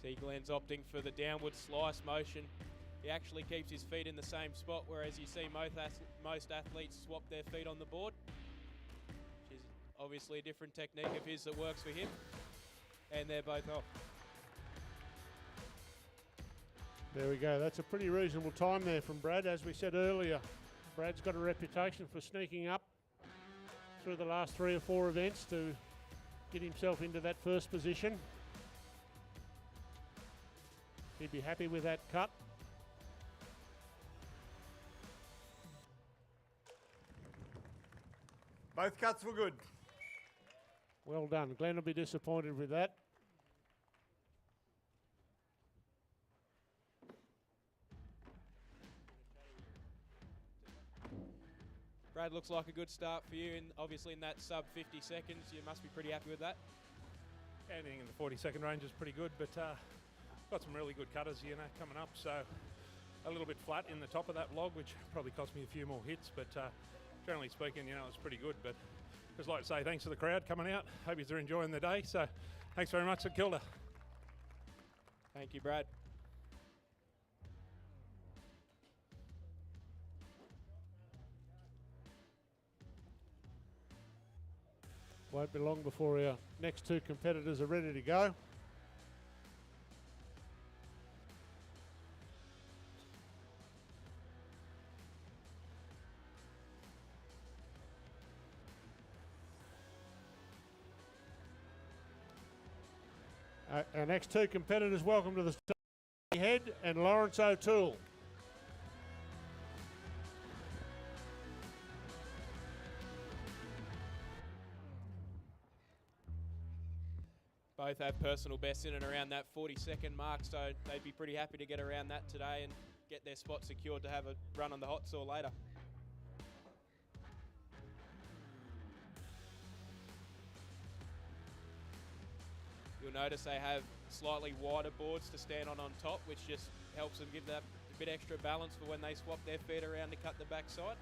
See Glenn's opting for the downward slice motion. He actually keeps his feet in the same spot, whereas you see most athletes swap their feet on the board, which is obviously a different technique of his that works for him. And they're both off. There we go. That's a pretty reasonable time there from Brad. As we said earlier, Brad's got a reputation for sneaking up through the last 3 or 4 events to get himself into that first position. He'd be happy with that cut. Both cuts were good. Well done. Glenn will be disappointed with that. Brad, looks like a good start for you, and obviously in that sub 50 seconds, you must be pretty happy with that. Anything in the 40-second range is pretty good, but got some really good cutters, you know, coming up. So a little bit flat in the top of that vlog, which probably cost me a few more hits, but generally speaking, you know, it's pretty good. But just like to say thanks to the crowd coming out. Hope you're enjoying the day. So thanks very much, St Kilda. Thank you, Brad. Won't be long before our next 2 competitors are ready to go. Our next 2 competitors, welcome to the Head and Lawrence O'Toole. Both have personal bests in and around that 40-second mark, so they'd be pretty happy to get around that today and get their spot secured to have a run on the Hotsaw later. You'll notice they have slightly wider boards to stand on top, which just helps them give that a bit extra balance for when they swap their feet around to cut the backside.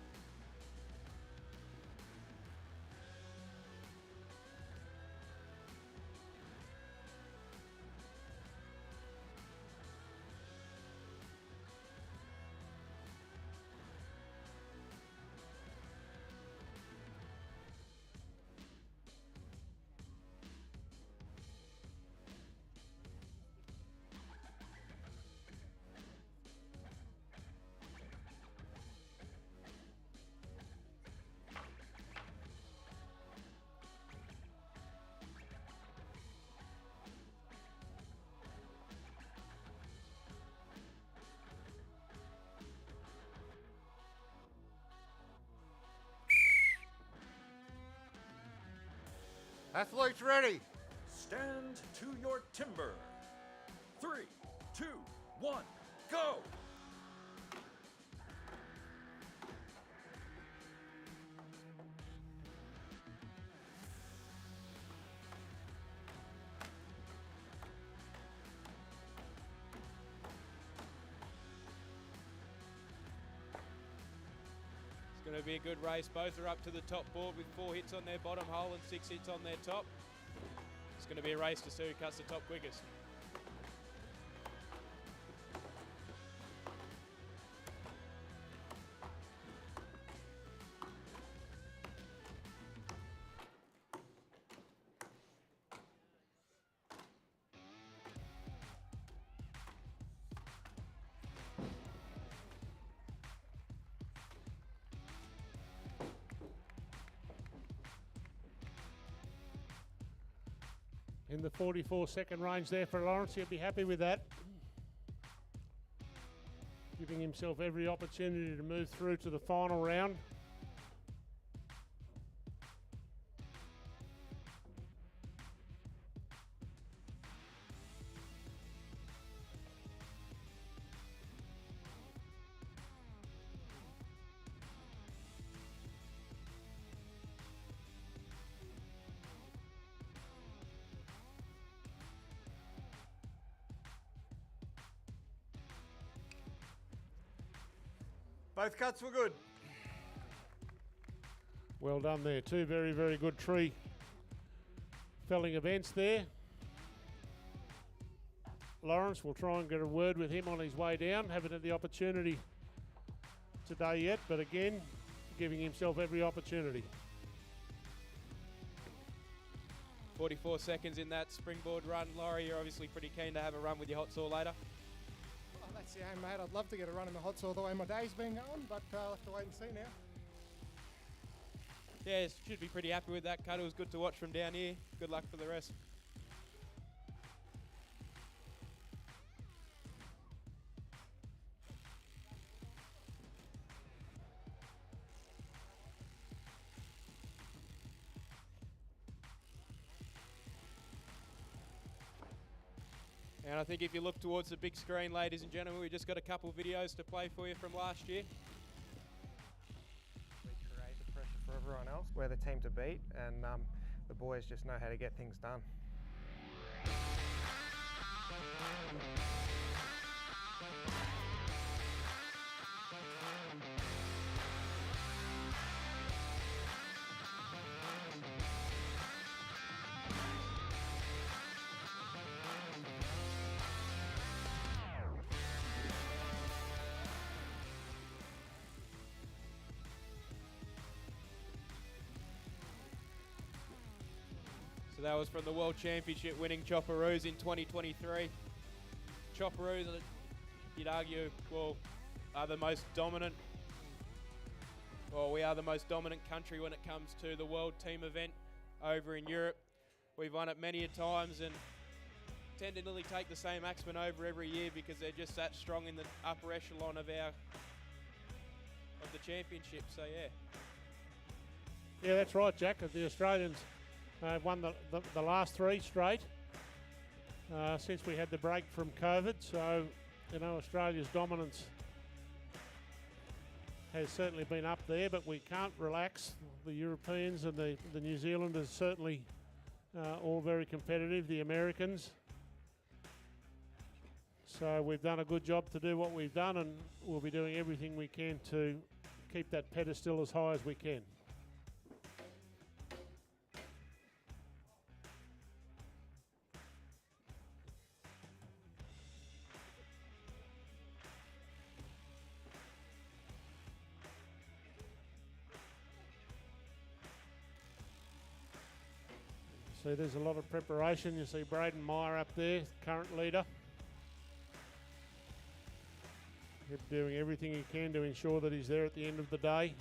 Athletes ready. Stand to your timber. 3, 2, 1, go! It's going to be a good race. Both are up to the top board with 4 hits on their bottom hole and 6 hits on their top. It's going to be a race to see who cuts the top quickest. In the 44-second range there for Lawrence, he'll be happy with that. Giving himself every opportunity to move through to the final round. Both cuts were good. Well done there. 2 very, very good tree felling events there. Lawrence will try and get a word with him on his way down. Haven't had the opportunity today yet, but again, giving himself every opportunity. 44 seconds in that springboard run. Laurie, you're obviously pretty keen to have a run with your Hotsaw later. Oh, that's the aim, mate. I'd love to get a run in the Hotsaw the way my day's been going, but I'll have to wait and see now. Yeah, should be pretty happy with that cut. It was good to watch from down here. Good luck for the rest. And I think if you look towards the big screen, ladies and gentlemen, we just got a couple videos to play for you from last year. We create the pressure for everyone else. We're the team to beat, and the boys just know how to get things done. So that was from the World Championship winning Chopperoos in 2023. Chopperoos, you'd argue, well, are the most dominant, well, we are the most dominant country when it comes to the World Team event over in Europe. We've won it many a times and tend to nearly take the same axemen over every year because they're just that strong in the upper echelon of the championship, so yeah. Yeah, that's right, Jack. The Australians won the last 3 straight since we had the break from COVID. So, you know, Australia's dominance has certainly been up there, but we can't relax. The Europeans and the New Zealanders certainly all very competitive, the Americans. So we've done a good job to do what we've done, and we'll be doing everything we can to keep that pedestal as high as we can. See, there's a lot of preparation. You see Braden Meyer up there, current leader. He's doing everything he can to ensure that he's there at the end of the day.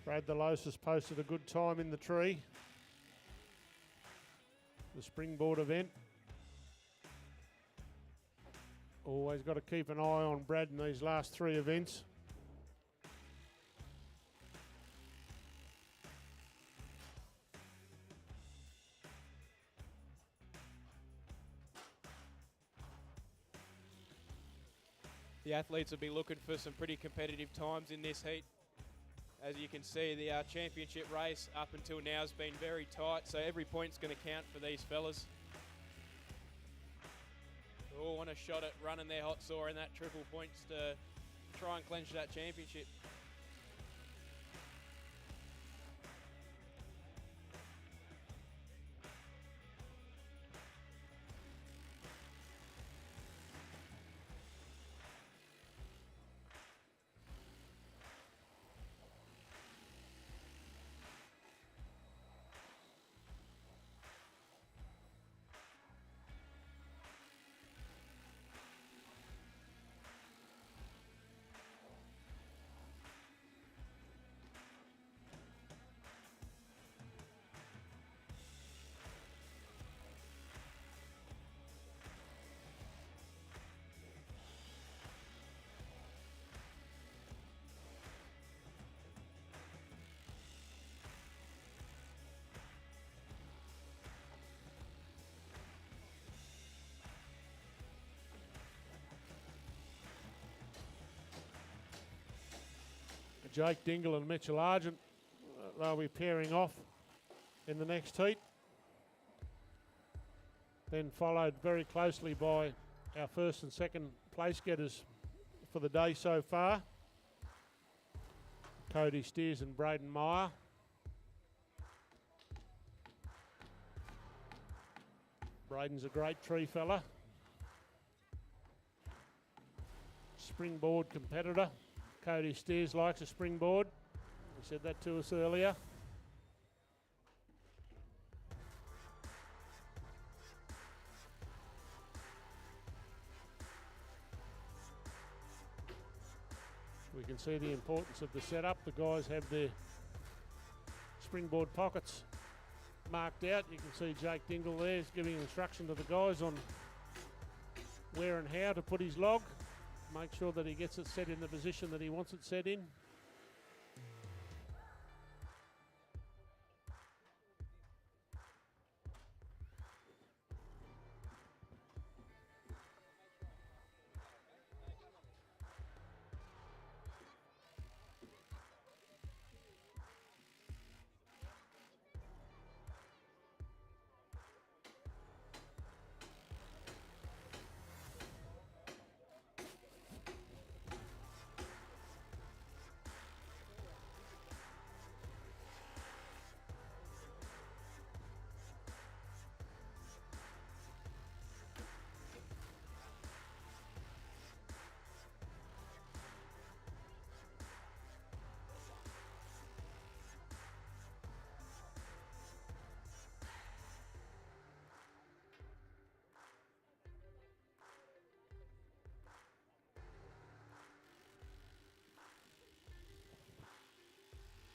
Brad Delos has posted a good time in the tree. The Springboard event. Always got to keep an eye on Brad in these last 3 events. The athletes will be looking for some pretty competitive times in this heat. As you can see, the championship race up until now has been very tight, so every point's going to count for these fellas. They all want a shot at running their hot saw in that triple points to try and clinch that championship. Jake Dingle and Mitchell Argent, they'll be pairing off in the next heat. Then followed very closely by our first and second place getters for the day so far. Cody Steers and Braden Meyer. Braden's a great tree fella. Springboard competitor. Cody Steers likes a springboard. He said that to us earlier. We can see the importance of the setup. The guys have their springboard pockets marked out. You can see Jake Dingle there is giving instruction to the guys on where and how to put his log. Make sure that he gets it set in the position that he wants it set in.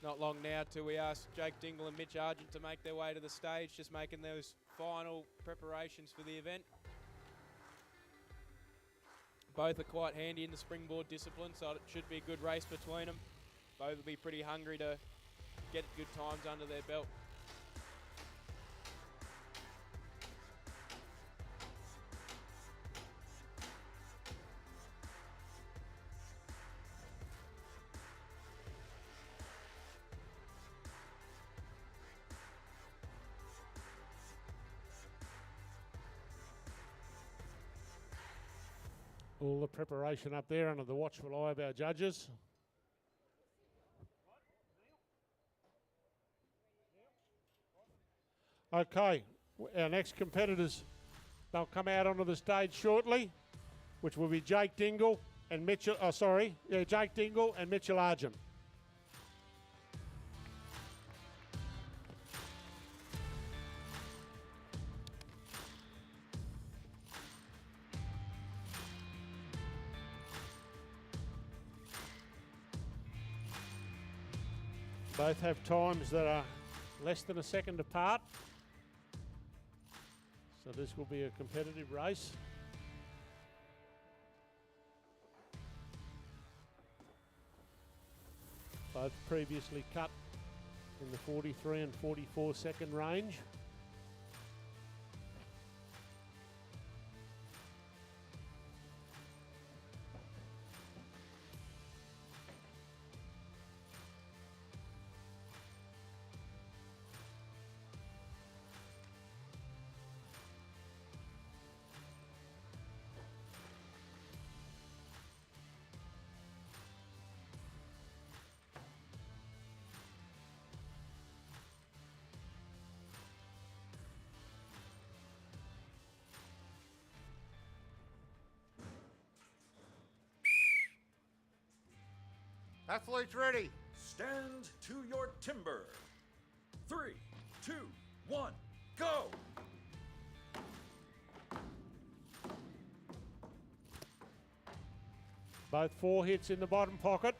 Not long now till we ask Jake Dingle and Mitch Argent to make their way to the stage, just making those final preparations for the event. Both are quite handy in the springboard discipline, so it should be a good race between them. Both will be pretty hungry to get good times under their belt. All the preparation up there under the watchful eye of our judges. Okay, our next competitors, they'll come out onto the stage shortly, which will be Jake Dingle and Mitchell, Jake Dingle and Mitchell Argent. Both have times that are less than a second apart. So this will be a competitive race. Both previously cut in the 43 and 44 second range. Athletes ready. Stand to your timber. 3, 2, 1, go! Both 4 hits in the bottom pocket.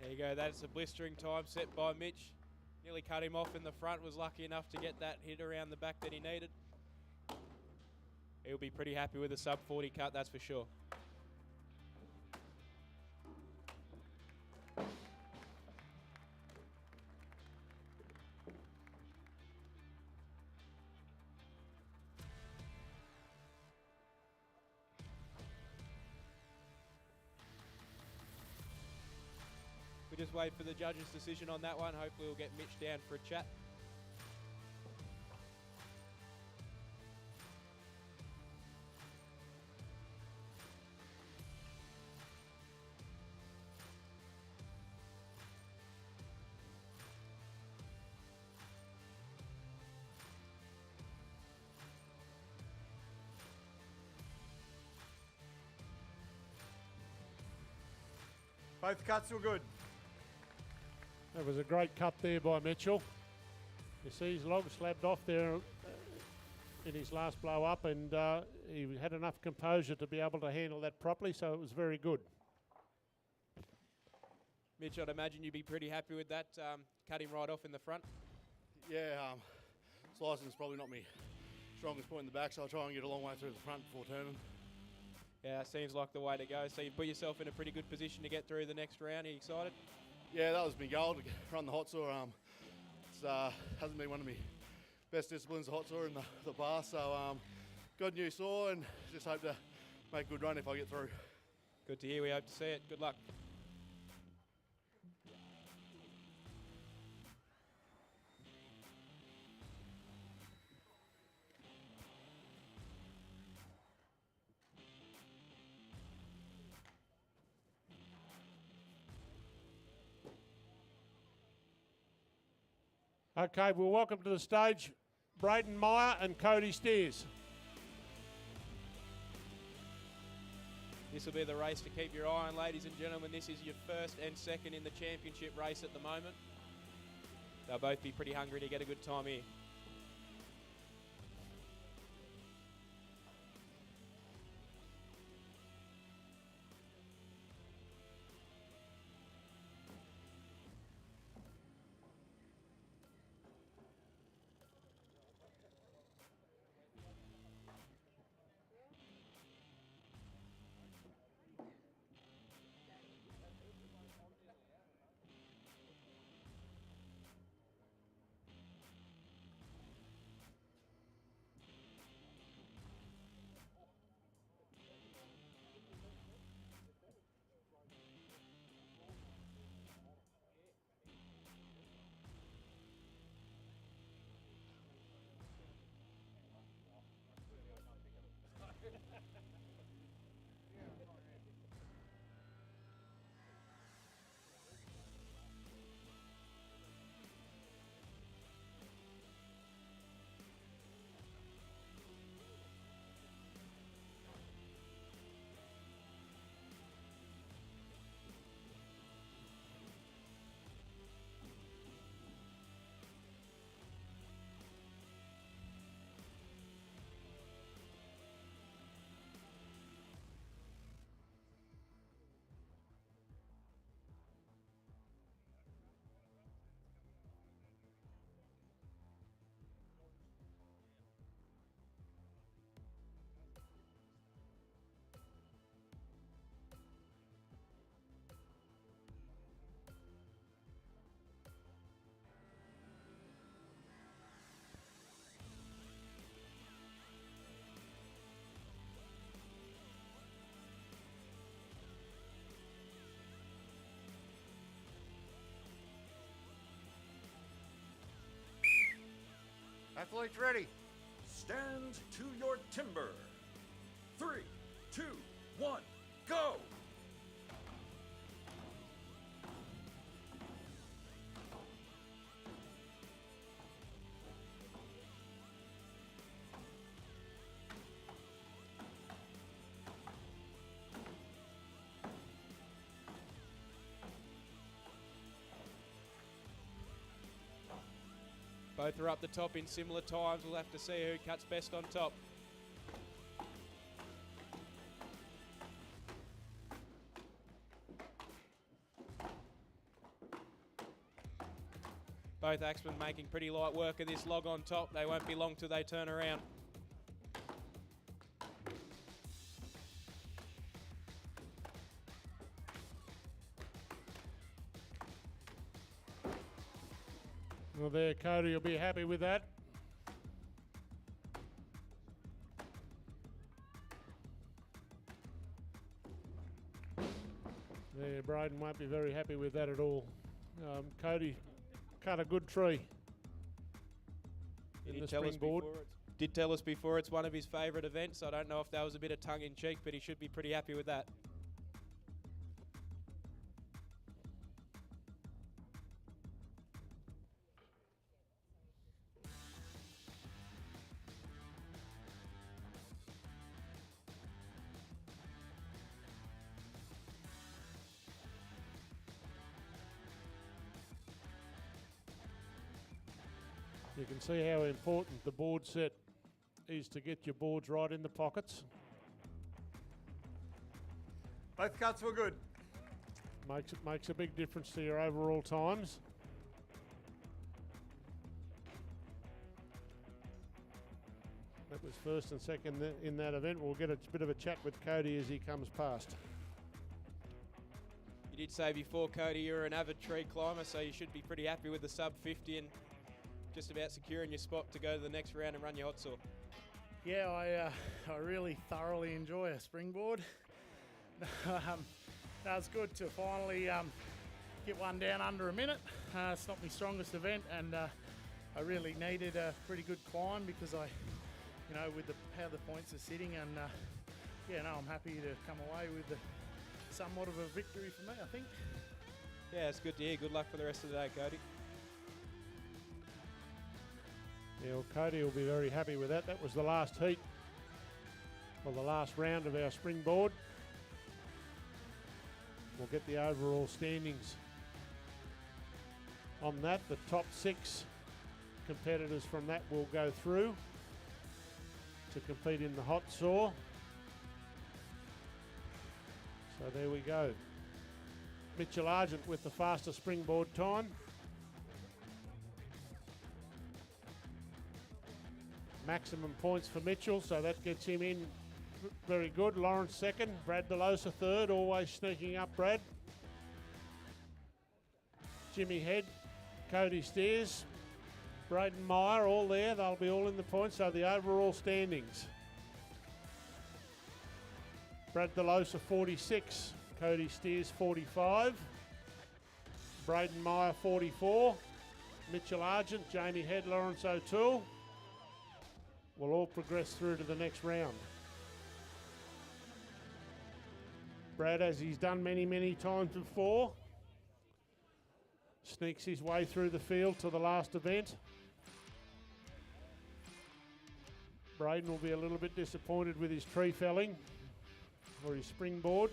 There you go, that's a blistering time set by Mitch. Nearly cut him off in the front, was lucky enough to get that hit around the back that he needed. He'll be pretty happy with a sub 40 cut, that's for sure. We just wait for the judge's decision on that one. Hopefully we'll get Mitch down for a chat. Both cuts were good. That was a great cut there by Mitchell. You see his log slabbed off there in his last blow up, and he had enough composure to be able to handle that properly, so it was very good. Mitch, I'd imagine you'd be pretty happy with that. Cut him right off in the front. Yeah, slicing is probably not my strongest point in the back, so I'll try and get a long way through the front before turning. Yeah, seems like the way to go. So you put yourself in a pretty good position to get through the next round. Are you excited? Yeah, that was my goal, to run the Hotsaw. It hasn't been one of my best disciplines, the Hotsaw in the past, so got a new saw and just hope to make a good run if I get through. Good to hear. We hope to see it. Good luck. Okay, well, welcome to the stage, Braden Meyer and Cody Steers. This will be the race to keep your eye on, ladies and gentlemen. This is your first and second in the championship race at the moment. They'll both be pretty hungry to get a good time here. Athletes ready. Stand to your timber. 3, 2, 1, go! Both are up the top in similar times. We'll have to see who cuts best on top. Both axemen making pretty light work of this log on top. They won't be long till they turn around. Well, there, Cody will be happy with that. There, Braden won't be very happy with that at all. Cody cut a good tree in the Springboard. Did tell us before it's one of his favourite events. I don't know if that was a bit of tongue in cheek, but he should be pretty happy with that. You can see how important the board set is to get your boards right in the pockets. Both cuts were good. Makes a big difference to your overall times. That was first and second in that event. We'll get a bit of a chat with Cody as he comes past. You did say before, Cody, you're an avid tree climber, so you should be pretty happy with the sub 50 and just about securing your spot to go to the next round and run your Hotsaw. Yeah, I really thoroughly enjoy a springboard. That was good to finally get one down under a minute. It's not my strongest event, and I really needed a pretty good climb because with how the points are sitting, and I'm happy to come away with somewhat of a victory for me, I think. Yeah, it's good to hear. Good luck for the rest of the day, Cody. Yeah, well, Cody will be very happy with that. That was the last heat, or the last round of our Springboard. We'll get the overall standings on that. The top 6 competitors from that will go through to compete in the Hotsaw. So there we go. Mitchell Argent with the fastest Springboard time. Maximum points for Mitchell, so that gets him in very good. Lawrence second, Brad DeLosa third, always sneaking up Brad. Jimmy Head, Cody Steers, Braden Meyer, all there. They'll be all in the points, so the overall standings. Brad DeLosa 46, Cody Steers 45, Braden Meyer 44, Mitchell Argent, Jamie Head, Lawrence O'Toole will all progress through to the next round. Brad, as he's done many, many times before, sneaks his way through the field to the last event. Braden will be a little bit disappointed with his tree felling or his Springboard.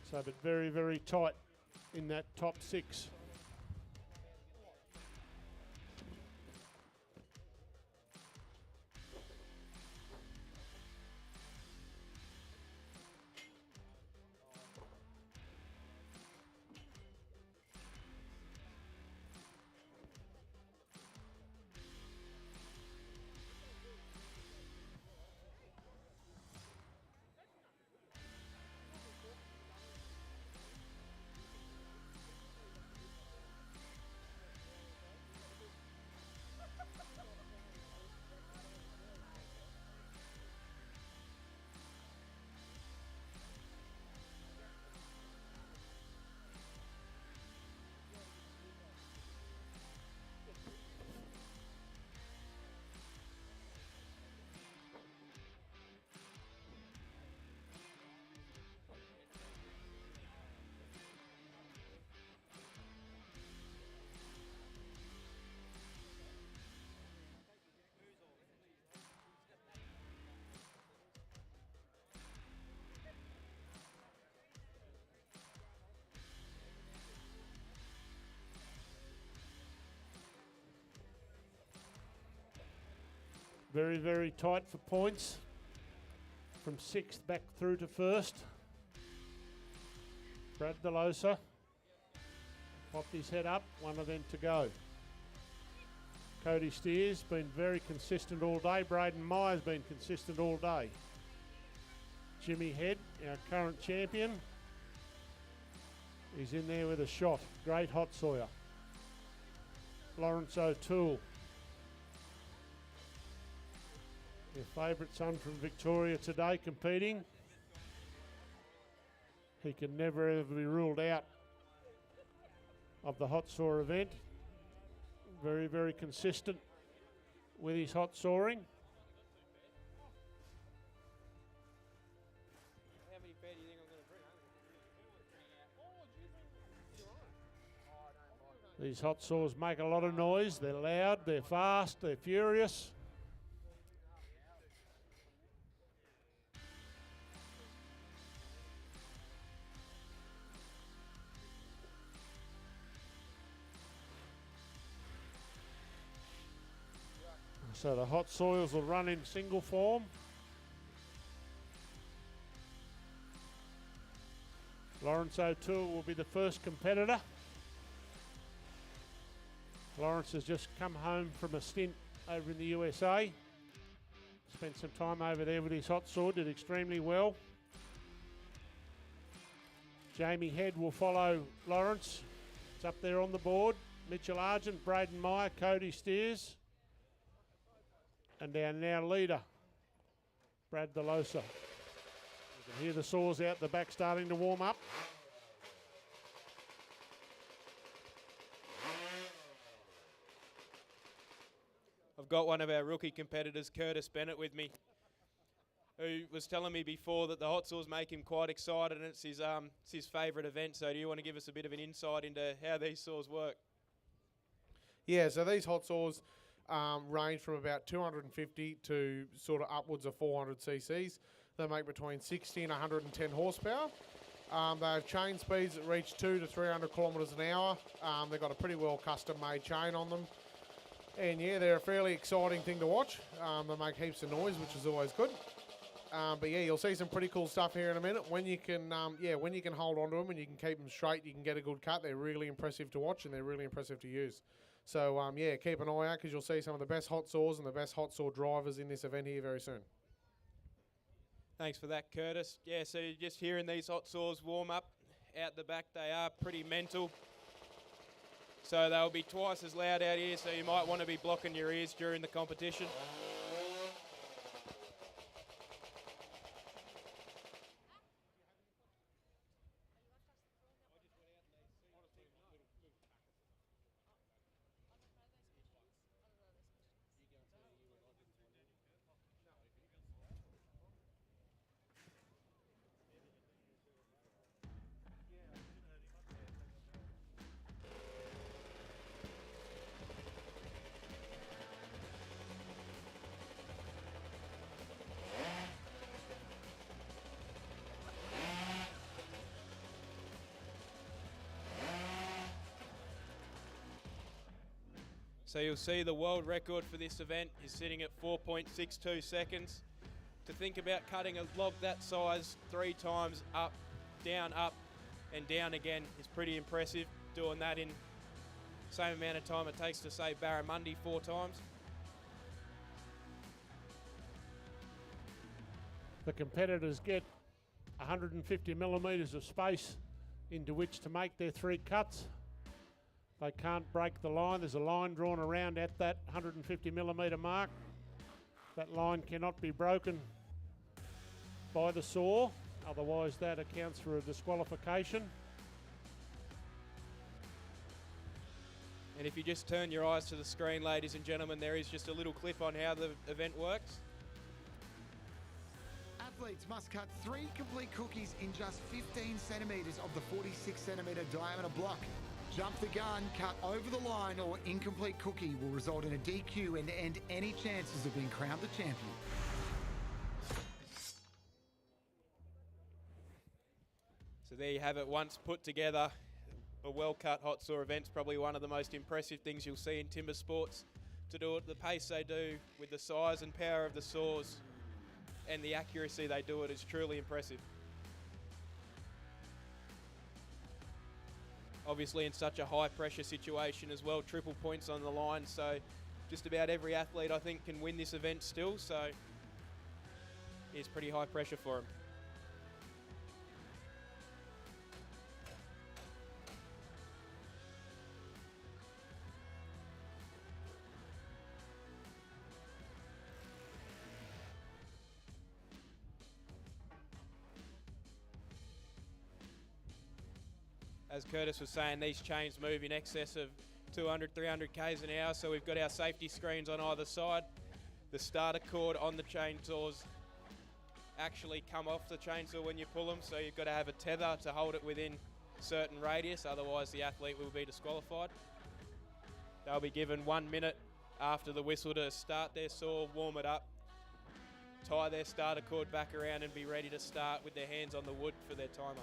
So, but very, very tight in that top 6. Very, very tight for points. From 6th back through to 1st. Brad DeLosa popped his head up, one event to go. Cody Steers been very consistent all day. Braden Myers been consistent all day. Jimmy Head, our current champion, he's in there with a shot. Great hot Sawyer. Lawrence O'Toole, your favourite son from Victoria today competing. He can never ever be ruled out of the Hotsaw event. Very, very consistent with his hot sawing. How many fair do you think I'm going to bring? These hot saws make a lot of noise. They're loud, they're fast, they're furious. So the hot soils will run in single form. Lawrence O'Toole will be the first competitor. Lawrence has just come home from a stint over in the USA. Spent some time over there with his hot saw, did extremely well. Jamie Head will follow Lawrence. It's up there on the board. Mitchell Argent, Braden Meyer, Cody Steers. And our now leader, Brad DeLosa. You can hear the saws out the back starting to warm up. I've got one of our rookie competitors, Curtis Bennett, with me, who was telling me before that the hot saws make him quite excited, and it's his favourite event. So do you want to give us a bit of an insight into how these saws work? Yeah, so these hot saws range from about 250 to sort of upwards of 400 cc's. They make between 60 and 110 horsepower. They have chain speeds that reach 200 to 300 kilometres an hour. They've got a pretty well custom-made chain on them. And yeah, they're a fairly exciting thing to watch. They make heaps of noise, which is always good. But yeah, you'll see some pretty cool stuff here in a minute. When you can, when you can hold on to them and you can keep them straight, you can get a good cut. They're really impressive to watch and they're really impressive to use. So yeah, keep an eye out because you'll see some of the best hot saws and the best hot saw drivers in this event here very soon. Thanks for that, Curtis. Yeah, so you're just hearing these hot saws warm up out the back. They are pretty mental. So they'll be twice as loud out here, so you might want to be blocking your ears during the competition. So you'll see the world record for this event is sitting at 4.62 seconds. To think about cutting a log that size 3 times up, and down again is pretty impressive. Doing that in the same amount of time it takes to say Barramundi 4 times. The competitors get 150 millimetres of space into which to make their 3 cuts. They can't break the line. There's a line drawn around at that 150 millimetre mark. That line cannot be broken by the saw, otherwise that accounts for a disqualification. And if you just turn your eyes to the screen, ladies and gentlemen, there is just a little clip on how the event works. Athletes must cut 3 complete cookies in just 15 centimetres of the 46 centimetre diameter block. Jump the gun, cut over the line, or incomplete cookie will result in a DQ and end any chances of being crowned the champion. So there you have it, once put together. A well-cut hot saw event's probably one of the most impressive things you'll see in timber sports. to do it the pace they do with the size and power of the saws and the accuracy they do it is truly impressive. Obviously in such a high pressure situation as well, triple points on the line, so just about every athlete I think can win this event still, so it's pretty high pressure for them. As Curtis was saying, these chains move in excess of 200, 300 k's an hour, so we've got our safety screens on either side. The starter cord on the chainsaws actually come off the chainsaw when you pull them, so you've got to have a tether to hold it within a certain radius, otherwise the athlete will be disqualified. They'll be given 1 minute after the whistle to start their saw, warm it up, tie their starter cord back around and be ready to start with their hands on the wood for their timer.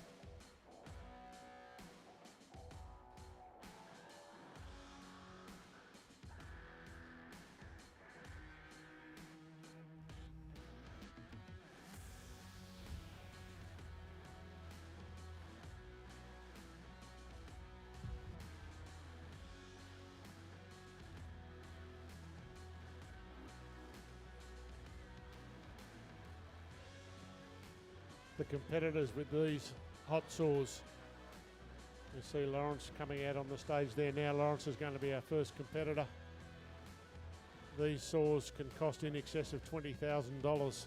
The competitors with these hot saws. You see Lawrence coming out on the stage there now. Lawrence is going to be our first competitor. These saws can cost in excess of $20,000.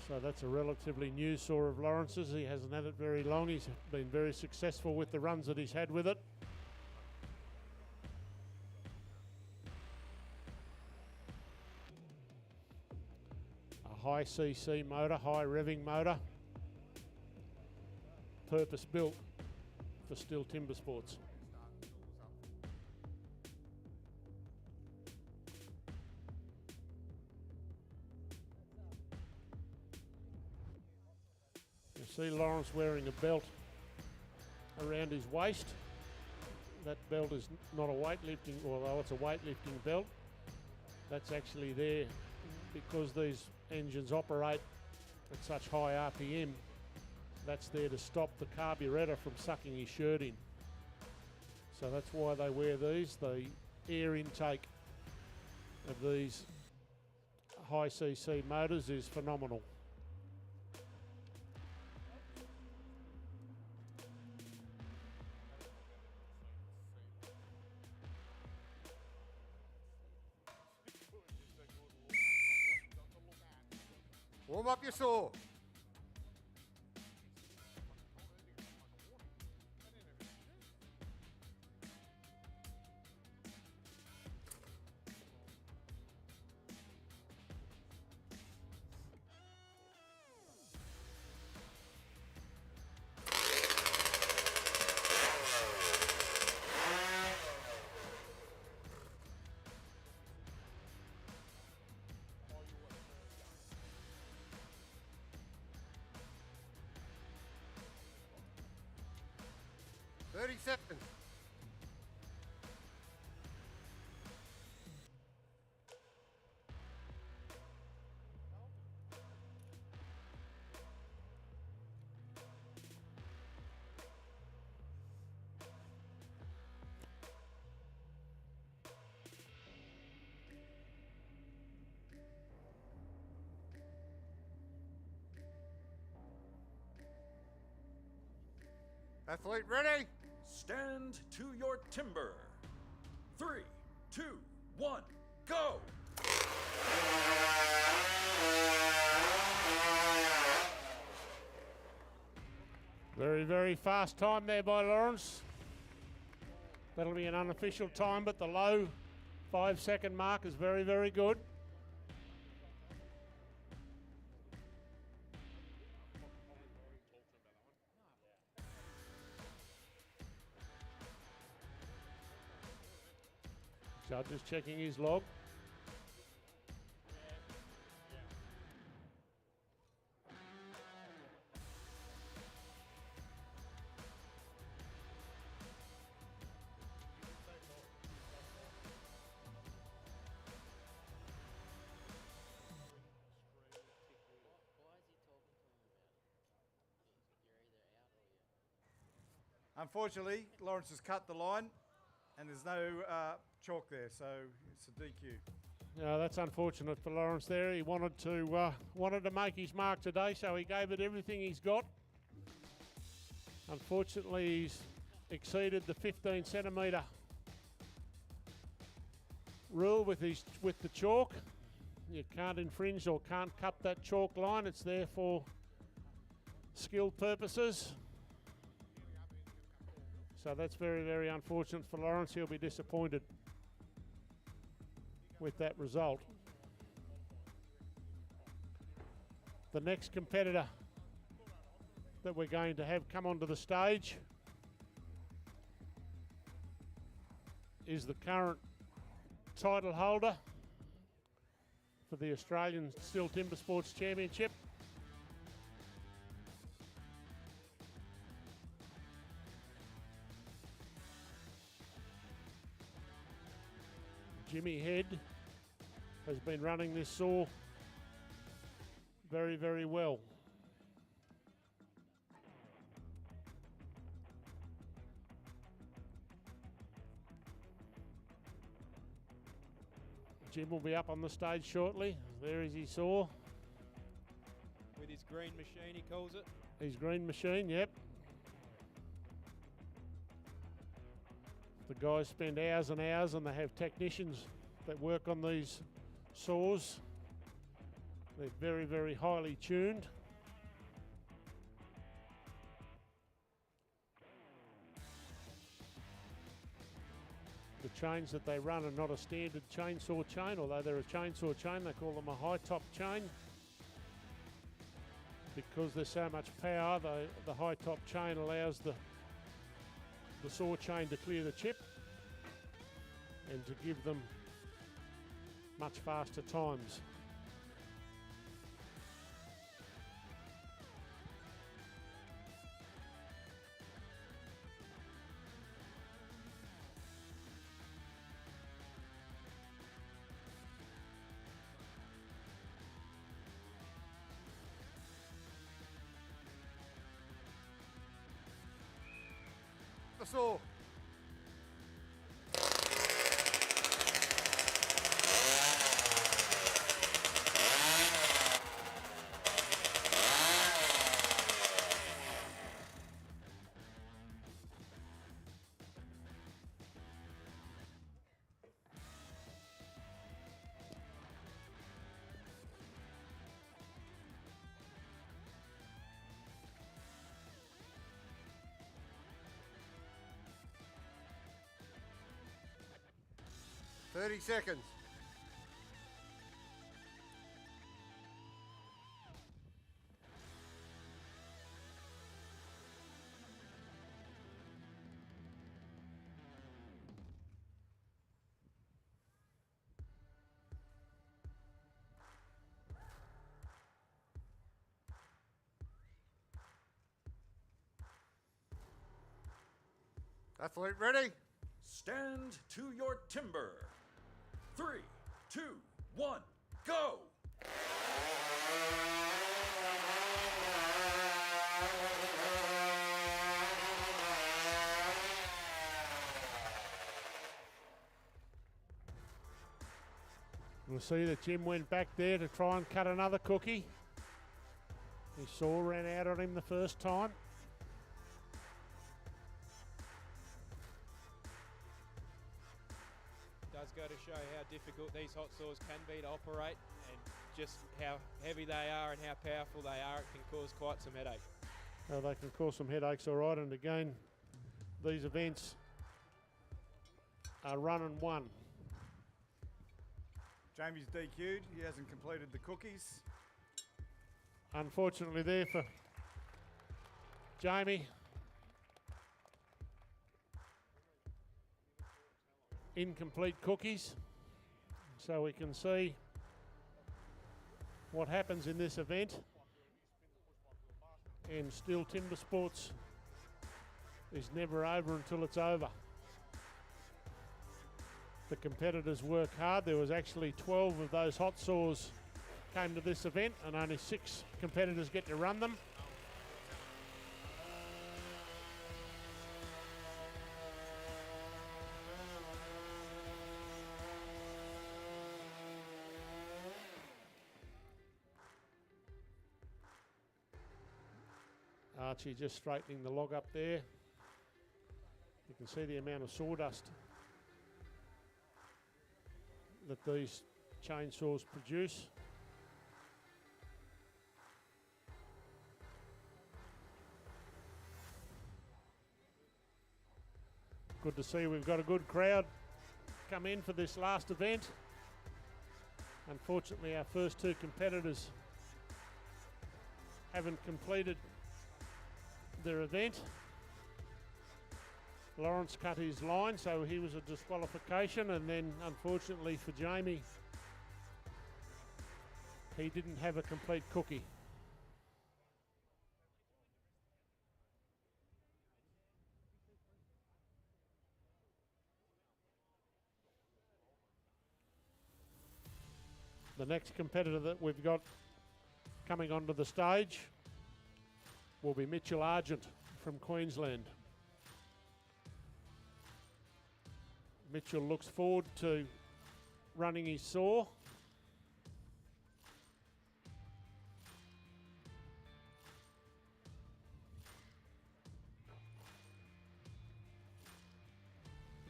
So that's a relatively new saw of Lawrence's. He hasn't had it very long. He's been very successful with the runs that he's had with it. High CC motor, high revving motor, purpose built for STIHL TIMBERSPORTS. You see Lawrence wearing a belt around his waist. That belt is not a weightlifting, although it's a weightlifting belt. That's actually there because these engines operate at such high RPM. That's there to stop the carburettor from sucking his shirt in. So that's why they wear these. The air intake of these high CC motors is phenomenal. Warm up your saw. Seconds. Athlete ready? Stand to your timber. 3, 2, 1, go! Very, very fast time there by Lawrence. That'll be an unofficial time, but the low 5-second mark is very, very good. Judge is checking his log. Unfortunately, Lawrence has cut the line and there's no chalk there, so it's a DQ. No, that's unfortunate for Lawrence there. He wanted to make his mark today, so he gave it everything he's got. Unfortunately, he's exceeded the 15 centimetre rule with the chalk. You can't infringe or can't cut that chalk line. It's there for skill purposes. So that's very, very unfortunate for Lawrence. He'll be disappointed with that result. The next competitor that we're going to have come onto the stage is the current title holder for the Australian STIHL Timber Sports Championship. Jimmy Head has been running this saw very, very well. Jim will be up on the stage shortly. There is his saw. With his green machine, he calls it. His green machine, yep. The guys spend hours and hours, and they have technicians that work on these saws. They're very, very highly tuned. The chains that they run are not a standard chainsaw chain, although they're a chainsaw chain. They call them a high top chain. Because there's so much power, the high top chain allows the saw chain to clear the chip and to give them much faster times. The saw. Thirty seconds. Athlete ready? Stand to your timber. 3, 2, 1, go! We'll see that Jim went back there to try and cut another cookie. His saw ran out on him the first time. Does go to show how difficult these hot saws can be to operate, and just how heavy they are and how powerful they are. It can cause quite some headache. They can cause some headaches, all right. And again, these events are run and won. Jamie's DQ'd. He hasn't completed the cookies. Unfortunately there for Jamie. Incomplete cookies. So we can see what happens in this event. And STIHL Timber Sports is never over until it's over. The competitors work hard. There was actually 12 of those hot saws came to this event, and only 6 competitors get to run them. Archie just straightening the log up there. You can see the amount of sawdust that these chainsaws produce. Good to see we've got a good crowd come in for this last event. Unfortunately, our first two competitors haven't completed their event. Lawrence cut his line, so he was a disqualification, and then unfortunately for Jamie, he didn't have a complete cookie. The next competitor that we've got coming onto the stage will be Mitchell Argent from Queensland. Mitchell looks forward to running his saw.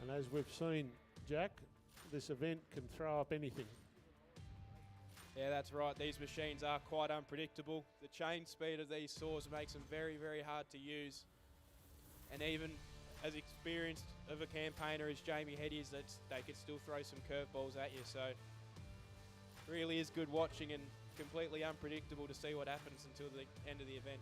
And as we've seen, Jack, this event can throw up anything. Yeah, that's right. These machines are quite unpredictable. The chain speed of these saws makes them very, very hard to use. And even as experienced of a campaigner as Jamie Head is, they could still throw some curveballs at you. So really is good watching and completely unpredictable to see what happens until the end of the event.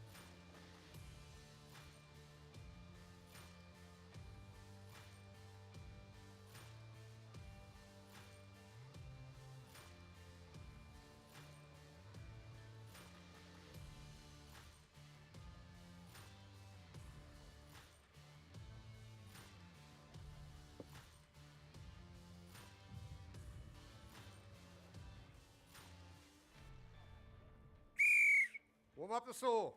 Warm up the saw.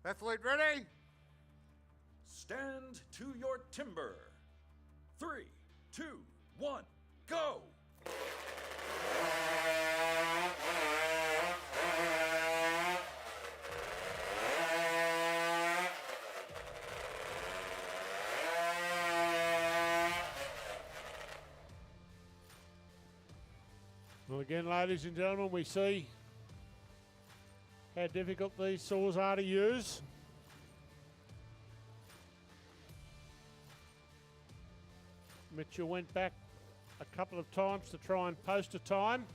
Athlete ready? Stand to your timber. 3, 2, 1, go! Well, again, ladies and gentlemen, we see how difficult these saws are to use. Mitchell went back a couple of times to try and post a time.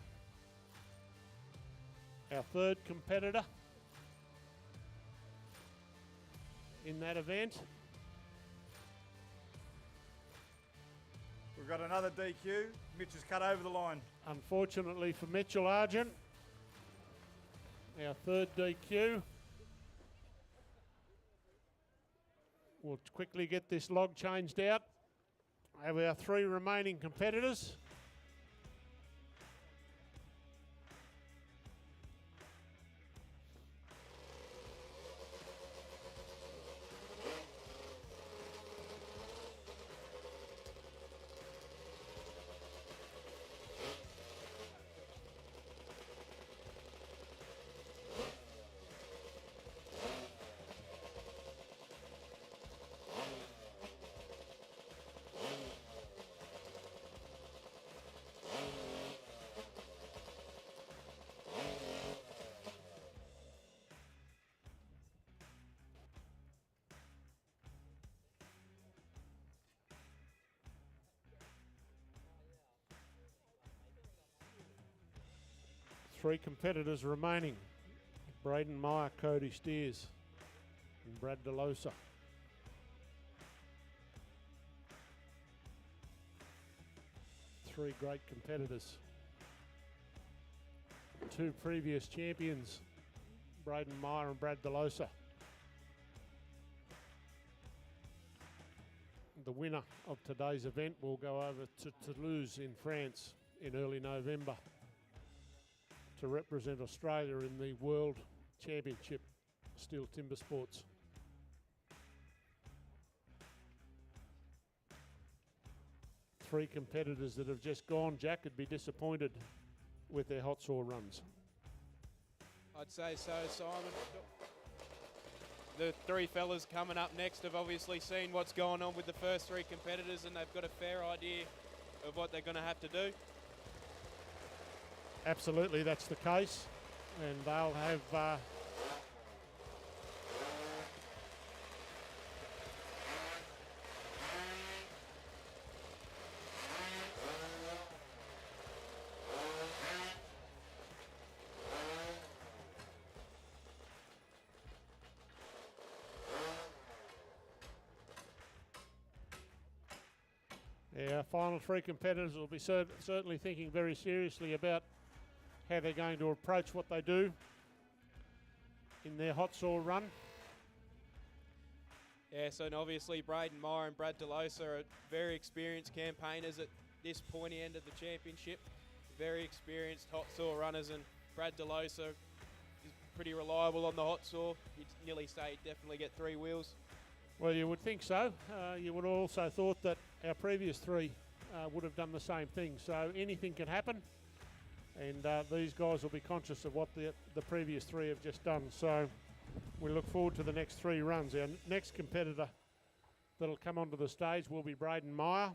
Our third competitor in that event. We've got another DQ. Mitch has cut over the line. Unfortunately for Mitchell Argent, our third DQ. We'll quickly get this log changed out. I have our three remaining competitors. Three competitors remaining. Braden Meyer, Cody Steers, and Brad DeLosa. Three great competitors. Two previous champions, Braden Meyer and Brad DeLosa. The winner of today's event will go over to Toulouse in France in early November to represent Australia in the World Championship Steel Timber Sports. Three competitors that have just gone. Jack would be disappointed with their Hotsaw runs. I'd say so, Simon. The three fellas coming up next have obviously seen what's going on with the first three competitors, and they've got a fair idea of what they're going to have to do. Absolutely, that's the case, and they'll have our final three competitors will be certainly thinking very seriously about how they're going to approach what they do in their Hotsaw run. Yeah, so obviously Braden Meyer and Brad DeLosa are very experienced campaigners at this pointy end of the championship. Very experienced Hotsaw runners, and Brad DeLosa is pretty reliable on the Hotsaw. You'd nearly say he'd definitely get three wheels. Well, you would think so. You would also thought that our previous three would have done the same thing. So anything can happen, and these guys will be conscious of what the previous three have just done. So we look forward to the next three runs. Our next competitor that'll come onto the stage will be Braden Meyer,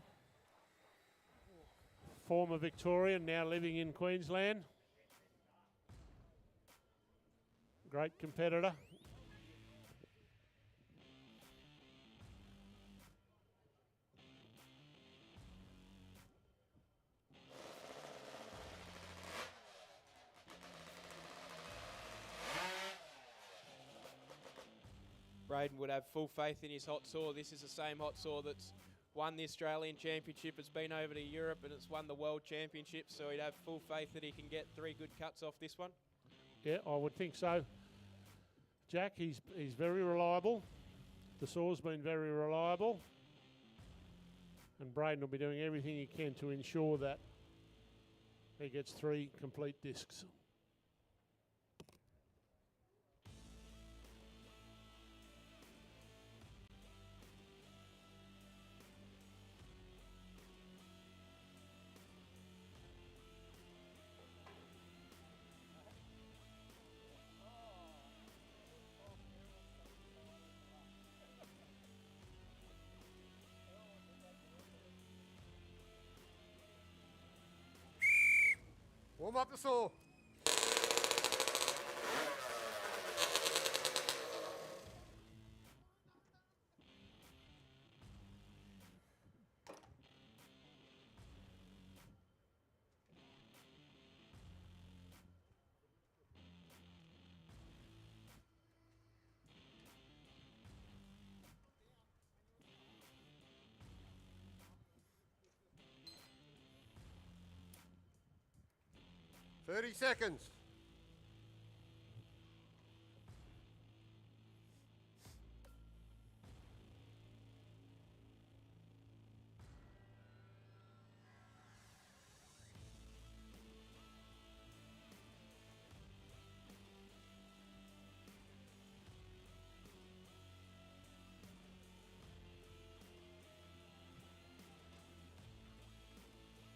former Victorian, now living in Queensland. Great competitor. Braden would have full faith in his Hotsaw. This is the same Hotsaw that's won the Australian Championship. It's been over to Europe and it's won the World Championship, so he'd have full faith that he can get three good cuts off this one. Yeah, I would think so. Jack, he's very reliable. The saw's been very reliable. And Braden will be doing everything he can to ensure that he gets three complete discs. Warm up the saw. Seconds.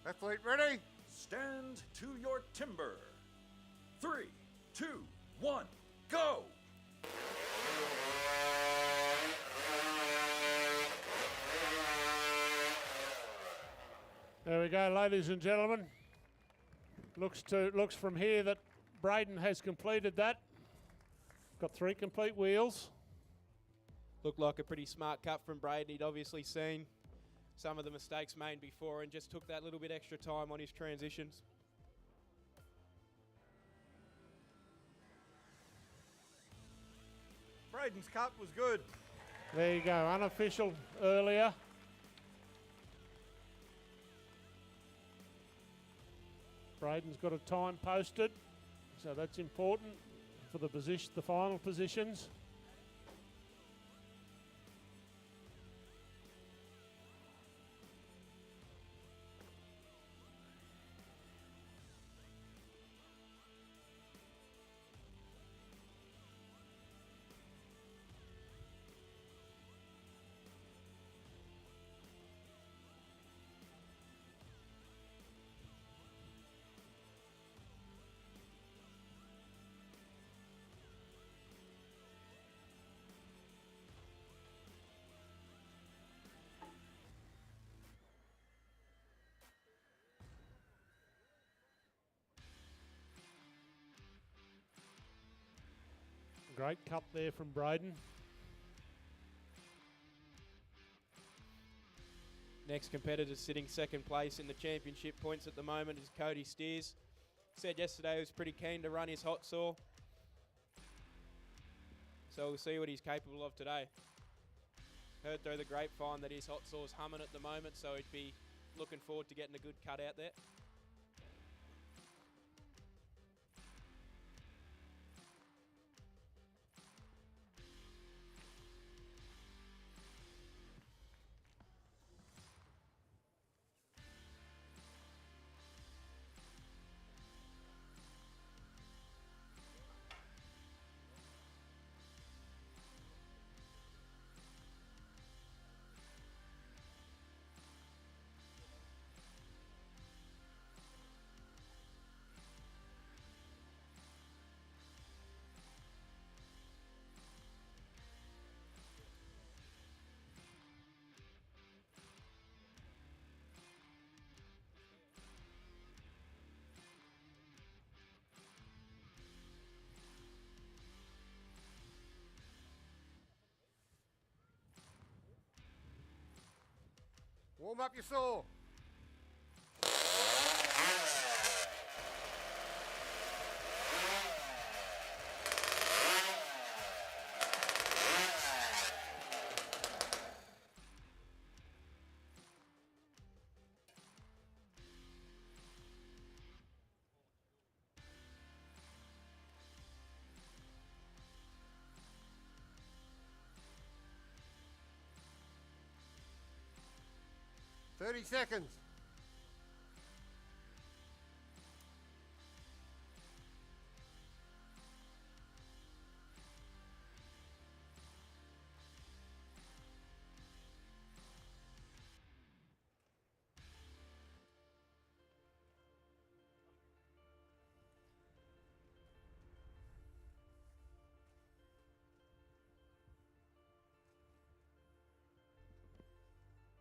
Athlete ready? Stand to your timber. 3, 2, 1, go! There we go, ladies and gentlemen. Looks from here that Braden has completed that. Got three complete wheels. Looked like a pretty smart cut from Braden. He'd obviously seen some of the mistakes made before and just took that little bit extra time on his transitions. Braden's cut was good. There you go, unofficial earlier. Braden's got a time posted, so that's important for the position, the final positions. Great cut there from Braden. Next competitor sitting second place in the championship points at the moment is Cody Steers. Said yesterday he was pretty keen to run his Hotsaw. So we'll see what he's capable of today. Heard through the grapevine that his Hotsaw's humming at the moment, so he'd be looking forward to getting a good cut out there. Warm up your saw. Thirty seconds.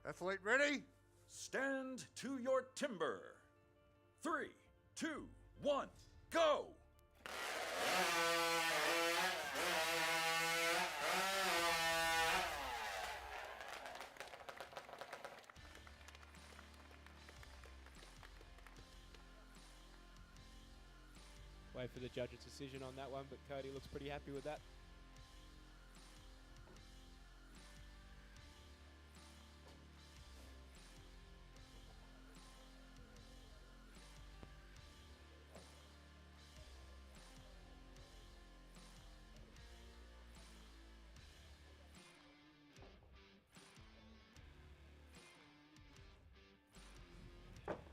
Athlete ready? Stand to your timber. 3, 2, 1, go! Wait for the judge's decision on that one, but Cody looks pretty happy with that.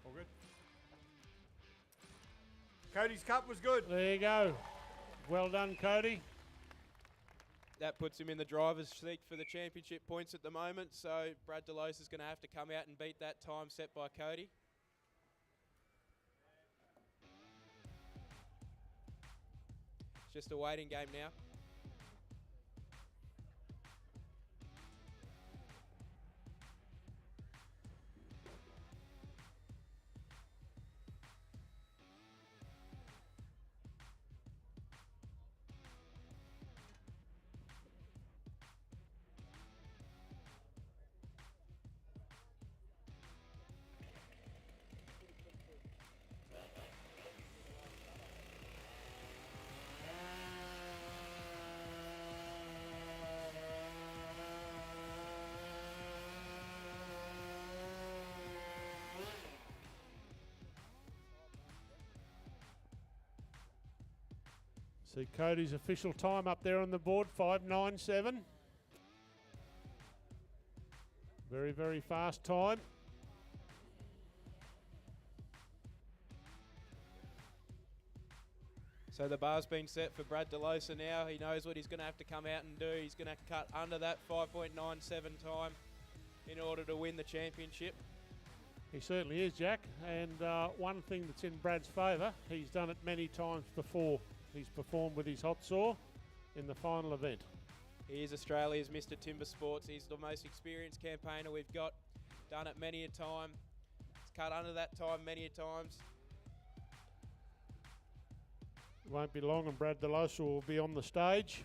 All good. Cody's cut was good. There you go. Well done, Cody. That puts him in the driver's seat for the championship points at the moment, so Brad Delos is going to have to come out and beat that time set by Cody. It's just a waiting game now. See Cody's official time up there on the board, 5:97. Very, very fast time. So the bar's been set for Brad DeLosa now. He knows what he's going to have to come out and do. He's going to cut under that 5.97 time in order to win the championship. He certainly is, Jack. And one thing that's in Brad's favour, he's done it many times before. He's performed with his Hotsaw in the final event. He is Australia's Mr. Timbersports. He's the most experienced campaigner we've got. Done it many a time. He's cut under that time many a times. It won't be long and Brad DeLosa will be on the stage.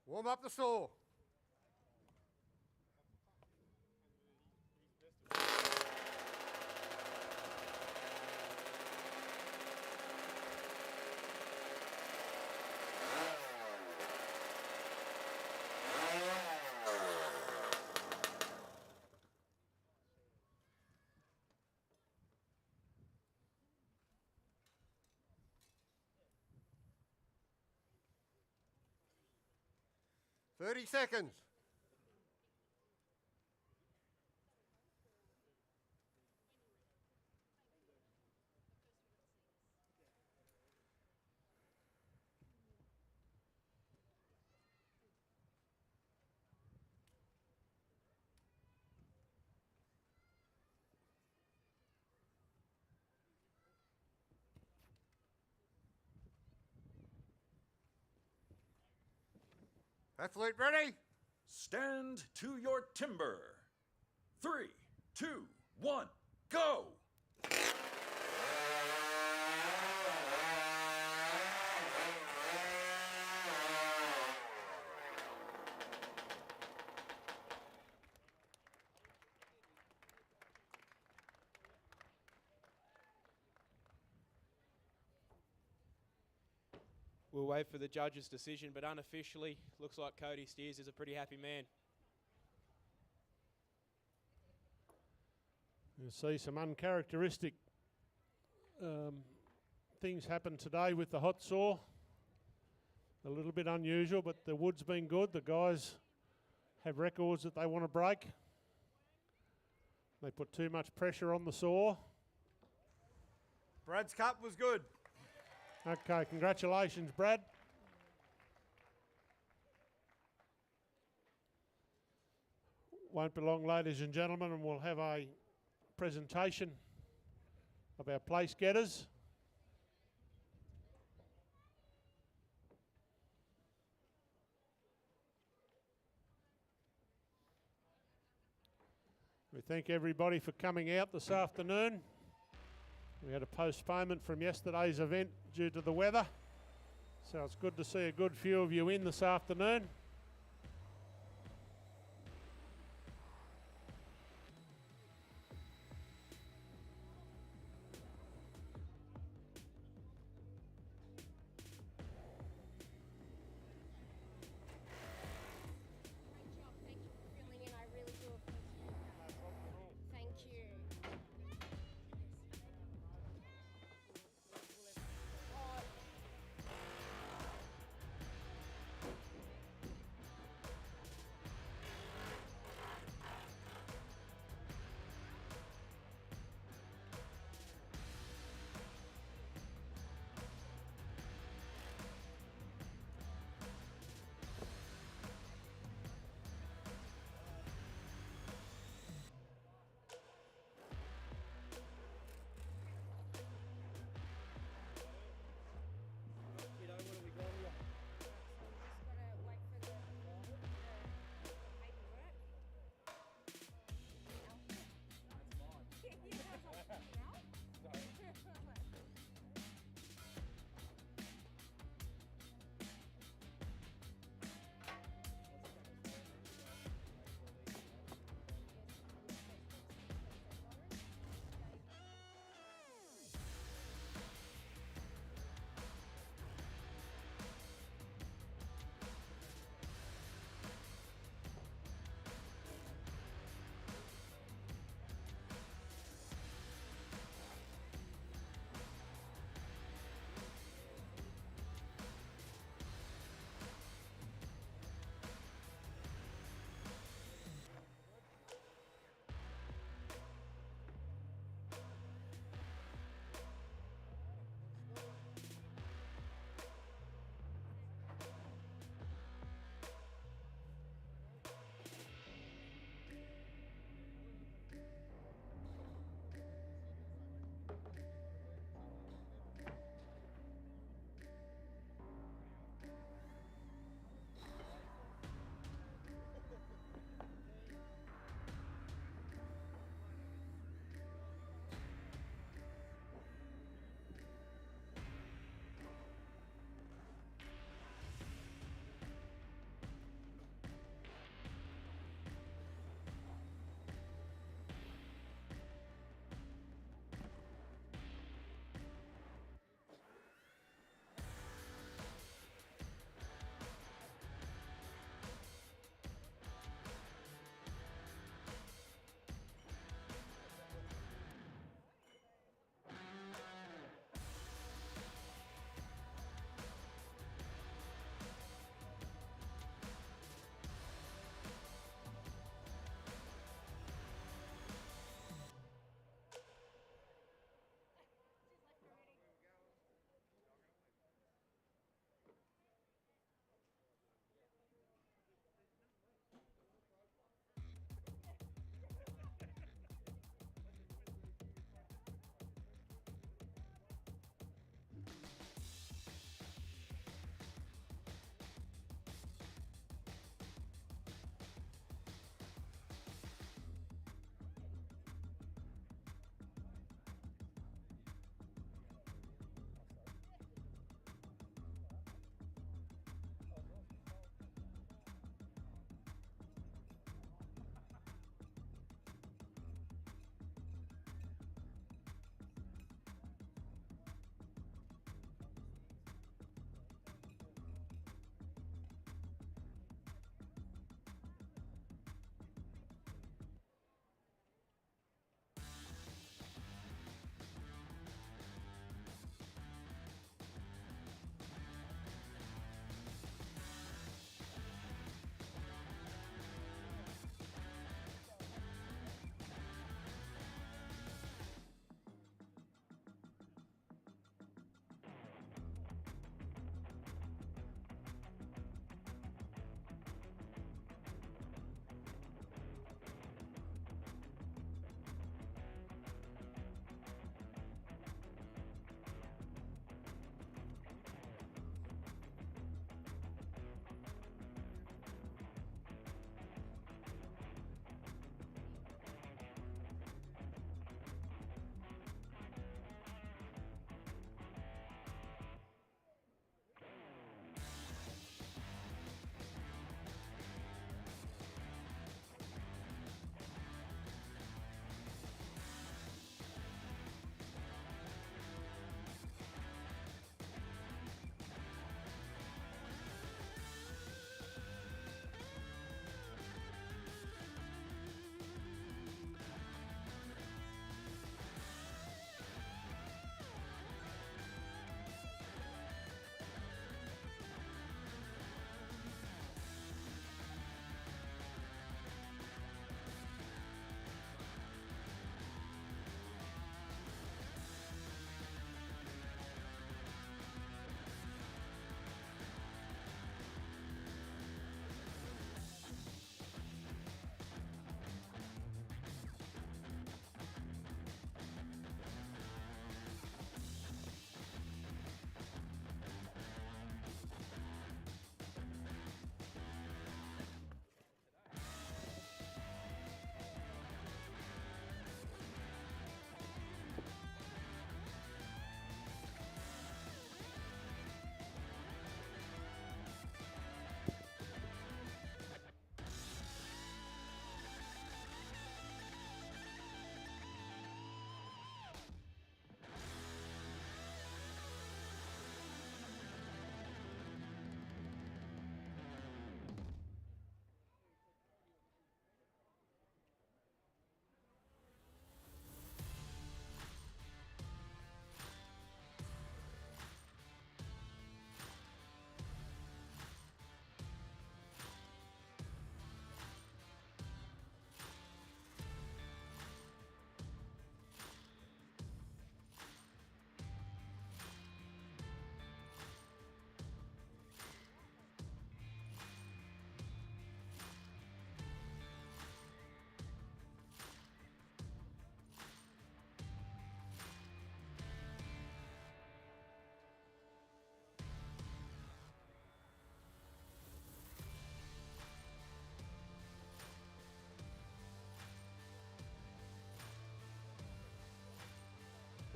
Warm up the saw. Seconds. Athlete ready? Stand to your timber. 3, 2, 1, go! We'll wait for the judge's decision, but unofficially, looks like Cody Steers is a pretty happy man. You'll see some uncharacteristic things happen today with the Hotsaw. A little bit unusual, but the wood's been good. The guys have records that they want to break. They put too much pressure on the saw. Brad's cut was good. Okay, congratulations, Brad. Won't be long, ladies and gentlemen, and we'll have a presentation of our place getters. We thank everybody for coming out this afternoon. We had a postponement from yesterday's event due to the weather, so it's good to see a good few of you in this afternoon.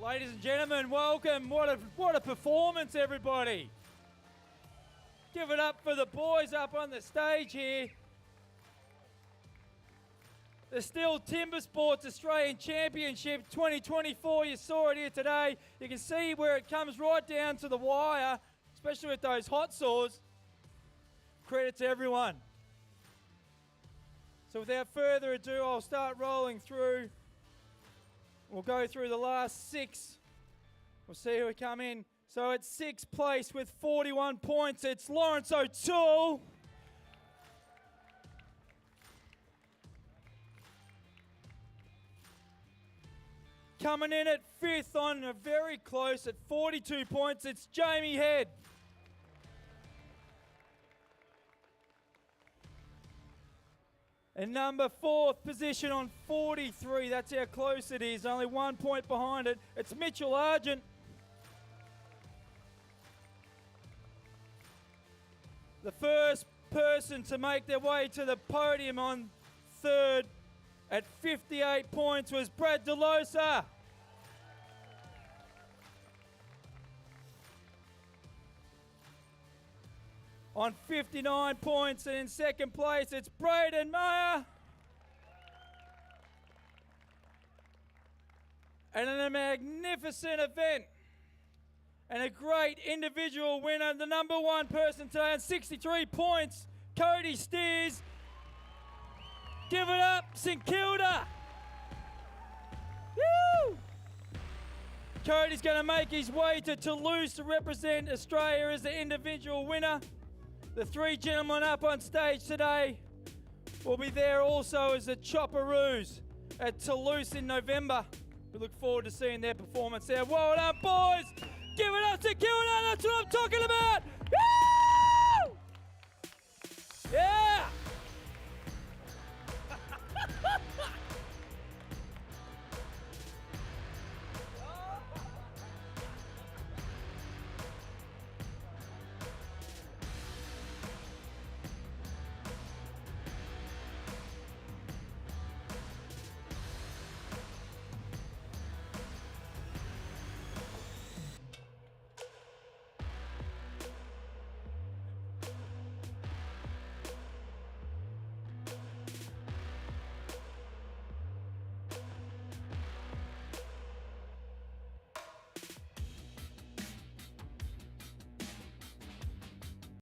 Ladies and gentlemen, welcome. What a performance, everybody. Give it up for the boys up on the stage here. The STIHL TIMBERSPORTS Australian Championship 2024. You saw it here today. You can see where it comes right down to the wire, especially with those hot saws. Credit to everyone. So without further ado, I'll start rolling through. We'll go through the last 6. We'll see who come in. So at 6th place with 41 points, it's Lawrence O'Toole. Coming in at 5th on a very close at 42 points, it's Jamie Head. And number 4th position on 43, that's how close it is, only 1 point behind it. It's Mitchell Argent. The first person to make their way to the podium on 3rd at 58 points was Brad DeLosa. On 59 points, and in 2nd place, it's Braden Meyer. And in a magnificent event, and a great individual winner, the number 1 person today on 63 points, Cody Steers. Give it up, St Kilda. Woo! Cody's going to make his way to Toulouse to represent Australia as the individual winner. The 3 gentlemen up on stage today will be there also as the Chopperoos at Toulouse in November. We look forward to seeing their performance there. Well done, boys! Give it up to Kilda, that's what I'm talking about! Woo!